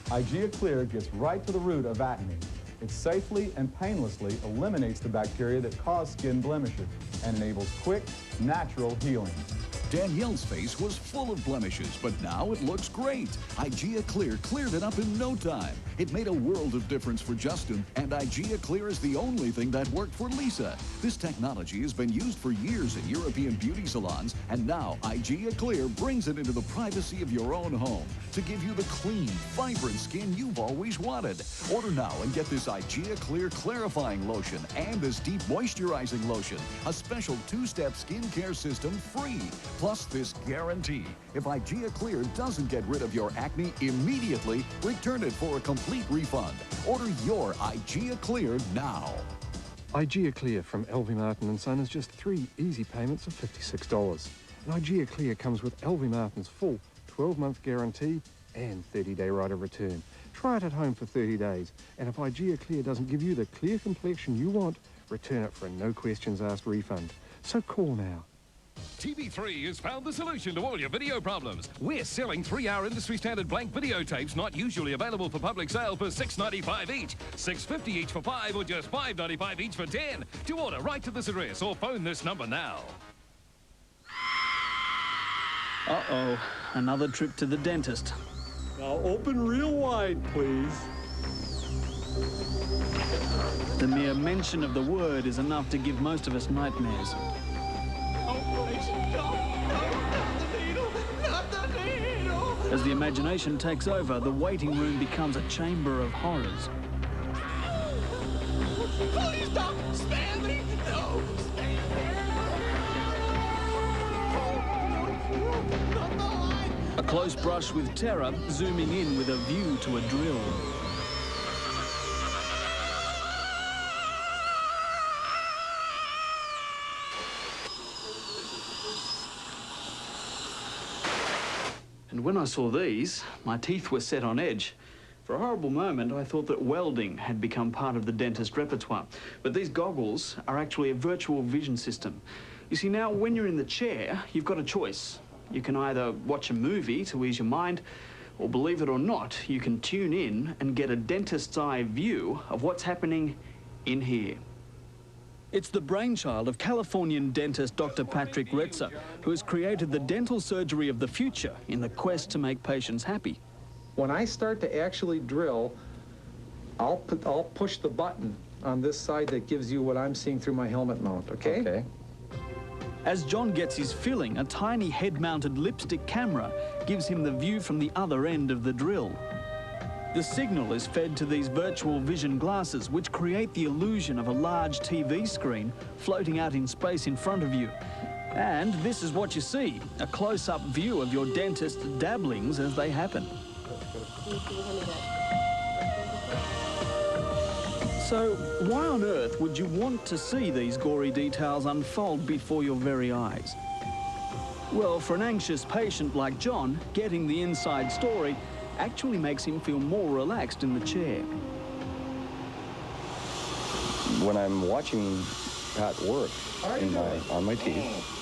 Igea Clear gets right to the root of acne. It safely and painlessly eliminates the bacteria that cause skin blemishes and enables quick, natural healing. Danielle's face was full of blemishes, but now it looks great. Igea Clear cleared it up in no time. It made a world of difference for Justin, and Igea Clear is the only thing that worked for Lisa. This technology has been used for years in European beauty salons, and now Igea Clear brings it into the privacy of your own home to give you the clean, vibrant skin you've always wanted. Order now and get this Igea Clear clarifying lotion and this deep moisturizing lotion, a special 2-step skincare system free. Plus this guarantee. If Igea Clear doesn't get rid of your acne immediately, return it for a complete refund. Order your Igea Clear now. Igea Clear from LV Martin & Son is just 3 easy payments of $56. And Igea Clear comes with LV Martin's full 12-month guarantee and 30-day right of return. Try it at home for 30 days. And if Igea Clear doesn't give you the clear complexion you want, return it for a no questions asked refund. So call now. TV3 has found the solution to all your video problems. We're selling 3-hour industry standard blank videotapes not usually available for public sale for $6.95 each, $6.50 each for 5, or just $5.95 each for 10. To order, write to this address or phone this number now. Uh-oh, another trip to the dentist. Now open real wide, please. The mere mention of the word is enough to give most of us nightmares. As the imagination takes over, the waiting room becomes a chamber of horrors. Please don't spare me! No! A close brush with terror, zooming in with a view to a drill. And when I saw these, my teeth were set on edge. For a horrible moment, I thought that welding had become part of the dentist repertoire. But these goggles are actually a virtual vision system. You see, now when you're in the chair, you've got a choice. You can either watch a movie to ease your mind, or believe it or not, you can tune in and get a dentist's eye view of what's happening in here. It's the brainchild of Californian dentist Dr. Patrick Retzer, who has created the dental surgery of the future in the quest to make patients happy. When I start to actually drill, I'll push the button on this side that gives you what I'm seeing through my helmet mount, okay? Okay. As John gets his filling, a tiny head-mounted lipstick camera gives him the view from the other end of the drill. The signal is fed to these virtual vision glasses, which create the illusion of a large TV screen floating out in space in front of you. And this is what you see, a close-up view of your dentist's dabblings as they happen. So, why on earth would you want to see these gory details unfold before your very eyes? Well, for an anxious patient like John, getting the inside story actually makes him feel more relaxed in the chair. When I'm watching Pat work on my teeth,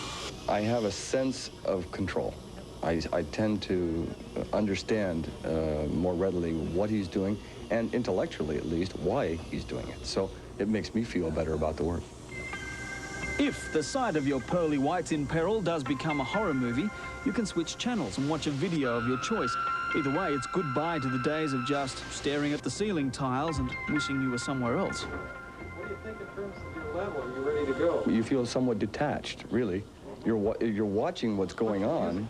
I have a sense of control. I tend to understand more readily what he's doing, and intellectually at least, why he's doing it. So it makes me feel better about the work. If the sight of your pearly whites in peril does become a horror movie, you can switch channels and watch a video of your choice. Either way, it's goodbye to the days of just staring at the ceiling tiles and wishing you were somewhere else. What do you think in terms of your level? Are you ready to go? You feel somewhat detached, really. You're watching what's going on,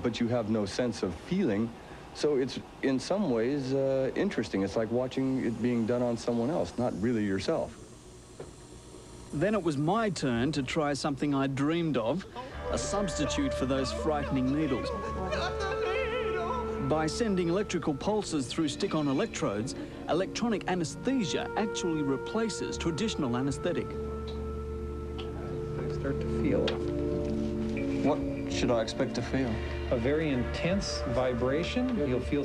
but you have no sense of feeling. So it's, in some ways, interesting. It's like watching it being done on someone else, not really yourself. Then it was my turn to try something I dreamed of, a substitute for those frightening needles. By sending electrical pulses through stick-on electrodes, electronic anesthesia actually replaces traditional anesthetic. I start to feel. What should I expect to feel? A very intense vibration. You'll feel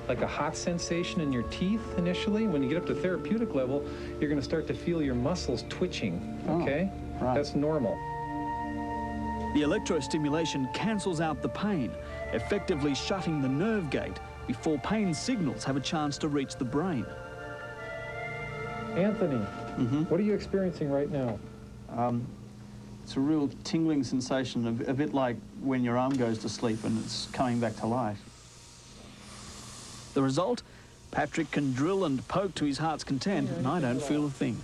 like a hot sensation in your teeth initially. When you get up to therapeutic level, you're going to start to feel your muscles twitching, okay? Oh, right. That's normal. The electrostimulation cancels out the pain, effectively shutting the nerve gate before pain signals have a chance to reach the brain. Anthony, what are you experiencing right now? It's a real tingling sensation, a bit like when your arm goes to sleep and it's coming back to life. The result? Patrick can drill and poke to his heart's content, and I don't feel a thing.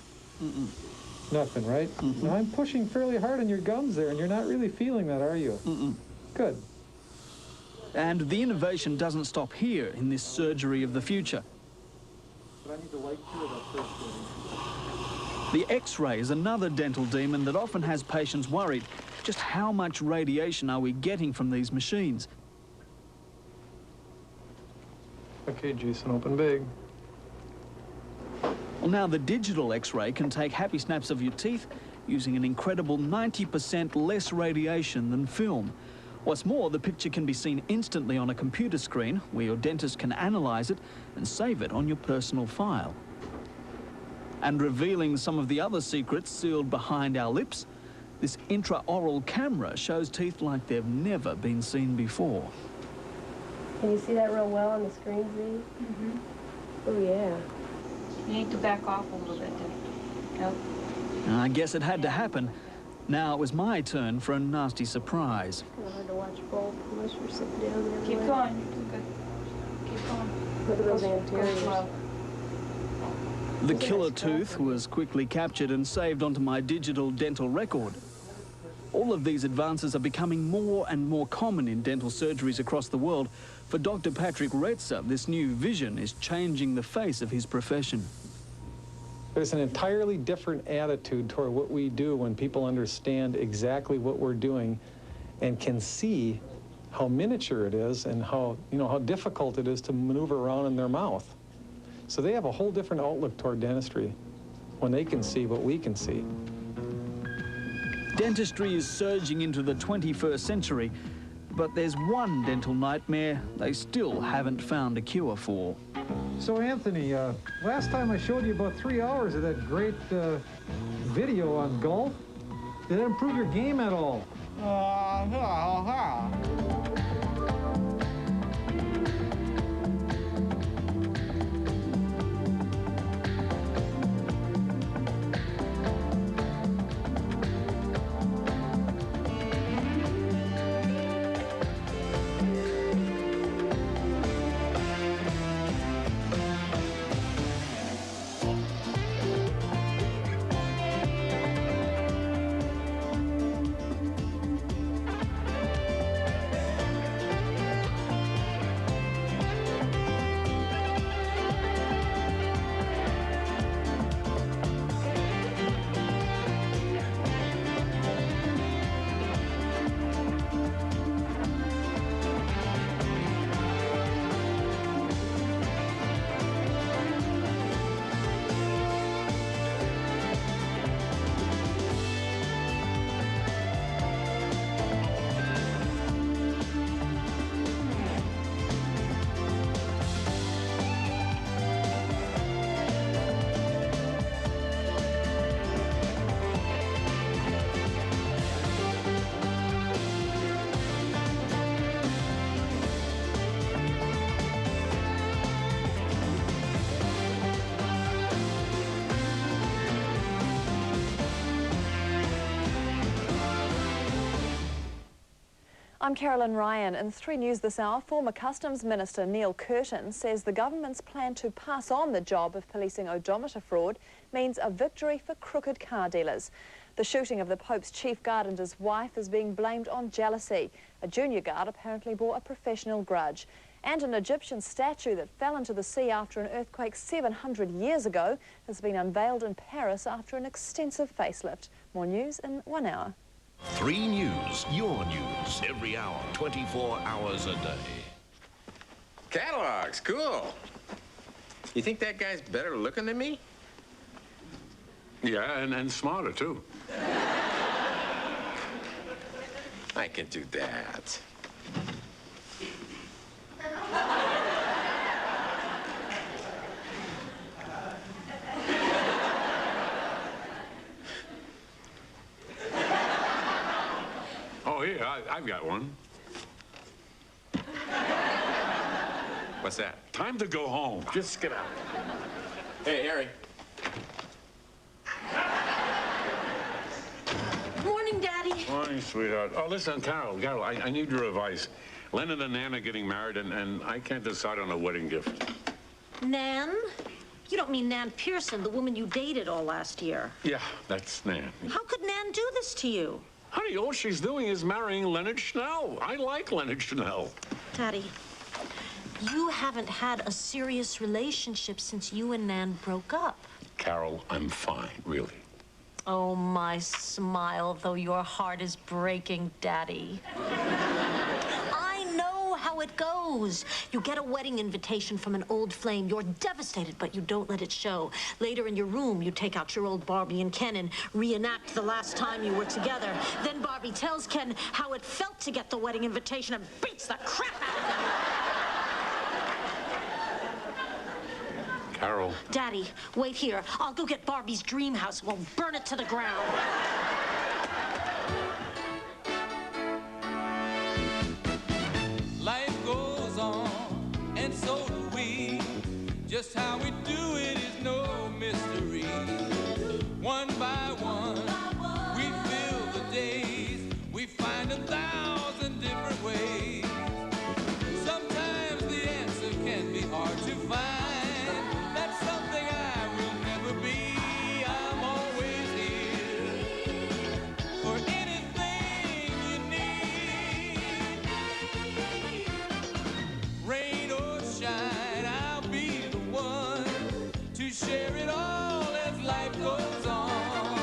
Nothing, right? Now, I'm pushing fairly hard on your gums there, and you're not really feeling that, are you? Good. And the innovation doesn't stop here in this surgery of the future. But I need the light here that first. The X-ray is another dental demon that often has patients worried. Just how much radiation are we getting from these machines? Okay, Jason, open big. Well, now the digital X-ray can take happy snaps of your teeth using an incredible 90% less radiation than film. What's more, the picture can be seen instantly on a computer screen where your dentist can analyze it and save it on your personal file. And revealing some of the other secrets sealed behind our lips, this intraoral camera shows teeth like they've never been seen before. Can you see that real well on the screen, Z? Oh, yeah. You need to back off a little bit. Yep. I guess it had to happen. Now it was my turn for a nasty surprise. It's kind of hard to watch both unless you're sitting down the other Keep way. going. You're doing good. Keep going. Look at those anteriors. Slow. The killer tooth was quickly captured and saved onto my digital dental record. All of these advances are becoming more and more common in dental surgeries across the world. For Dr. Patrick Retzer, this new vision is changing the face of his profession. There's an entirely different attitude toward what we do when people understand exactly what we're doing and can see how miniature it is and how difficult it is to maneuver around in their mouth. So they have a whole different outlook toward dentistry when they can see what we can see. Dentistry is surging into the 21st century, but there's one dental nightmare they still haven't found a cure for. So Anthony, last time I showed you about 3 hours of that great video on golf. Did that improve your game at all? I'm Carolyn Ryan. In 3 News this hour, former Customs Minister Neil Curtin says the government's plan to pass on the job of policing odometer fraud means a victory for crooked car dealers. The shooting of the Pope's chief guard and his wife is being blamed on jealousy. A junior guard apparently bore a professional grudge. And an Egyptian statue that fell into the sea after an earthquake 700 years ago has been unveiled in Paris after an extensive facelift. More news in 1 hour. 3 News, your news, every hour, 24 hours a day. Catalogs, cool. You think that guy's better looking than me? Yeah, and smarter, too. I can do that. Oh, here, I've got one. What's that? Time to go home. Just get out. Hey, Harry. Morning, Daddy. Morning, sweetheart. Oh, listen, Carol, I need your advice. Leonard and Nan are getting married, and I can't decide on a wedding gift. Nan? You don't mean Nan Pearson, the woman you dated all last year. Yeah, that's Nan. How could Nan do this to you? Honey, all she's doing is marrying Leonard Schnell. I like Leonard Schnell. Daddy, you haven't had a serious relationship since you and Nan broke up. Carol, I'm fine, really. Oh, my smile, though your heart is breaking, Daddy. I know how it goes. You get a wedding invitation from an old flame. You're devastated, but you don't let it show. Later in your room, you take out your old Barbie and Ken and reenact the last time you were together. Then Barbie tells Ken how it felt to get the wedding invitation and beats the crap out of him. Carol. Daddy, wait here. I'll go get Barbie's dream house. We'll burn it to the ground. Life goes on, and so do we. Just how we do it is no mystery. One by one, we fill the days. We find 1,000 different ways. Sometimes the answer can be hard to find. That's something I will never be. I'm always here for anything you need. Rain or shine, I'll be the one to share it all as life goes on.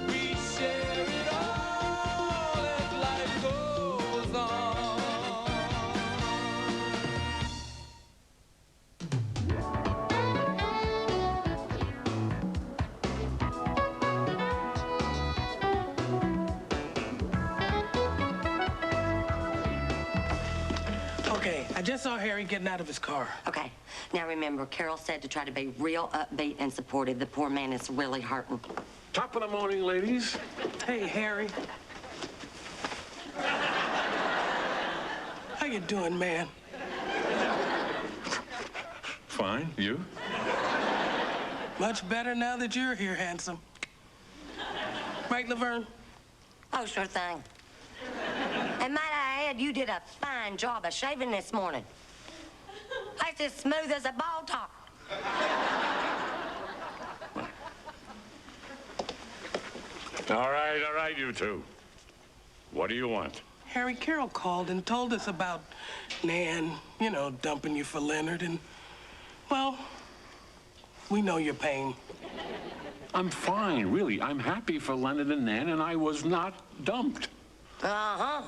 We share it all as life goes on. Okay, I just saw Harry getting out of his car. Okay. Now remember, Carol said to try to be real upbeat and supportive. The poor man is really hurting. Top of the morning, ladies. Hey, Harry. How you doing, man? Fine. You? Much better now that you're here, handsome. Right, Laverne? Oh, sure thing. And might I add, you did a fine job of shaving this morning. That's as smooth as a ball top. All right, you two. What do you want? Harry, Carol called and told us about Nan, you know, dumping you for Leonard, and, well, we know your pain. I'm fine, really. I'm happy for Leonard and Nan, and I was not dumped. Uh-huh.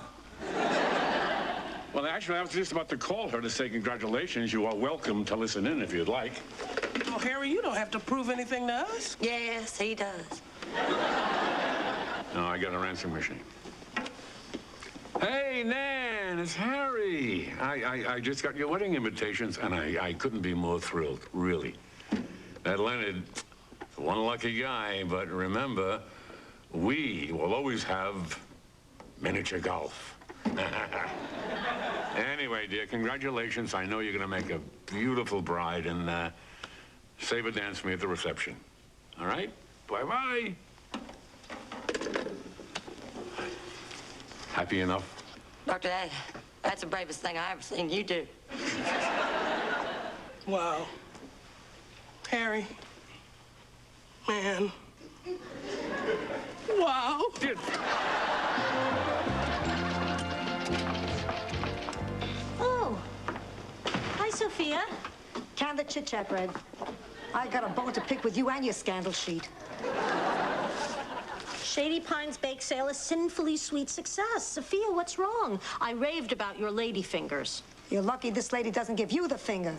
Well, actually, I was just about to call her to say congratulations. You are welcome to listen in if you'd like. Oh, Harry, you don't have to prove anything to us. Yes, he does. No, I got an answering machine. Hey, Nan, it's Harry. I just got your wedding invitations, and I couldn't be more thrilled, really. That Leonard, one lucky guy, but remember, we will always have miniature golf. Anyway, dear, congratulations. I know you're going to make a beautiful bride, and save a dance for me at the reception. All right? Bye-bye. Happy enough? Doctor, that's the bravest thing I ever seen you do. Wow. Harry. Man. Wow. Oh. Hi, Sophia. Can the chit-chat, Red. I got a bone to pick with you and your scandal sheet. Shady Pines bake sale, a sinfully sweet success. Sophia, what's wrong? I raved about your lady fingers. You're lucky this lady doesn't give you the finger.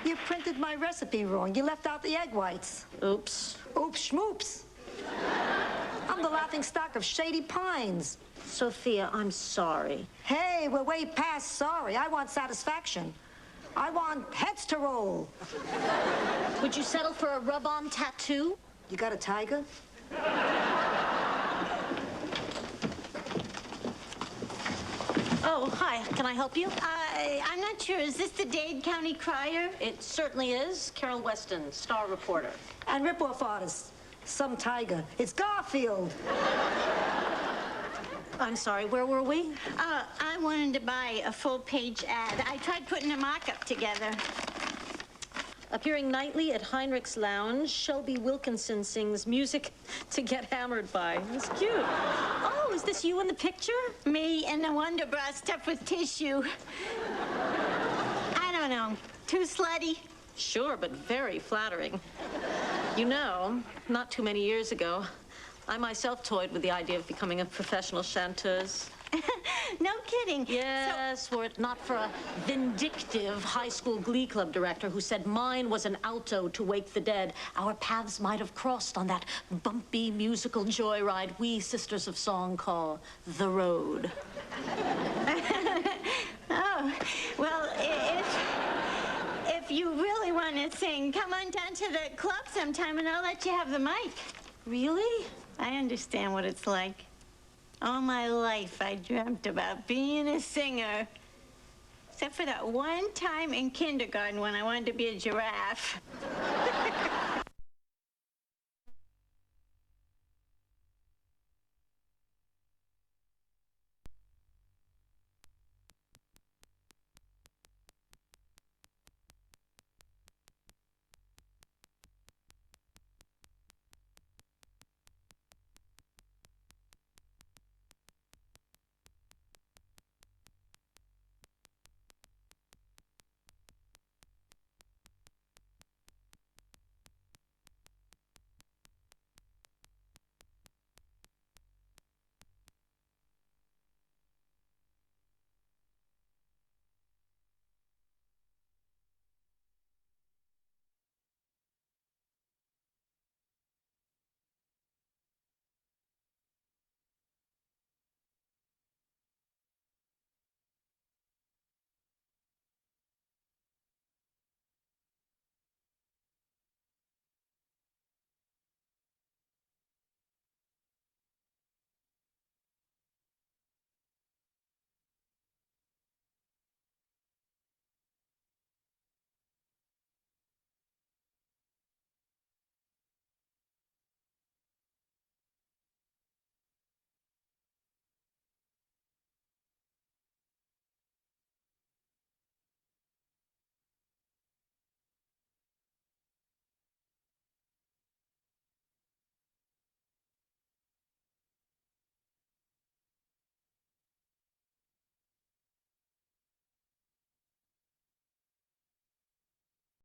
You printed my recipe wrong. You left out the egg whites. Oops. Oops schmoops. I'm the laughingstock of Shady Pines. Sophia, I'm sorry. Hey, we're way past sorry. I want satisfaction. I want heads to roll. Would you settle for a rub-on tattoo? You got a tiger? Oh, hi. Can I help you? I'm not sure. Is this the Dade County Crier? It certainly is. Carol Weston, star reporter. And rip-off artist. Some tiger. It's Garfield. I'm sorry, where were we? I wanted to buy a full-page ad. I tried putting a mock-up together. Appearing nightly at Heinrich's Lounge, Shelby Wilkinson sings music to get hammered by. It's cute. Oh, is this you in the picture? Me and the Wonder Bra stuffed with tissue. I don't know. Too slutty? Sure, but very flattering. You know, not too many years ago, I myself toyed with the idea of becoming a professional chanteuse. No kidding. Yes, were it not for a vindictive high school glee club director who said mine was an alto to wake the dead, our paths might have crossed on that bumpy musical joyride we sisters of song call the road. Oh, well, if you really want to sing, come on down to the club sometime and I'll let you have the mic. Really? I understand what it's like. All my life, I dreamt about being a singer. Except for that one time in kindergarten when I wanted to be a giraffe.